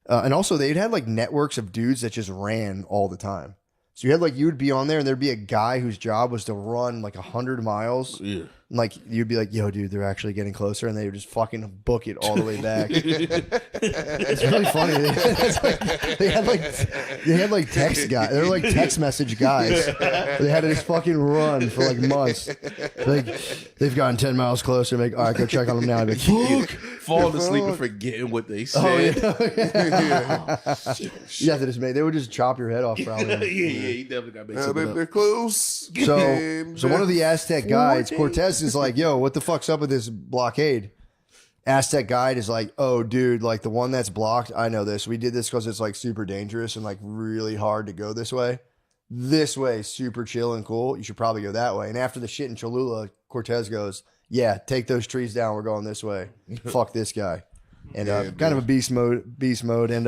And also they'd had networks of dudes that just ran all the time. So you had you would be on there and there'd be a guy whose job was to run 100 miles. Yeah. And you'd be like, yo, dude, they're actually getting closer, and they would just fucking book it all the way back. It's really funny. They had text guys. They were text message guys. They had to just fucking run for months. They've gotten 10 miles closer. All right, go check on them now. I'd be like, fuck.
Falling asleep and forgetting what they said.
Oh, you have to just they would just chop your head off probably.
Yeah, he definitely got to make something
They're
up.
close.
So one of the Aztec guides, Cortez, is like, yo, what the fuck's up with this blockade? Aztec guide is like, oh, dude, the one that's blocked, I know this. We did this because it's super dangerous and really hard to go this way. This way, super chill and cool. You should probably go that way. And after the shit in Cholula, Cortez goes, yeah, take those trees down. We're going this way. Fuck this guy. And kind of a beast mode. And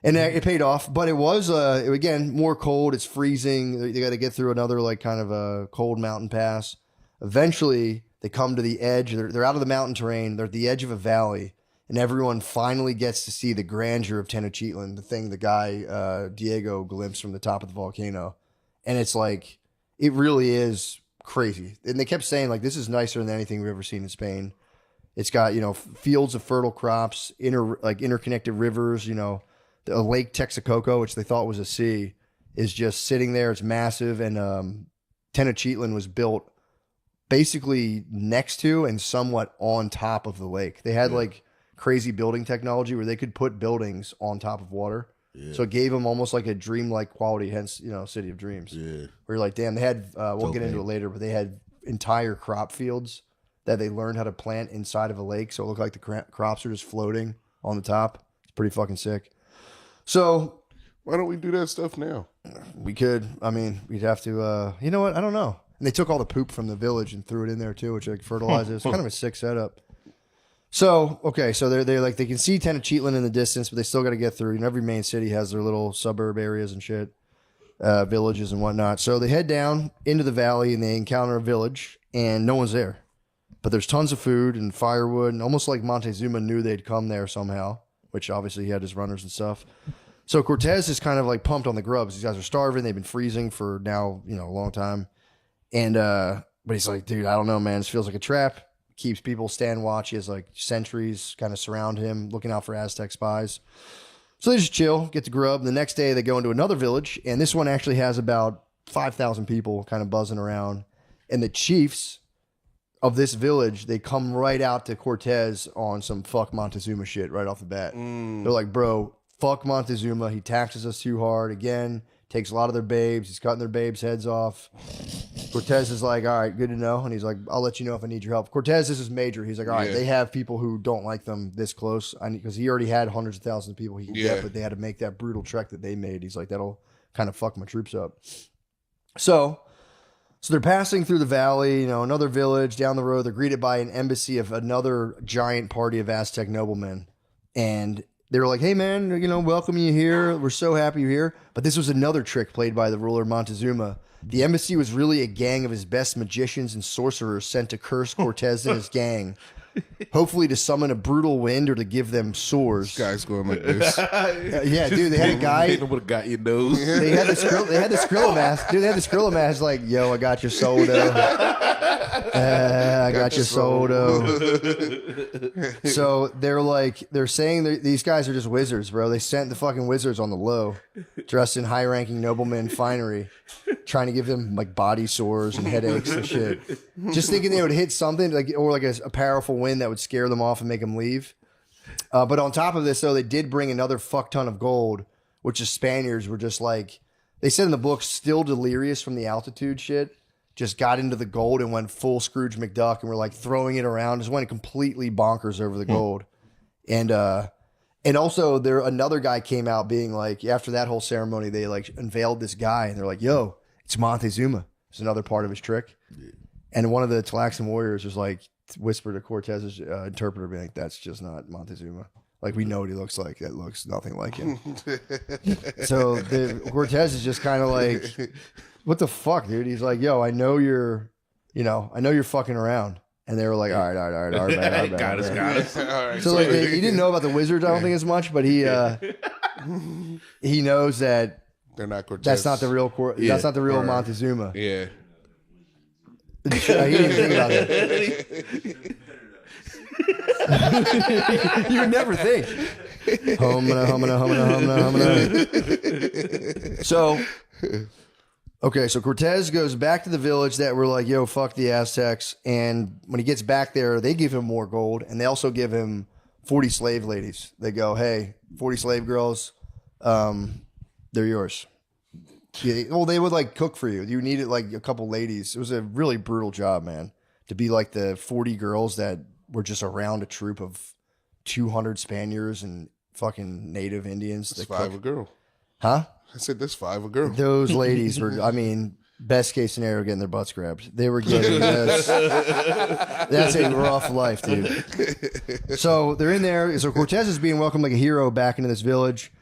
it paid off, but it was, again, more cold. It's freezing. They got to get through another kind of a cold mountain pass. Eventually, they come to the edge. They're out of the mountain terrain. They're at the edge of a valley, and everyone finally gets to see the grandeur of Tenochtitlan, the thing the guy Diego glimpsed from the top of the volcano. And it's it really is crazy. And they kept saying this is nicer than anything we've ever seen in Spain. It's got fields of fertile crops, interconnected rivers. A Lake Texcoco, which they thought was a sea, is just sitting there. It's massive, and Tenochtitlan was built basically next to and somewhat on top of the lake. They had crazy building technology where they could put buildings on top of water. Yeah. So it gave them almost a dreamlike quality, hence, City of Dreams. Yeah. Where you're damn, they had, we'll get into it later, but they had entire crop fields that they learned how to plant inside of a lake. So it looked like the crops are just floating on the top. It's pretty fucking sick. So
Why don't we do that stuff now?
we could, I mean, we'd have to, you know what? I don't know. And they took all the poop from the village and threw it in there too, which like fertilizes. It's kind of a sick setup. So, okay, so they're like, they can see Tenochtitlan in the distance, but they still got to get through. And every main city has their little suburb areas and shit, villages and whatnot. So they head down into the valley and they encounter a village and no one's there. But there's tons of food and firewood, and almost like Montezuma knew they'd come there somehow, which obviously he had his runners and stuff. So Cortez is kind of like pumped on the grubs. These guys are starving. They've been freezing for now, a long time. And, but he's like, dude, I don't know, man. This feels like a trap. Keeps people stand watch. He has like sentries kind of surround him, looking out for Aztec spies. So they just chill, get the grub. The next day they go into another village, and this one actually has about 5,000 people kind of buzzing around. And the chiefs of this village, they come right out to Cortez on some fuck Montezuma shit right off the bat. They're like, bro, fuck Montezuma. He taxes us too hard. Again, takes a lot of their babes. He's cutting their babes' heads off. Cortez is like, all right, good to know. And he's like, I'll let you know if I need your help. Cortez, this is major. He's like, all right, they have people who don't like them this close. Because he already had hundreds of thousands of people he could get, but they had to make that brutal trek that they made. He's like, that'll kind of fuck my troops up. So they're passing through the valley, another village down the road. They're greeted by an embassy of another giant party of Aztec noblemen. And they were like, hey, man, welcome you here. We're so happy you're here. But this was another trick played by the ruler Montezuma. The embassy was really a gang of his best magicians and sorcerers sent to curse Cortez and his gang, hopefully to summon a brutal wind or to give them sores.
This guy's going like this.
Yeah, dude, they had a guy.
Hitting him with a got your nose.
They had the Skrilla mask. Dude, they had the Skrilla mask like, yo, I got your soda. I got your soda. So they're saying these guys are just wizards, bro. They sent the fucking wizards on the low, dressed in high-ranking nobleman finery, trying to give them like body sores and headaches and shit. Just thinking they would hit something or a powerful wind that would scare them off and make them leave. But on top of this, though, they did bring another fuck ton of gold, which the Spaniards were just like, they said in the book, still delirious from the altitude shit. Just got into the gold and went full Scrooge McDuck and were like throwing it around. Just went completely bonkers over the gold. And also another guy came out being like, after that whole ceremony, they like unveiled this guy and they're like, yo, it's Montezuma. It's another part of his trick. And one of the Tlaxcan warriors was like, whispered to Cortez's interpreter, being like, that's just not Montezuma. Like, we know what he looks like. That looks nothing like him. So Cortez is just kind of like, what the fuck, dude? He's like, yo, I know you're fucking around. And they were like, all right, man.
Got us.
All right,
So like, he didn't know about the wizards, I don't think as much, but he knows that
they're not Cortez.
that's not the real that's not the real Montezuma.
Yeah.
He didn't even think about that. You would never think. So, okay, so Cortez goes back to the village that were like, yo, fuck the Aztecs. And when he gets back there, they give him more gold. And they also give him 40 slave ladies. They go, hey, 40 slave girls, they're yours. Yeah, well, they would like cook for you. You needed like a couple ladies. It was a really brutal job, man, to be like the 40 girls that were just around a troop of 200 Spaniards and fucking native Indians.
That's five a girl.
Huh?
I said that's five a girl.
Those ladies were, I mean, best case scenario, getting their butts grabbed. They were getting this. That's a rough life, dude. So they're in there. So Cortez is being welcomed like a hero back into this village.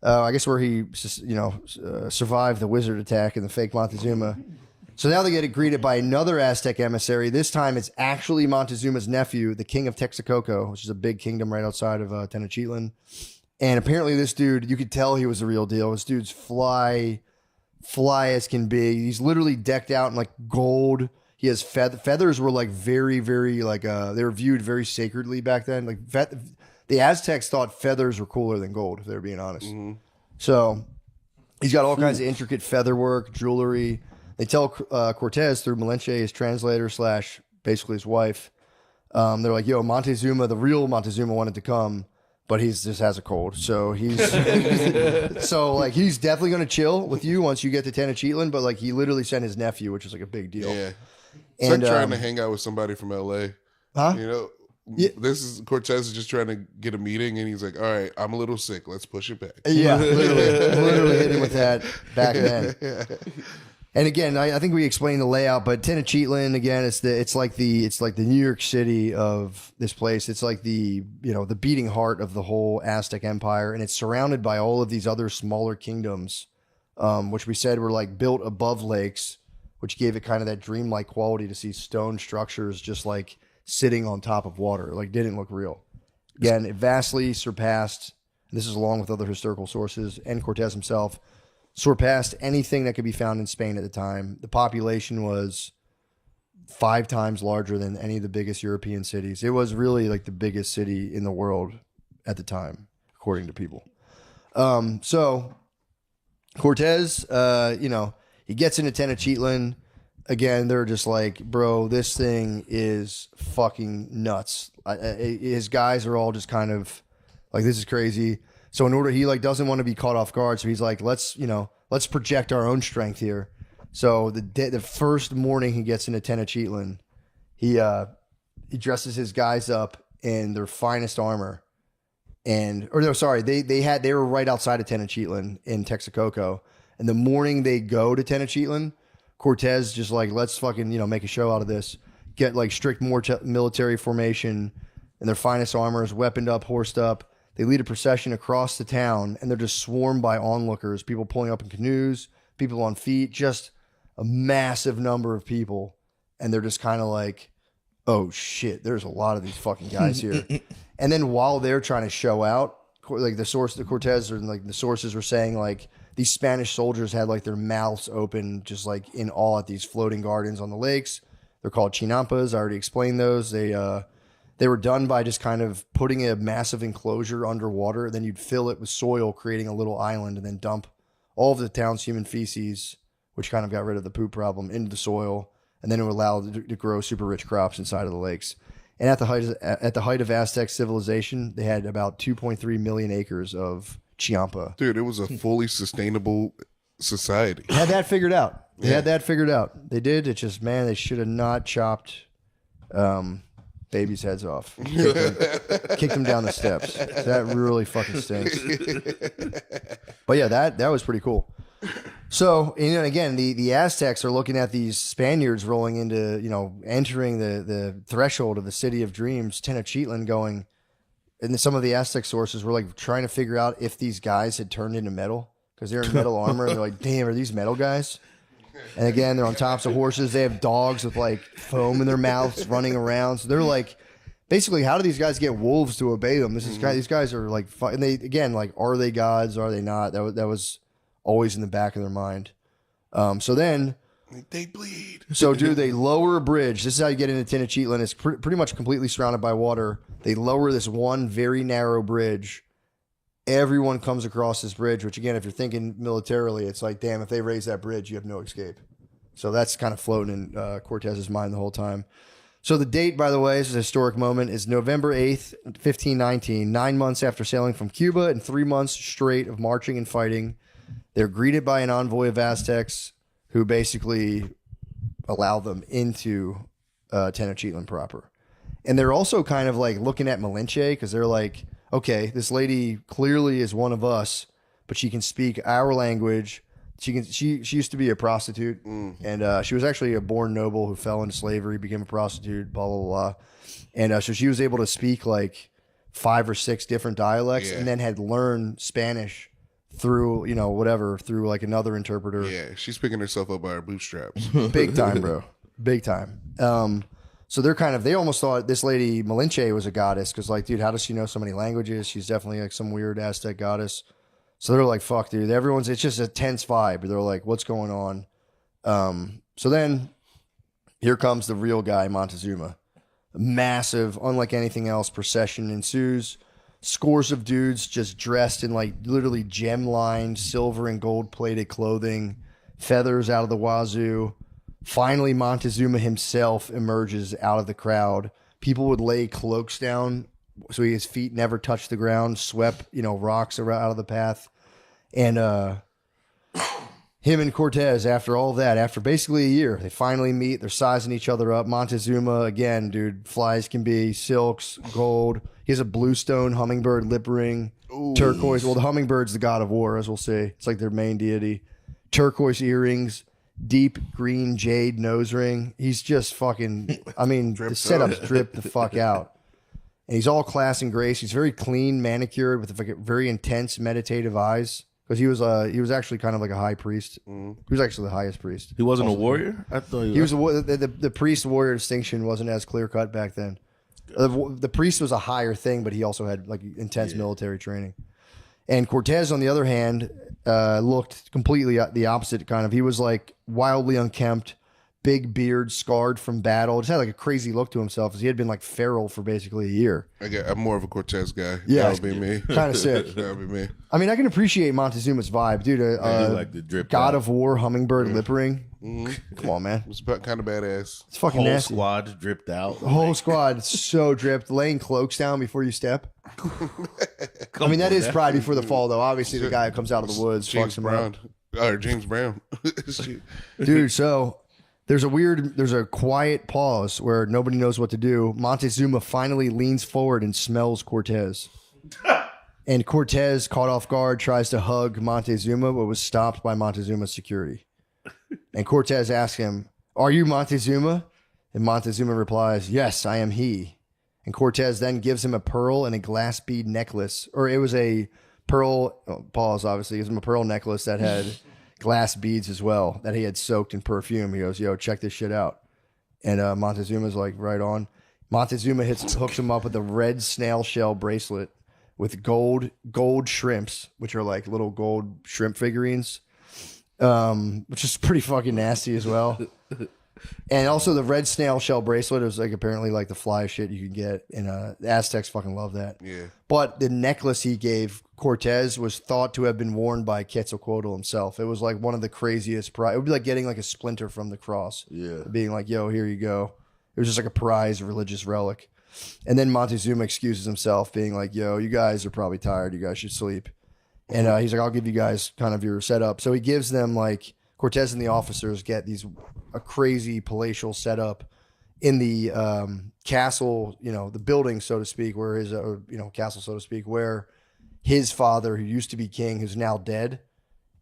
I guess where he, survived the wizard attack and the fake Montezuma. So now they get greeted by another Aztec emissary. This time it's actually Montezuma's nephew, the king of Texcoco, which is a big kingdom right outside of Tenochtitlan. And apparently this dude, you could tell he was the real deal. This dude's fly as can be. He's literally decked out in like gold. He has feathers were like very, very like they were viewed very sacredly back then. Like the Aztecs thought feathers were cooler than gold, if they're being honest. Mm-hmm. So he's got all kinds of intricate feather work, jewelry. They tell Cortez through Malinche, his translator / basically his wife. They're like, yo, Montezuma, the real Montezuma wanted to come, but he just has a cold. So he's he's definitely going to chill with you once you get to Tenochtitlan. But like he literally sent his nephew, which is like a big deal.
Yeah. It's like
And
trying to hang out with somebody from LA.
huh?
You know,
Yeah.
this is Cortez is just trying to get a meeting, and he's like, "All right, I'm a little sick. Let's push it back."
Yeah, literally hitting with that back then. And again, I think we explained the layout, but Tenochtitlan again, it's like the New York City of this place. It's like the beating heart of the whole Aztec Empire, and it's surrounded by all of these other smaller kingdoms, which we said were like built above lakes, which gave it kind of that dreamlike quality to see stone structures just like sitting on top of water. Like didn't look real. Again, it vastly surpassed. And this is along with other historical sources and Cortez himself. Surpassed anything that could be found in Spain at the time. The population was 5 times larger than any of the biggest European cities. It was really like the biggest city in the world at the time, according to people. So Cortez, he gets into Tenochtitlan. Again, they're just like, bro, this thing is fucking nuts. His guys are all just kind of like, this is crazy. So in order, he like doesn't want to be caught off guard. So he's like, let's project our own strength here. So the first morning he gets into Tenochtitlan, he dresses his guys up in their finest armor. They were right outside of Tenochtitlan in Texcoco. And the morning they go to Tenochtitlan, Cortez just like, let's fucking, make a show out of this. Get like strict military formation in their finest armors, weaponed up, horsed up. They lead a procession across the town, and they're just swarmed by onlookers, people pulling up in canoes, people on feet, just a massive number of people. And they're just kind of like, oh, shit, there's a lot of these fucking guys here. And then while they're trying to show out, like the Cortez or like the sources were saying, like these Spanish soldiers had like their mouths open, just like in awe at these floating gardens on the lakes. They're called chinampas. I already explained those. They were done by just kind of putting a massive enclosure underwater. Then you'd fill it with soil, creating a little island, and then dump all of the town's human feces, which kind of got rid of the poop problem, into the soil. And then it would allow it to grow super rich crops inside of the lakes. And at the height of Aztec civilization, they had about 2.3 million acres of chiampa.
Dude, it was a fully sustainable society.
Had that figured out. They had that figured out. They did. It's just, man, they should have not chopped babies' heads off. Kicked them down the steps. That really fucking stinks. But yeah, that was pretty cool. So, again, the Aztecs are looking at these Spaniards rolling into, entering the threshold of the city of dreams, Tenochtitlan, going, and some of the Aztec sources were like trying to figure out if these guys had turned into metal because they're in metal armor. And they're like, damn, are these metal guys? And again, they're on tops of horses. They have dogs with like foam in their mouths running around. So they're like, basically, how do these guys get wolves to obey them? These guys are like, and they, again, like, are they gods? Are they not? That was always in the back of their mind. So then
they bleed.
So they lower a bridge. This is how you get into Tenochtitlan. It's pretty much completely surrounded by water. They lower this one very narrow bridge. Everyone comes across this bridge, which again, if you're thinking militarily, it's like, damn, if they raise that bridge, you have no escape. So that's kind of floating in Cortez's mind the whole time. So the date, by the way, this is a historic moment, is November 8th, 1519, 9 months after sailing from Cuba and 3 months straight of marching and fighting. They're greeted by an envoy of Aztecs who basically allow them into Tenochtitlan proper. And they're also kind of like looking at Malinche because they're like, okay, this lady clearly is one of us, but she can speak our language. She used to be a prostitute, and she was actually a born noble who fell into slavery, became a prostitute, blah, blah, blah. And so she was able to speak like 5 or 6 different dialects and then had learned Spanish through, through like another interpreter.
Yeah, she's picking herself up by her bootstraps.
Big time, bro. Big time. So they almost thought this lady Malinche was a goddess because, like, dude, how does she know so many languages? She's definitely like some weird Aztec goddess. So they're like, fuck, dude. It's just a tense vibe. They're like, what's going on? So then here comes the real guy, Montezuma. A massive, unlike anything else, procession ensues. Scores of dudes just dressed in like literally gem-lined, silver and gold-plated clothing, feathers out of the wazoo. Finally, Montezuma himself emerges out of the crowd. People would lay cloaks down so his feet never touched the ground, swept, rocks out of the path. And him and Cortez, after all that, after basically a year, they finally meet. They're sizing each other up. Montezuma, again, dude, flies can be silks, gold. He has a bluestone hummingbird lip ring, turquoise. Well, the hummingbird's the god of war, as we'll see. It's like their main deity. Turquoise earrings, deep green jade nose ring. He's just fucking, I mean, the setup's dripped the fuck out. And he's all class and grace. He's very clean, manicured, with like very intense meditative eyes. Because he was actually kind of like a high priest. He was actually the highest priest.
He wasn't a warrior? I thought
He was the priest warrior distinction wasn't as clear cut back then. The priest was a higher thing, but he also had like intense military training. And Cortez, on the other hand, looked completely the opposite kind of. He was like wildly unkempt, big beard, scarred from battle. Just had like a crazy look to himself, as he had been like feral for basically a year.
I'm more of a Cortez guy.
Yeah,
that would be me.
Kind of sick.
That would be me.
I mean, I can appreciate Montezuma's vibe, dude.
I do like the drip.
God of War hummingbird lip ring. Come on, man.
It's kind of badass.
It's fucking
whole
nasty.
squad dripped out.
The whole squad so dripped, laying cloaks down before you step. I mean, that is pride before the fall, though. Obviously, the guy who comes out of the woods fucks him up.
James Brown.
Dude, so there's a quiet pause where nobody knows what to do. Montezuma finally leans forward and smells Cortez. And Cortez, caught off guard, tries to hug Montezuma, but was stopped by Montezuma's security. And Cortez asks him, "Are you Montezuma?" And Montezuma replies, "Yes, I am he." And Cortez then gives him a pearl and a glass bead necklace. Or it was a pearl, pause obviously, gives him a pearl necklace that had glass beads as well, that he had soaked in perfume. He goes, "Yo, check this shit out." And Montezuma's like, right on. Montezuma hooks him up with a red snail shell bracelet with gold shrimps, which are like little gold shrimp figurines, which is pretty fucking nasty as well. And also the red snail shell bracelet is like apparently like the flyest shit you could get. And the Aztecs fucking love that.
Yeah.
But the necklace he gave Cortez was thought to have been worn by Quetzalcoatl himself. It was like one of the craziest it would be like getting like a splinter from the cross. Yeah. Being like, "Yo, here you go." It was just like a prized religious relic. And then Montezuma excuses himself, being like, "Yo, you guys are probably tired. You guys should sleep." And he's like, "I'll give you guys kind of your setup." So he gives them like, Cortez and the officers get a crazy palatial setup in the castle, the building, so to speak, where his, castle, so to speak, where his father, who used to be king, who's now dead,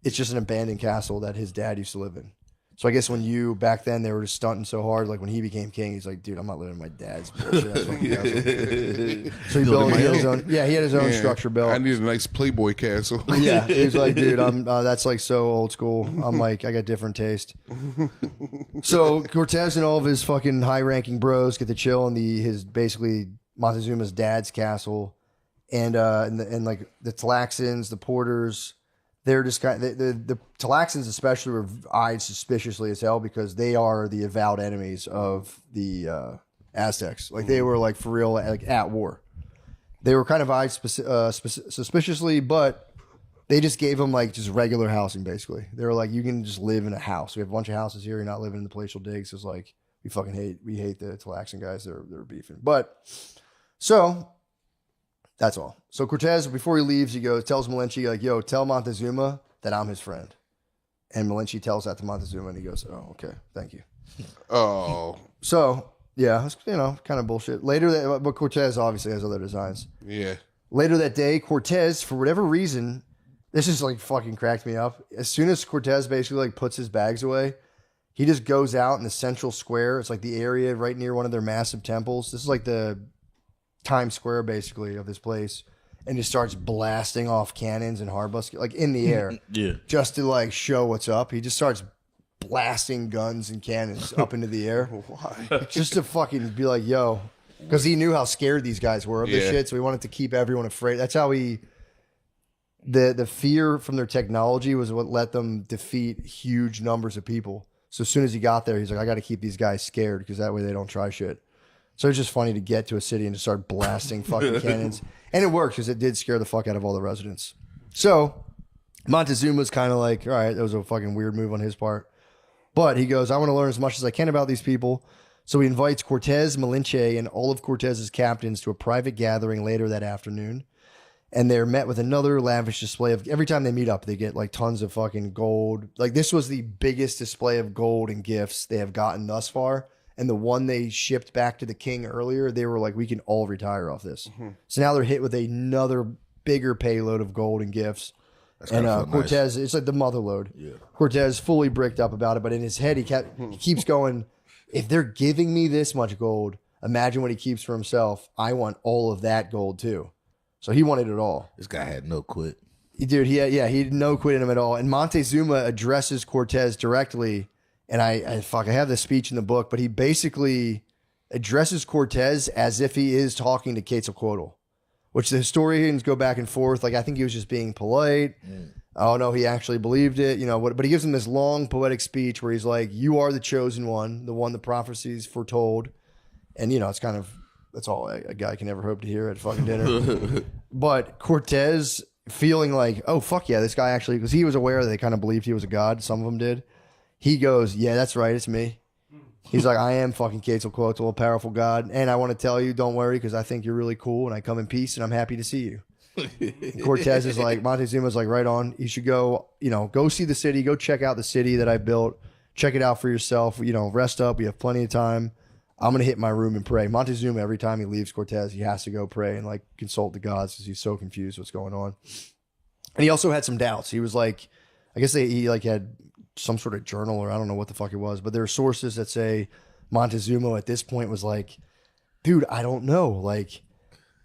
it's just an abandoned castle that his dad used to live in. So I guess back then, they were just stunting so hard, like when he became king, he's like, "Dude, I'm not living in my dad's bullshit." So he built his own. Yeah, he had his own structure built.
I need a nice Playboy castle.
Yeah, he was like, "Dude, that's like so old school." I'm like, I got different taste. So Cortez and all of his fucking high-ranking bros get to chill in his basically Montezuma's dad's castle, and like the Tlaxcans, the Porters. They're just the Tlaxcans especially were eyed suspiciously as hell because they are the avowed enemies of the Aztecs. Like they were like for real, like at war. They were kind of eyed suspiciously, but they just gave them like just regular housing. Basically, they were like, "You can just live in a house. We have a bunch of houses here. You're not living in the palatial digs." It's like we hate the Tlaxcan guys. They're beefing, but so. That's all. So Cortez, before he leaves, he tells Malinche, like, "Yo, tell Montezuma that I'm his friend." And Malinche tells that to Montezuma, and he goes, "Oh, okay, thank you."
Oh.
So, yeah, it's, kind of bullshit. Later, but Cortez obviously has other designs.
Yeah.
Later that day, Cortez, for whatever reason, this is like fucking cracked me up. As soon as Cortez basically like puts his bags away, he just goes out in the central square. It's like the area right near one of their massive temples. This is like the Times Square basically of this place, and just starts blasting off cannons and harbus like in the air, just to like show what's up. He just starts blasting guns and cannons up into the air. Why? Just to fucking be like, "Yo," because he knew how scared these guys were of this shit, so he wanted to keep everyone afraid. That's how the fear from their technology was what let them defeat huge numbers of people. So as soon as he got there, he's like, "I got to keep these guys scared because that way they don't try shit." So it's just funny to get to a city and just start blasting fucking cannons. And it worked because it did scare the fuck out of all the residents. So Montezuma's kind of like, all right, that was a fucking weird move on his part. But he goes, "I want to learn as much as I can about these people." So he invites Cortez, Malinche, and all of Cortez's captains to a private gathering later that afternoon.
And they're met with another lavish display of, every time they meet up, they get like tons of fucking gold. Like this was the biggest display of gold and gifts they have gotten thus far. And the one they shipped back to the king earlier, they were like, we can all retire off this. So now they're hit with another bigger payload of gold and gifts. And Cortez, it's like the mother load. Yeah. Cortez fully bricked up about it, but in his head, he keeps going, if they're giving me this much gold, imagine what he keeps for himself. I want all of that gold too. So he wanted it all.
This guy had no quit.
Dude, he had no quit in him at all. And Montezuma addresses Cortez directly. And I have this speech in the book, but he basically addresses Cortez as if he is talking to Quetzalcoatl, which the historians go back and forth. Like, I think he was just being polite. Oh no, he actually believed it, but he gives him this long poetic speech where he's like, you are the chosen one, the one the prophecies foretold. And it's kind of, that's all a guy can ever hope to hear at fucking dinner. But Cortez feeling like, oh, fuck yeah, this guy actually, because he was aware that they kind of believed he was a god. Some of them did. He goes, yeah, that's right. It's me. He's like, I am fucking Quetzalcoatl, a powerful god. And I want to tell you, don't worry, because I think you're really cool and I come in peace and I'm happy to see you. Cortez is like, Montezuma's like, right on. You should go, go see the city. Go check out the city that I built. Check it out for yourself. Rest up. We have plenty of time. I'm going to hit my room and pray. Montezuma, every time he leaves Cortez, he has to go pray and like consult the gods because he's so confused what's going on. And he also had some doubts. He was like, I guess he like had some sort of journal or I don't know what the fuck it was, but there are sources that say Montezuma at this point was like, dude, I don't know. Like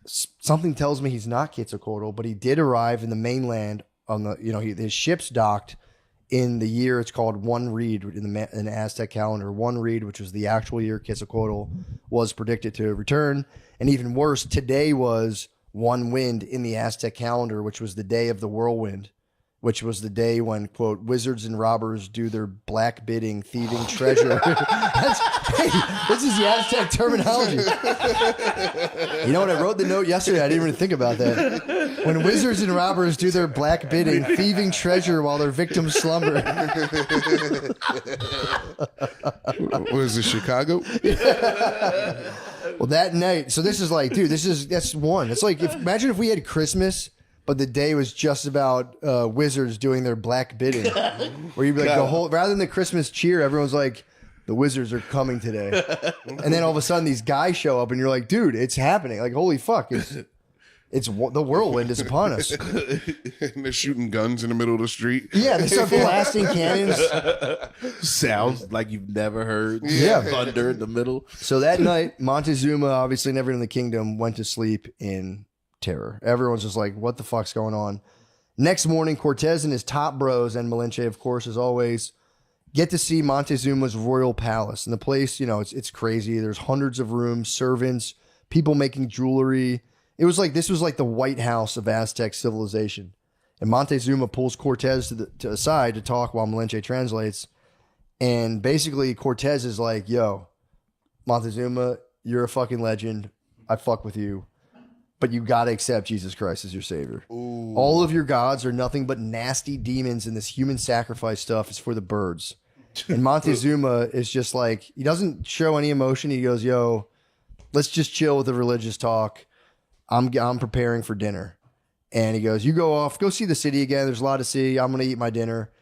something tells me he's not Quetzalcoatl, but he did arrive in the mainland on the, his ship's docked in the year it's called One Reed in the Aztec calendar. One Reed, which was the actual year Quetzalcoatl was predicted to return. And even worse, today was One Wind in the Aztec calendar, which was the day of the whirlwind, which was the day when, quote, wizards and robbers do their black bidding, thieving treasure. This is the Aztec terminology. You know what? I wrote the note yesterday. I didn't even think about that. When wizards and robbers do their black bidding, thieving treasure while their victims slumber.
Was it Chicago?
Well, that night. So this is like, dude, that's one. It's like, imagine if we had Christmas, but the day was just about wizards doing their black bidding. Where you'd be like, rather than the Christmas cheer, everyone's like, the wizards are coming today. And then all of a sudden these guys show up and you're like, dude, it's happening. Like, holy fuck. It's the whirlwind is upon us.
And they're shooting guns in the middle of the street.
Yeah, they start blasting cannons.
Sounds like you've never heard thunder in the middle.
So that night, Montezuma, obviously never in the kingdom, went to sleep in terror. Everyone's just like, what the fuck's going on? Next morning, Cortez and his top bros, and Malinche, of course, as always, get to see Montezuma's royal palace. And the place, it's crazy. There's hundreds of rooms, servants, people making jewelry. This was like the White House of Aztec civilization. And Montezuma pulls Cortez to the side to talk while Malinche translates. And basically, Cortez is like, yo, Montezuma, you're a fucking legend. I fuck with you. But you got to accept Jesus Christ as your savior. Ooh. All of your gods are nothing but nasty demons, and this human sacrifice stuff is for the birds. And Montezuma is just like, he doesn't show any emotion. He goes, yo, let's just chill with the religious talk. I'm preparing for dinner. And he goes, you go see the city again. There's a lot to see. I'm going to eat my dinner.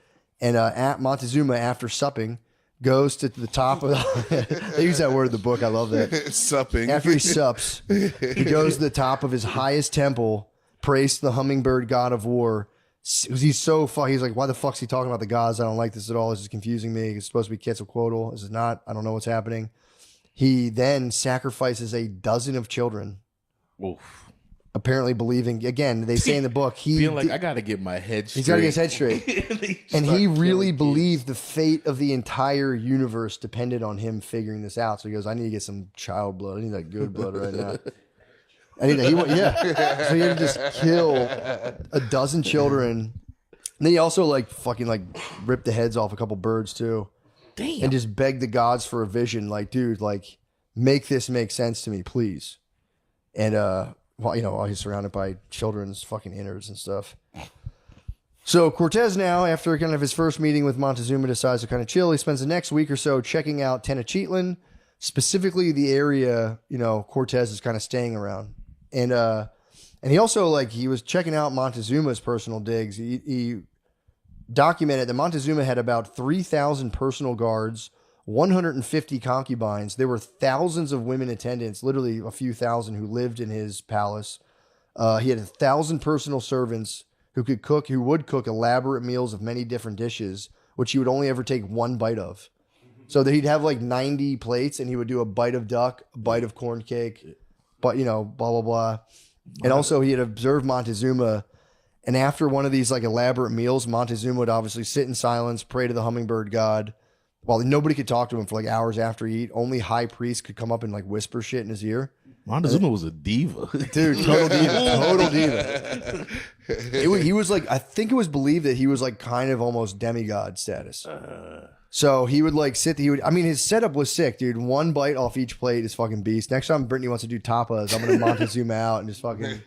And Montezuma, after supping, goes to the top of they use that word in the book. I love that.
Supping.
After he sups, he goes to the top of his highest temple, prays to the hummingbird god of war. He's so he's like, why the fuck's he talking about the gods? I don't like this at all. This is confusing me. It's supposed to be Quetzalcoatl. This is not. I don't know what's happening. He then sacrifices a dozen of children. Oof. Apparently believing, again, they say in the book,
feeling like I got to get my head straight.
He's got to get his head straight. And he really believed the fate of the entire universe depended on him figuring this out. So he goes, I need to get some child blood. I need that good blood right now. I need that. So he had to just kill a dozen children. And then he also ripped the heads off a couple birds too. Damn. And just begged the gods for a vision. Like, dude, make this make sense to me, please. And, while he's surrounded by children's fucking innards and stuff. So Cortez now, after kind of his first meeting with Montezuma, decides to kind of chill. He spends the next week or so checking out Tenochtitlan, specifically the area, Cortez is kind of staying around. And And he also he was checking out Montezuma's personal digs. He documented that Montezuma had about 3,000 personal guards, 150 concubines. There were thousands of women attendants, literally a few thousand, who lived in his palace. He had 1,000 personal servants who would cook elaborate meals of many different dishes, which he would only ever take one bite of. So that he'd have 90 plates, and he would do a bite of duck, a bite of corn cake, but blah blah blah. And also he had observed Montezuma, and after one of these elaborate meals, Montezuma would obviously sit in silence, pray to the hummingbird god, while nobody could talk to him for hours after he eat. Only high priests could come up and whisper shit in his ear.
Montezuma was a diva.
Dude, total diva. He was I think it was believed that he was kind of almost demigod status. So he would sit. His setup was sick, dude. One bite off each plate is fucking beast. Next time Brittany wants to do tapas, I'm gonna Montezuma out and just fucking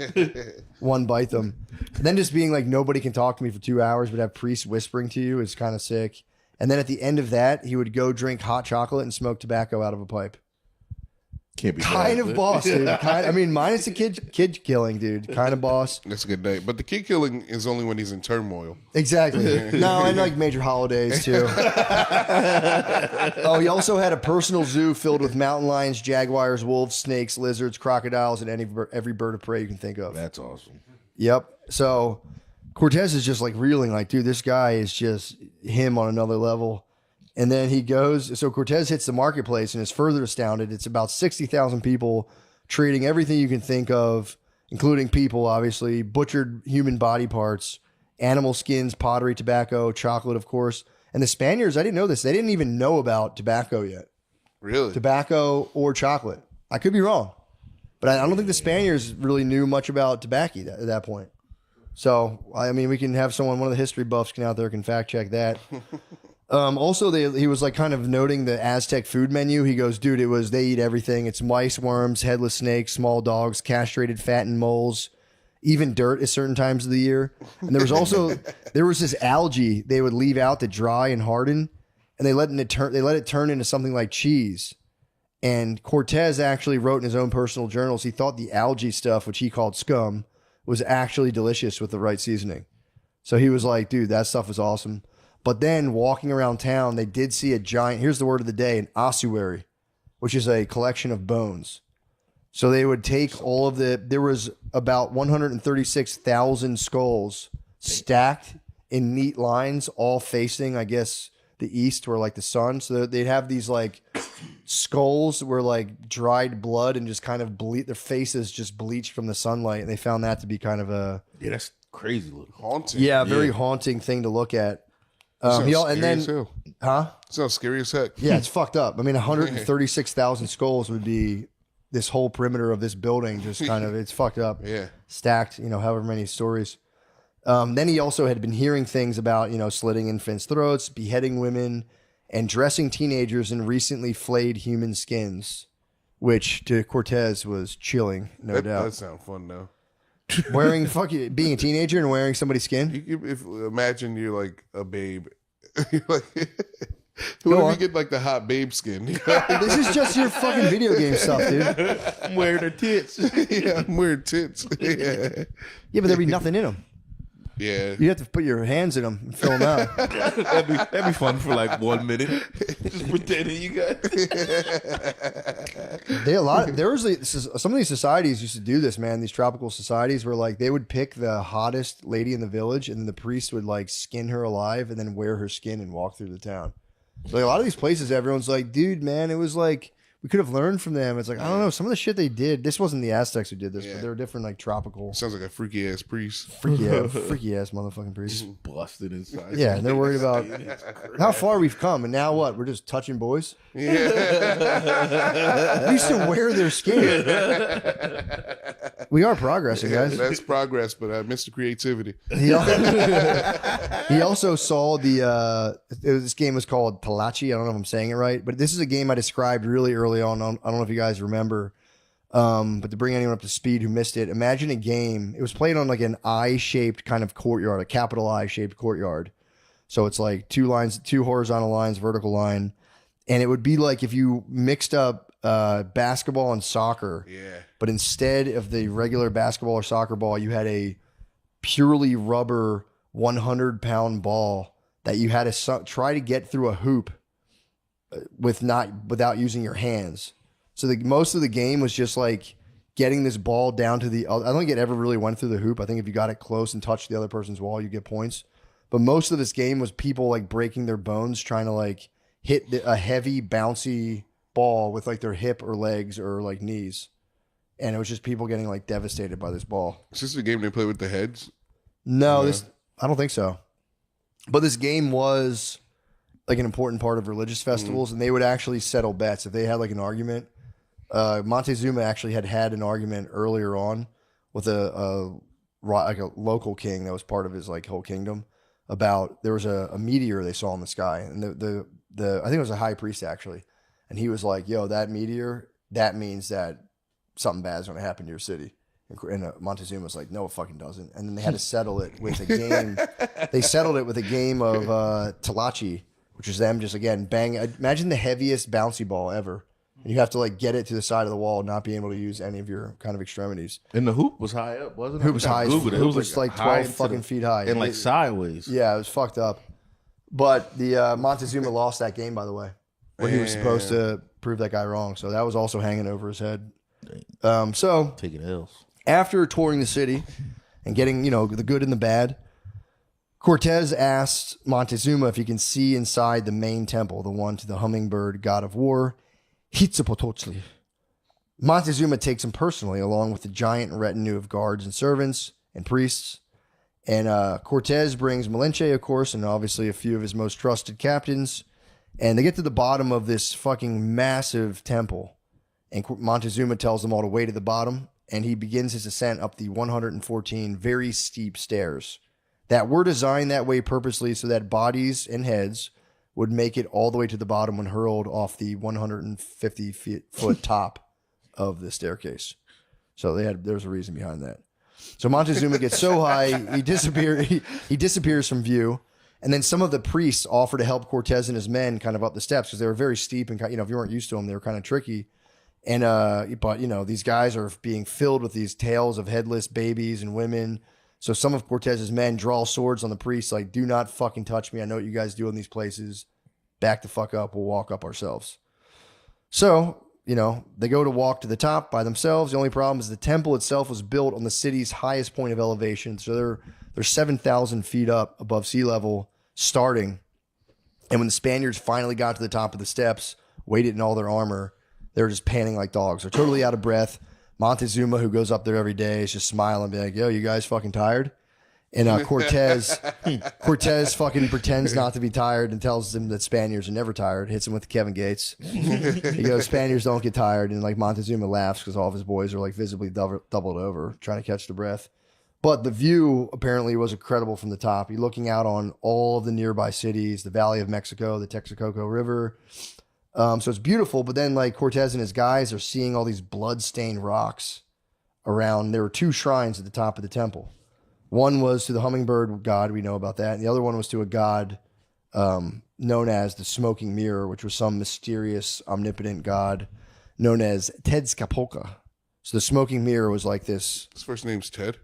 one bite them. And then just being nobody can talk to me for 2 hours, but have priests whispering to you is kind of sick. And then at the end of that, he would go drink hot chocolate and smoke tobacco out of a pipe.
Can't be
Kind
bad.
of boss, dude. Minus the kid killing, dude. Kind of boss.
That's a good day. But the kid killing is only when he's in turmoil.
Exactly. No, and major holidays too. Oh, he also had a personal zoo filled with mountain lions, jaguars, wolves, snakes, lizards, crocodiles, and every bird of prey you can think of.
That's awesome.
Yep. So Cortez is just reeling, dude, this guy is just him on another level. And then he goes, so Cortez hits the marketplace and is further astounded. It's about 60,000 people trading everything you can think of, including people, obviously, butchered human body parts, animal skins, pottery, tobacco, chocolate, of course. And the Spaniards, I didn't know this. They didn't even know about tobacco yet.
Really?
Tobacco or chocolate. I could be wrong. But I don't think the Spaniards really knew much about tobacco at that point. So, we can have one of the history buffs out there can fact check that. Also, he was kind of noting the Aztec food menu. He goes, dude, they eat everything. It's mice, worms, headless snakes, small dogs, castrated, fattened moles, even dirt at certain times of the year. And there was this algae they would leave out to dry and harden, and they let it turn into something like cheese. And Cortez actually wrote in his own personal journals, he thought the algae stuff, which he called scum, was actually delicious with the right seasoning. So he was like, dude, that stuff was awesome. But then walking around town, they did see a giant, here's the word of the day, an ossuary, which is a collection of bones. So they would take there was about 136,000 skulls stacked in neat lines, all facing, I guess, the east or the sun. So they'd have these skulls were dried blood and just kind of their faces just bleached from the sunlight. And they found that to be kind of a...
Yeah, that's crazy looking.
Haunting.
Yeah, very haunting thing to look at.
Sounds scary as heck.
Yeah, it's fucked up. 136,000 skulls would be this whole perimeter of this building. Just kind of, it's fucked up.
Yeah.
Stacked, however many stories. Then he also had been hearing things about, slitting infants' throats, beheading women, and dressing teenagers in recently flayed human skins, which to Cortez was chilling, no
That
doubt.
does sound fun, though.
Being a teenager and wearing somebody's skin.
Imagine you're a babe. You're
Go
what if you
on.
get the hot babe skin?
This is just your fucking video game stuff, dude.
I'm wearing her tits.
Yeah, I'm wearing tits. Yeah.
Yeah, but there'd be nothing in them.
Yeah.
You have to put your hands in them and fill them out.
That'd be fun for 1 minute. Just pretending you got.
Some of these societies used to do this, man. These tropical societies where they would pick the hottest lady in the village, and then the priest would skin her alive and then wear her skin and walk through the town. A lot of these places, everyone's like, dude, man, it was we could have learned from them. It's I don't know, some of the shit they did. This wasn't the Aztecs who did this, but they were different tropical,
Sounds like a freaky ass priest.
freaky ass motherfucking priests.
Busted inside.
Yeah, and they're worried about how far we've come, and now what? We're just touching boys.
Yeah.
We used to wear their skin. We are progressing, guys.
That's progress, but I missed the creativity.
He also saw this game was called Talachi. I don't know if I'm saying it right, but this is a game I described really early on. I don't know if you guys remember, but to bring anyone up to speed who missed it, imagine a game. It was played on an I-shaped kind of courtyard, a capital I-shaped courtyard. So it's two horizontal lines, vertical line. And it would be if you mixed up basketball and soccer.
Yeah.
But instead of the regular basketball or soccer ball, you had a purely rubber 100-pound ball that you had to try to get through a hoop without using your hands. So most of the game was just like getting this ball down to the other. I don't think it ever really went through the hoop. I think if you got it close and touched the other person's wall, you get points. But most of this game was people like breaking their bones trying to like hit a heavy bouncy ball with like their hip or legs or like knees. And it was just people getting like devastated by this ball.
Is this the game they play with the heads?
No, I don't think so. But this game was like an important part of religious festivals, and they would actually settle bets if they had like an argument. Montezuma actually had an argument earlier on with a local king that was part of his like whole kingdom about there was a meteor they saw in the sky, and the I think it was a high priest actually, and he was like, "Yo, that meteor, that means that something bad is going to happen to your city." And Montezuma was like, "No, it fucking doesn't." And then they had to settle it with a game. They settled it with a game of Talachi, which is them just again bang. Imagine the heaviest bouncy ball ever. And you have to like get it to the side of the wall, and not be able to use any of your kind of extremities.
And the hoop was high up, wasn't it?
Hoop was high. It was like 12 fucking feet high.
And like sideways.
Yeah, it was fucked up. But the Montezuma lost that game, by the way, when he was supposed to prove that guy wrong. So that was also hanging over his head. So
Taking L's.
after touring the city and getting, the good and the bad, Cortez asked Montezuma if he can see inside the main temple, the one to the hummingbird god of war, Huitzilopochtli. Montezuma takes him personally, along with the giant retinue of guards and servants and priests. And Cortez brings Malinche, of course, and obviously a few of his most trusted captains. And they get to the bottom of this fucking massive temple. And Montezuma tells them all to wait at the bottom. And he begins his ascent up the 114 very steep stairs that were designed that way purposely so that bodies and heads would make it all the way to the bottom when hurled off the 150-foot top of the staircase. So there's a reason behind that. So Montezuma gets so high, he disappears from view. And then some of the priests offer to help Cortez and his men kind of up the steps because they were very steep and, if you weren't used to them, they were kind of tricky. And, but these guys are being filled with these tales of headless babies and women. So some of Cortez's men draw swords on the priests, like, do not fucking touch me. I know what you guys do in these places. Back the fuck up. We'll walk up ourselves. So, they go to walk to the top by themselves. The only problem is the temple itself was built on the city's highest point of elevation. So they're 7,000 feet up above sea level starting. And when the Spaniards finally got to the top of the steps, weighted in all their armor, they were just panting like dogs. They're totally out of breath. Montezuma, who goes up there every day, is just smiling and be like, "Yo, you guys fucking tired?" And Cortez fucking pretends not to be tired and tells them that Spaniards are never tired. Hits him with Kevin Gates. He goes, "Spaniards don't get tired." And like Montezuma laughs because all of his boys are like visibly doubled over trying to catch the breath. But the view apparently was incredible from the top. You're looking out on all of the nearby cities, the Valley of Mexico, the Texcoco River. So it's beautiful, but then like Cortez and his guys are seeing all these blood-stained rocks around. There were two shrines at the top of the temple. One was to the hummingbird god, we know about that, and the other one was to a god known as the Smoking Mirror, which was some mysterious, omnipotent god known as Tezcatlipoca. So the Smoking Mirror was like this.
His first name's Ted?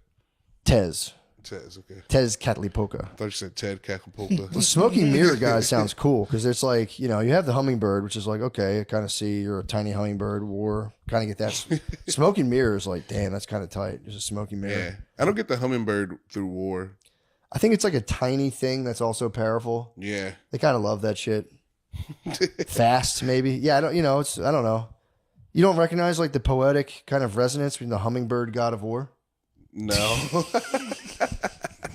Tez.
Tez, okay.
Tezcatlipoca.
I thought you said Ted Cacapulca.
The Smoking Mirror guy sounds cool because it's like, you have the hummingbird, which is like, okay, I kind of see you're a tiny hummingbird, war, kind of get that. Smoking Mirror is like, damn, that's kind of tight. There's a smoking mirror.
Yeah. I don't get the hummingbird through war.
I think it's like a tiny thing that's also powerful.
Yeah.
They kind of love that shit. Fast, maybe. Yeah, I don't know. You don't recognize like the poetic kind of resonance between the hummingbird god of war?
No.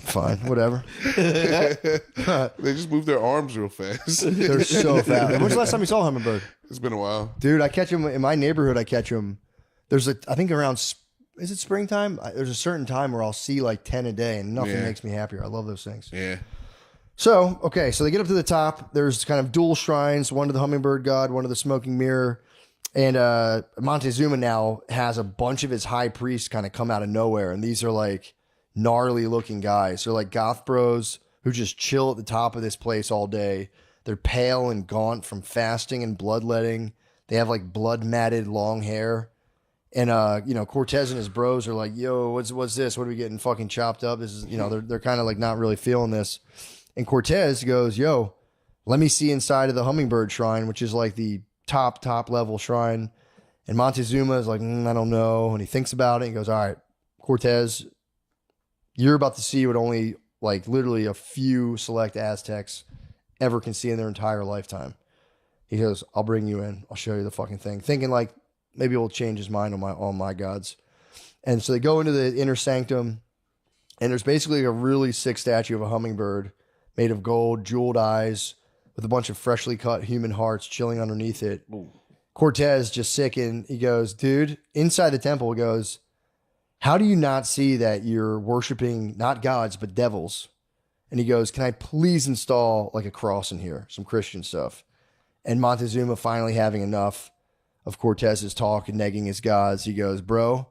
Fine, whatever.
They just move their arms real fast.
They're so fast. When's the last time you saw a hummingbird?
It's been a while.
Dude, I catch them in my neighborhood. I catch them. There's I think around, is it springtime? There's a certain time where I'll see like 10 a day and nothing makes me happier. I love those things.
Yeah.
So, okay, so they get up to the top. There's kind of dual shrines, one to the hummingbird god, one to the Smoking Mirror. And Montezuma now has a bunch of his high priests kind of come out of nowhere. And these are like gnarly looking guys. They're like goth bros who just chill at the top of this place all day. They're pale and gaunt from fasting and bloodletting. They have like blood matted long hair. And Cortez and his bros are like, yo, what's this? What are we getting fucking chopped up? This is, they're kind of like not really feeling this. And Cortez goes, yo, let me see inside of the Hummingbird Shrine, which is like the top level shrine. And Montezuma is like, I don't know. And he thinks about it and goes, all right, Cortez, you're about to see what only like literally a few select Aztecs ever can see in their entire lifetime. He goes, I'll bring you in. I'll show you the fucking thing. Thinking like maybe we'll change his mind on my gods. And so they go into the inner sanctum, and there's basically a really sick statue of a hummingbird made of gold, jeweled eyes, with a bunch of freshly cut human hearts chilling underneath it. Ooh. Cortez just sickened. He goes, dude, inside the temple, he goes, how do you not see that you're worshiping not gods, but devils? And he goes, can I please install like a cross in here, some Christian stuff? And Montezuma, finally having enough of Cortez's talk and negging his gods, he goes, bro,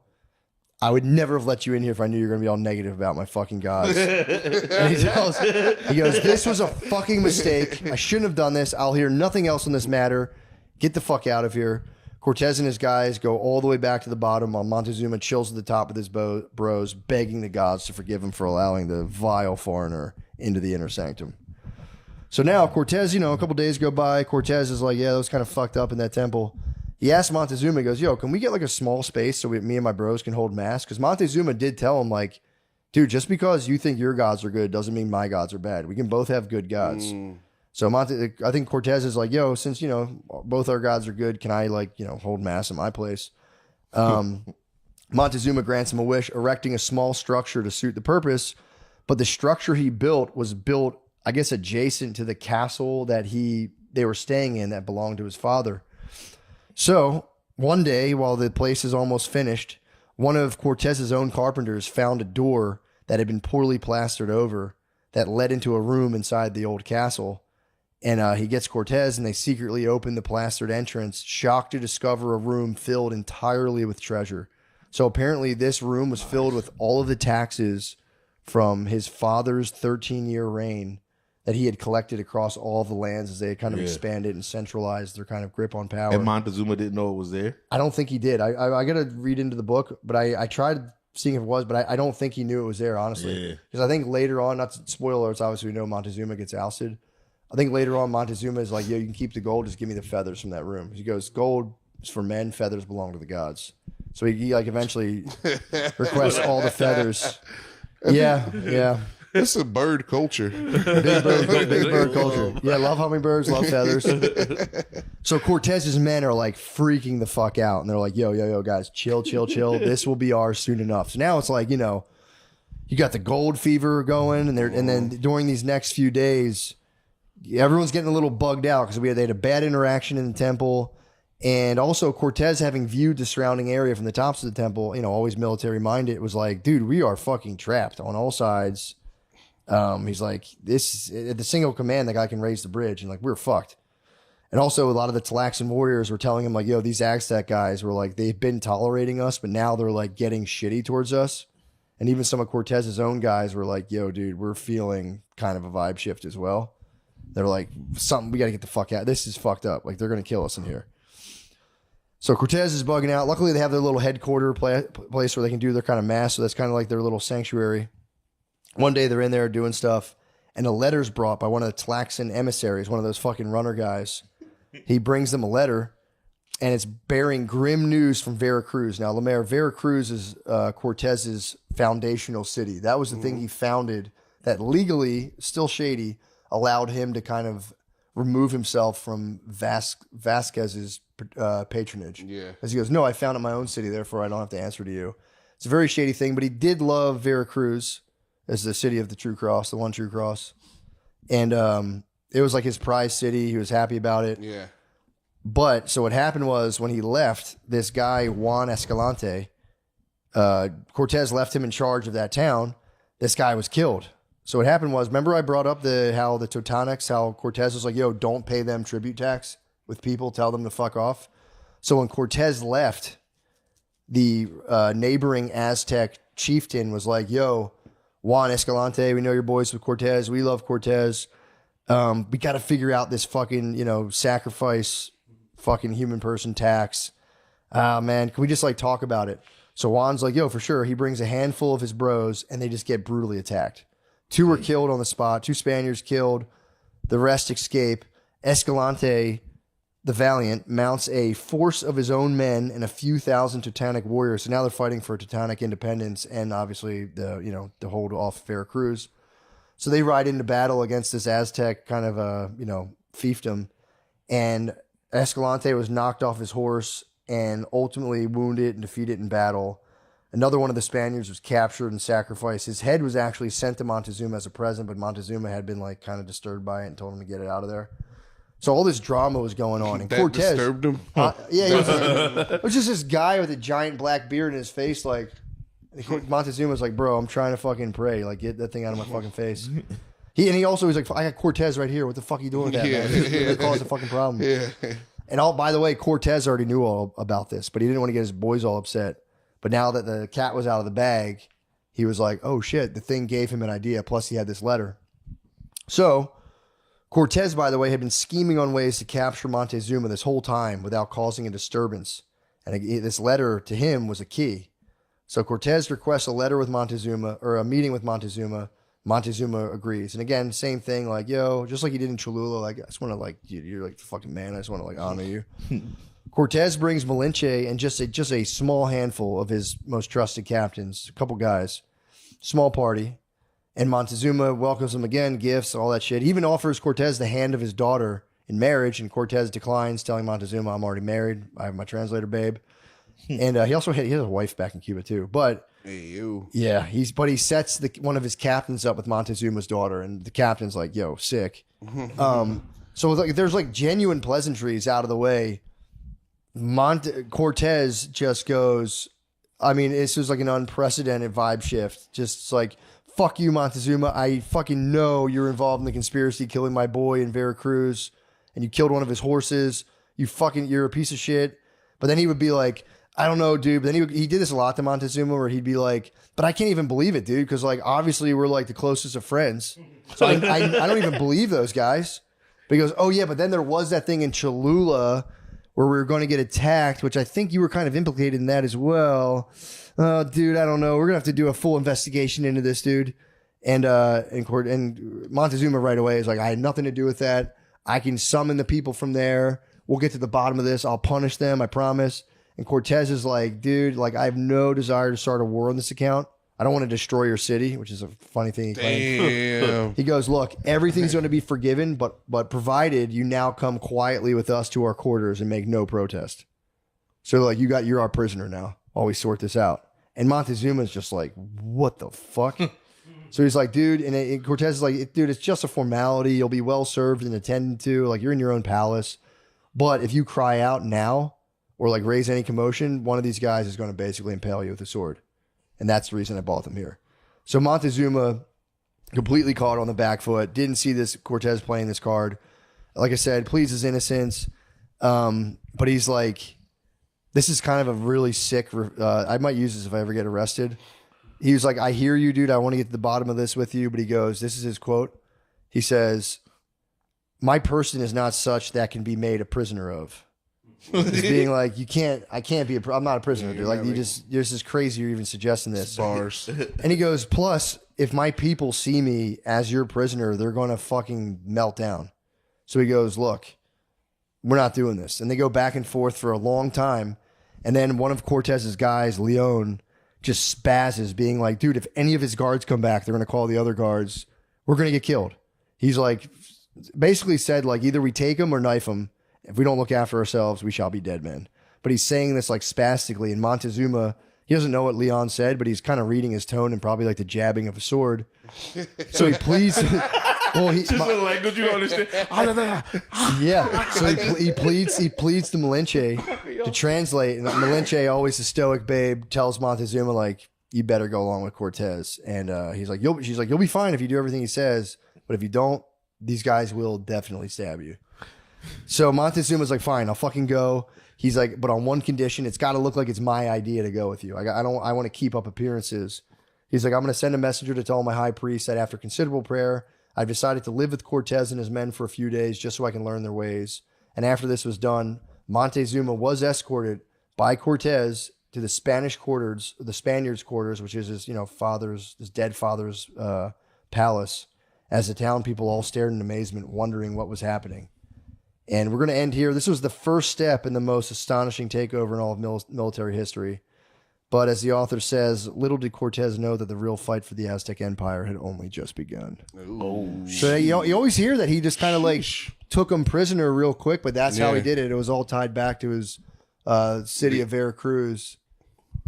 I would never have let you in here if I knew you were going to be all negative about my fucking gods. And he goes, this was a fucking mistake. I shouldn't have done this. I'll hear nothing else on this matter. Get the fuck out of here. Cortez and his guys go all the way back to the bottom while Montezuma chills at the top with his bros, begging the gods to forgive him for allowing the vile foreigner into the inner sanctum. So now Cortez, a couple days go by. Cortez is like, yeah, that was kind of fucked up in that temple. He asked Montezuma, he goes, yo, can we get like a small space so me and my bros can hold mass? Because Montezuma did tell him, like, dude, just because you think your gods are good doesn't mean my gods are bad. We can both have good gods. So I think Cortez is like, yo, since, both our gods are good, can I hold mass at my place? Montezuma grants him a wish, erecting a small structure to suit the purpose. But the structure he built was built, I guess, adjacent to the castle that they were staying in that belonged to his father. So one day, while the place is almost finished, one of Cortez's own carpenters found a door that had been poorly plastered over that led into a room inside the old castle. And he gets Cortez, and they secretly open the plastered entrance, shocked to discover a room filled entirely with treasure. So apparently this room was filled with all of the taxes from his father's 13-year reign that he had collected across all the lands as they had kind of expanded and centralized their kind of grip on power.
And Montezuma didn't know it was there?
I don't think he did. I got to read into the book, but I tried seeing if it was, but I don't think he knew it was there, honestly. Because I think later on, not to spoiler, it's obviously we know Montezuma gets ousted. I think later on Montezuma is like, yo, you can keep the gold, just give me the feathers from that room. He goes, gold is for men, feathers belong to the gods. So he like eventually requests all the feathers. Yeah.
It's a bird culture.
Big bird culture. Yeah, love hummingbirds, love feathers. So Cortez's men are like freaking the fuck out. And they're like, yo, guys, chill. This will be ours soon enough. So now it's like, you got the gold fever going. And then during these next few days, everyone's getting a little bugged out because they had a bad interaction in the temple. And also Cortez, having viewed the surrounding area from the tops of the temple, always military minded, was like, dude, we are fucking trapped on all sides. He's like, this at the single command, the guy can raise the bridge, and like, we're fucked. And also a lot of the Tlaxan warriors were telling him like, yo, these Aztec guys were like, they've been tolerating us, but now they're like getting shitty towards us. And even some of Cortez's own guys were like, yo, dude, we're feeling kind of a vibe shift as well. They're like, we got to get the fuck out. This is fucked up. Like, they're going to kill us in here. So Cortez is bugging out. Luckily, they have their little headquarter place where they can do their kind of mass. So that's kind of like their little sanctuary. One day they're in there doing stuff, and a letter's brought by one of the Tlaxan emissaries, one of those fucking runner guys. He brings them a letter, and it's bearing grim news from Veracruz. Now, Lemaire, Veracruz is Cortez's foundational city. That was the thing he founded that legally, still shady, allowed him to kind of remove himself from Vasquez's patronage. Yeah. Because he goes, no, I founded my own city, therefore I don't have to answer to you. It's a very shady thing, but he did love Veracruz as the city of the true cross, the one true cross. And it was like his prize city. He was happy about it.
Yeah.
But so what happened was when he left, this guy, Juan Escalante, Cortez left him in charge of that town. This guy was killed. So what happened was, remember I brought up how the Totonacs, how Cortez was like, yo, don't pay them tribute tax with people, tell them to fuck off. So when Cortez left, the neighboring Aztec chieftain was like, yo, Juan Escalante, we know your boys with Cortez. We love Cortez. We got to figure out this fucking, sacrifice fucking human person tax. Man, can we just like talk about it? So Juan's like, yo, for sure. He brings a handful of his bros and they just get brutally attacked. 2 were killed on the spot. 2 Spaniards killed. The rest escape. Escalante, the Valiant, mounts a force of his own men and a few thousand Teutonic warriors. So now they're fighting for Teutonic independence and obviously to hold off Veracruz. So they ride into battle against this Aztec kind of fiefdom. And Escalante was knocked off his horse and ultimately wounded and defeated in battle. Another one of the Spaniards was captured and sacrificed. His head was actually sent to Montezuma as a present, but Montezuma had been like kind of disturbed by it and told him to get it out of there. So all this drama was going on. And
That
Cortez
disturbed him.
it was just this guy with a giant black beard in his face. Like Montezuma's like, bro, I'm trying to fucking pray. Like, get that thing out of my fucking face. He also was like, I got Cortez right here. What the fuck are you doing with that, man? It caused a fucking problem.
Yeah.
And by the way, Cortez already knew all about this, but he didn't want to get his boys all upset. But now that the cat was out of the bag, he was like, oh shit, the thing gave him an idea. Plus he had this letter. So Cortez, by the way, had been scheming on ways to capture Montezuma this whole time without causing a disturbance. And this letter to him was a key. So Cortez requests a letter with Montezuma, or a meeting with Montezuma. Montezuma agrees. And again, same thing, like, yo, just like he did in Cholula, like, I just want to, like, you're like the fucking man. I just want to, like, honor you. Cortez brings Malinche and just a small handful of his most trusted captains, a couple guys, small party. And Montezuma welcomes him again, gifts, all that shit. He even offers Cortez the hand of his daughter in marriage, and Cortez declines, telling Montezuma, I'm already married. I have my translator, babe. And he also has a wife back in Cuba, too. But
Hey, you.
yeah, he sets one of his captains up with Montezuma's daughter, and the captain's like, yo, sick. So like, there's like genuine pleasantries out of the way. Cortez just goes, I mean, this was like an unprecedented vibe shift. Just like, fuck you, Montezuma. I fucking know you're involved in the conspiracy killing my boy in Veracruz, and you killed one of his horses. You're a piece of shit. But then he would be like, I don't know, dude. But then he did this a lot to Montezuma, where he'd be like, but I can't even believe it, dude, because like obviously we're like the closest of friends. So I don't even believe those guys. But he goes, oh yeah, but then there was that thing in Cholula where we were going to get attacked, which I think you were kind of implicated in that as well. Dude, I don't know. We're gonna have to do a full investigation into this, dude. And Montezuma right away is like, I had nothing to do with that. I can summon the people from there. We'll get to the bottom of this. I'll punish them. I promise. And Cortez is like, dude, like I have no desire to start a war on this account. I don't want to destroy your city, which is a funny thing he claimed.
Damn.
He goes, look, everything's going to be forgiven, but provided you now come quietly with us to our quarters and make no protest. So like you're our prisoner now while we sort this out. And Montezuma's just like, what the fuck? So he's like, dude, and Cortez is like, dude, it's just a formality. You'll be well served and attended to. Like you're in your own palace. But if you cry out now or like raise any commotion, one of these guys is going to basically impale you with a sword. And that's the reason I bought them here. So Montezuma completely caught on the back foot. Didn't see this Cortez playing this card. Like I said, pleads his innocence. But he's like, this is kind of a really sick, I might use this if I ever get arrested. He was like, I hear you, dude. I want to get to the bottom of this with you. But he goes, this is his quote. He says, my person is not such that can be made a prisoner of. He's being like, I can't be I'm not a prisoner, dude. Like, you're just crazy you're even suggesting this.
Bars.
And he goes, plus, if my people see me as your prisoner, they're going to fucking melt down. So he goes, look, we're not doing this. And they go back and forth for a long time. And then one of Cortez's guys, Leon, just spazzes, being like, dude, if any of his guards come back, they're going to call the other guards. We're going to get killed. He's like, basically said, like, either we take him or knife him. If we don't look after ourselves, we shall be dead men. But he's saying this like spastically. And Montezuma, he doesn't know what Leon said, but he's kind of reading his tone and probably like the jabbing of a sword. So he pleads. Well,
Just the language you understand.
yeah. So he pleads to Malinche to translate. And Malinche, always a stoic babe, tells Montezuma, like, you better go along with Cortez. And she's like, you'll be fine if you do everything he says. But if you don't, these guys will definitely stab you. So Montezuma's like, fine, I'll fucking go. He's like, but on one condition, it's got to look like it's my idea to go with you. I want to keep up appearances. He's like, I'm going to send a messenger to tell my high priest that after considerable prayer, I've decided to live with Cortez and his men for a few days just so I can learn their ways. And after this was done, Montezuma was escorted by Cortez to the Spanish quarters, the Spaniards' quarters, which is his, his dead father's palace, as the town people all stared in amazement, wondering what was happening. And we're going to end here. This was the first step in the most astonishing takeover in all of military history. But as the author says, little did Cortez know that the real fight for the Aztec Empire had only just begun. So you always hear that he just kind of like took him prisoner real quick, but that's how he did it. It was all tied back to his city of Veracruz.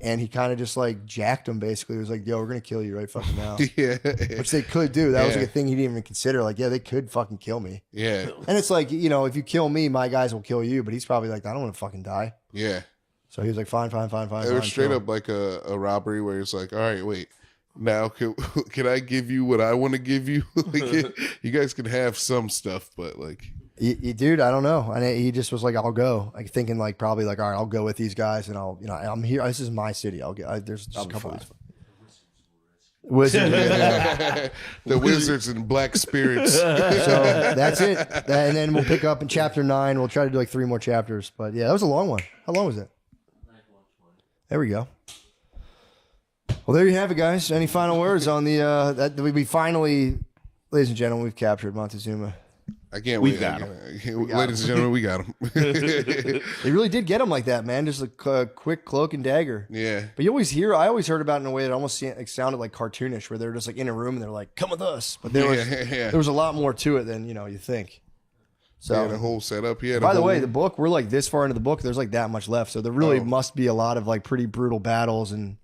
And he kind of just like jacked him basically. He was like, yo, we're going to kill you right fucking now. Which they could do. That was like a thing he didn't even consider. Like, yeah, they could fucking kill me.
Yeah.
And it's like, if you kill me, my guys will kill you. But he's probably like, I don't want to fucking die.
Yeah.
So he was like, fine.
It was straight up like a robbery where it's like, all right, wait. Now, can I give you what I want to give you? Like, you guys can have some stuff, but like...
Dude, I don't know. And he just was like, I'll go. Like thinking like probably like, all right, I'll go with these guys and I'm here. This is my city. There's just a couple of Wizards.
The wizards and black spirits.
So that's it. And then we'll pick up in chapter 9. We'll try to do like 3 more chapters. But yeah, that was a long one. How long was it? There we go. Well, there you have it, guys. Any final words on the that we finally, ladies and gentlemen, we've captured Montezuma.
I can't wait. Ladies and gentlemen, we got him.
They really did get him like that, man. Just a quick cloak and dagger.
Yeah.
But I always heard about it in a way that almost sounded like cartoonish, where they're just like in a room and they're like, come with us. But there was a lot more to it than, you think. So,
he had a whole setup.
By the way, the book, we're like this far into the book. There's like that much left. So there really must be a lot of like pretty brutal battles and,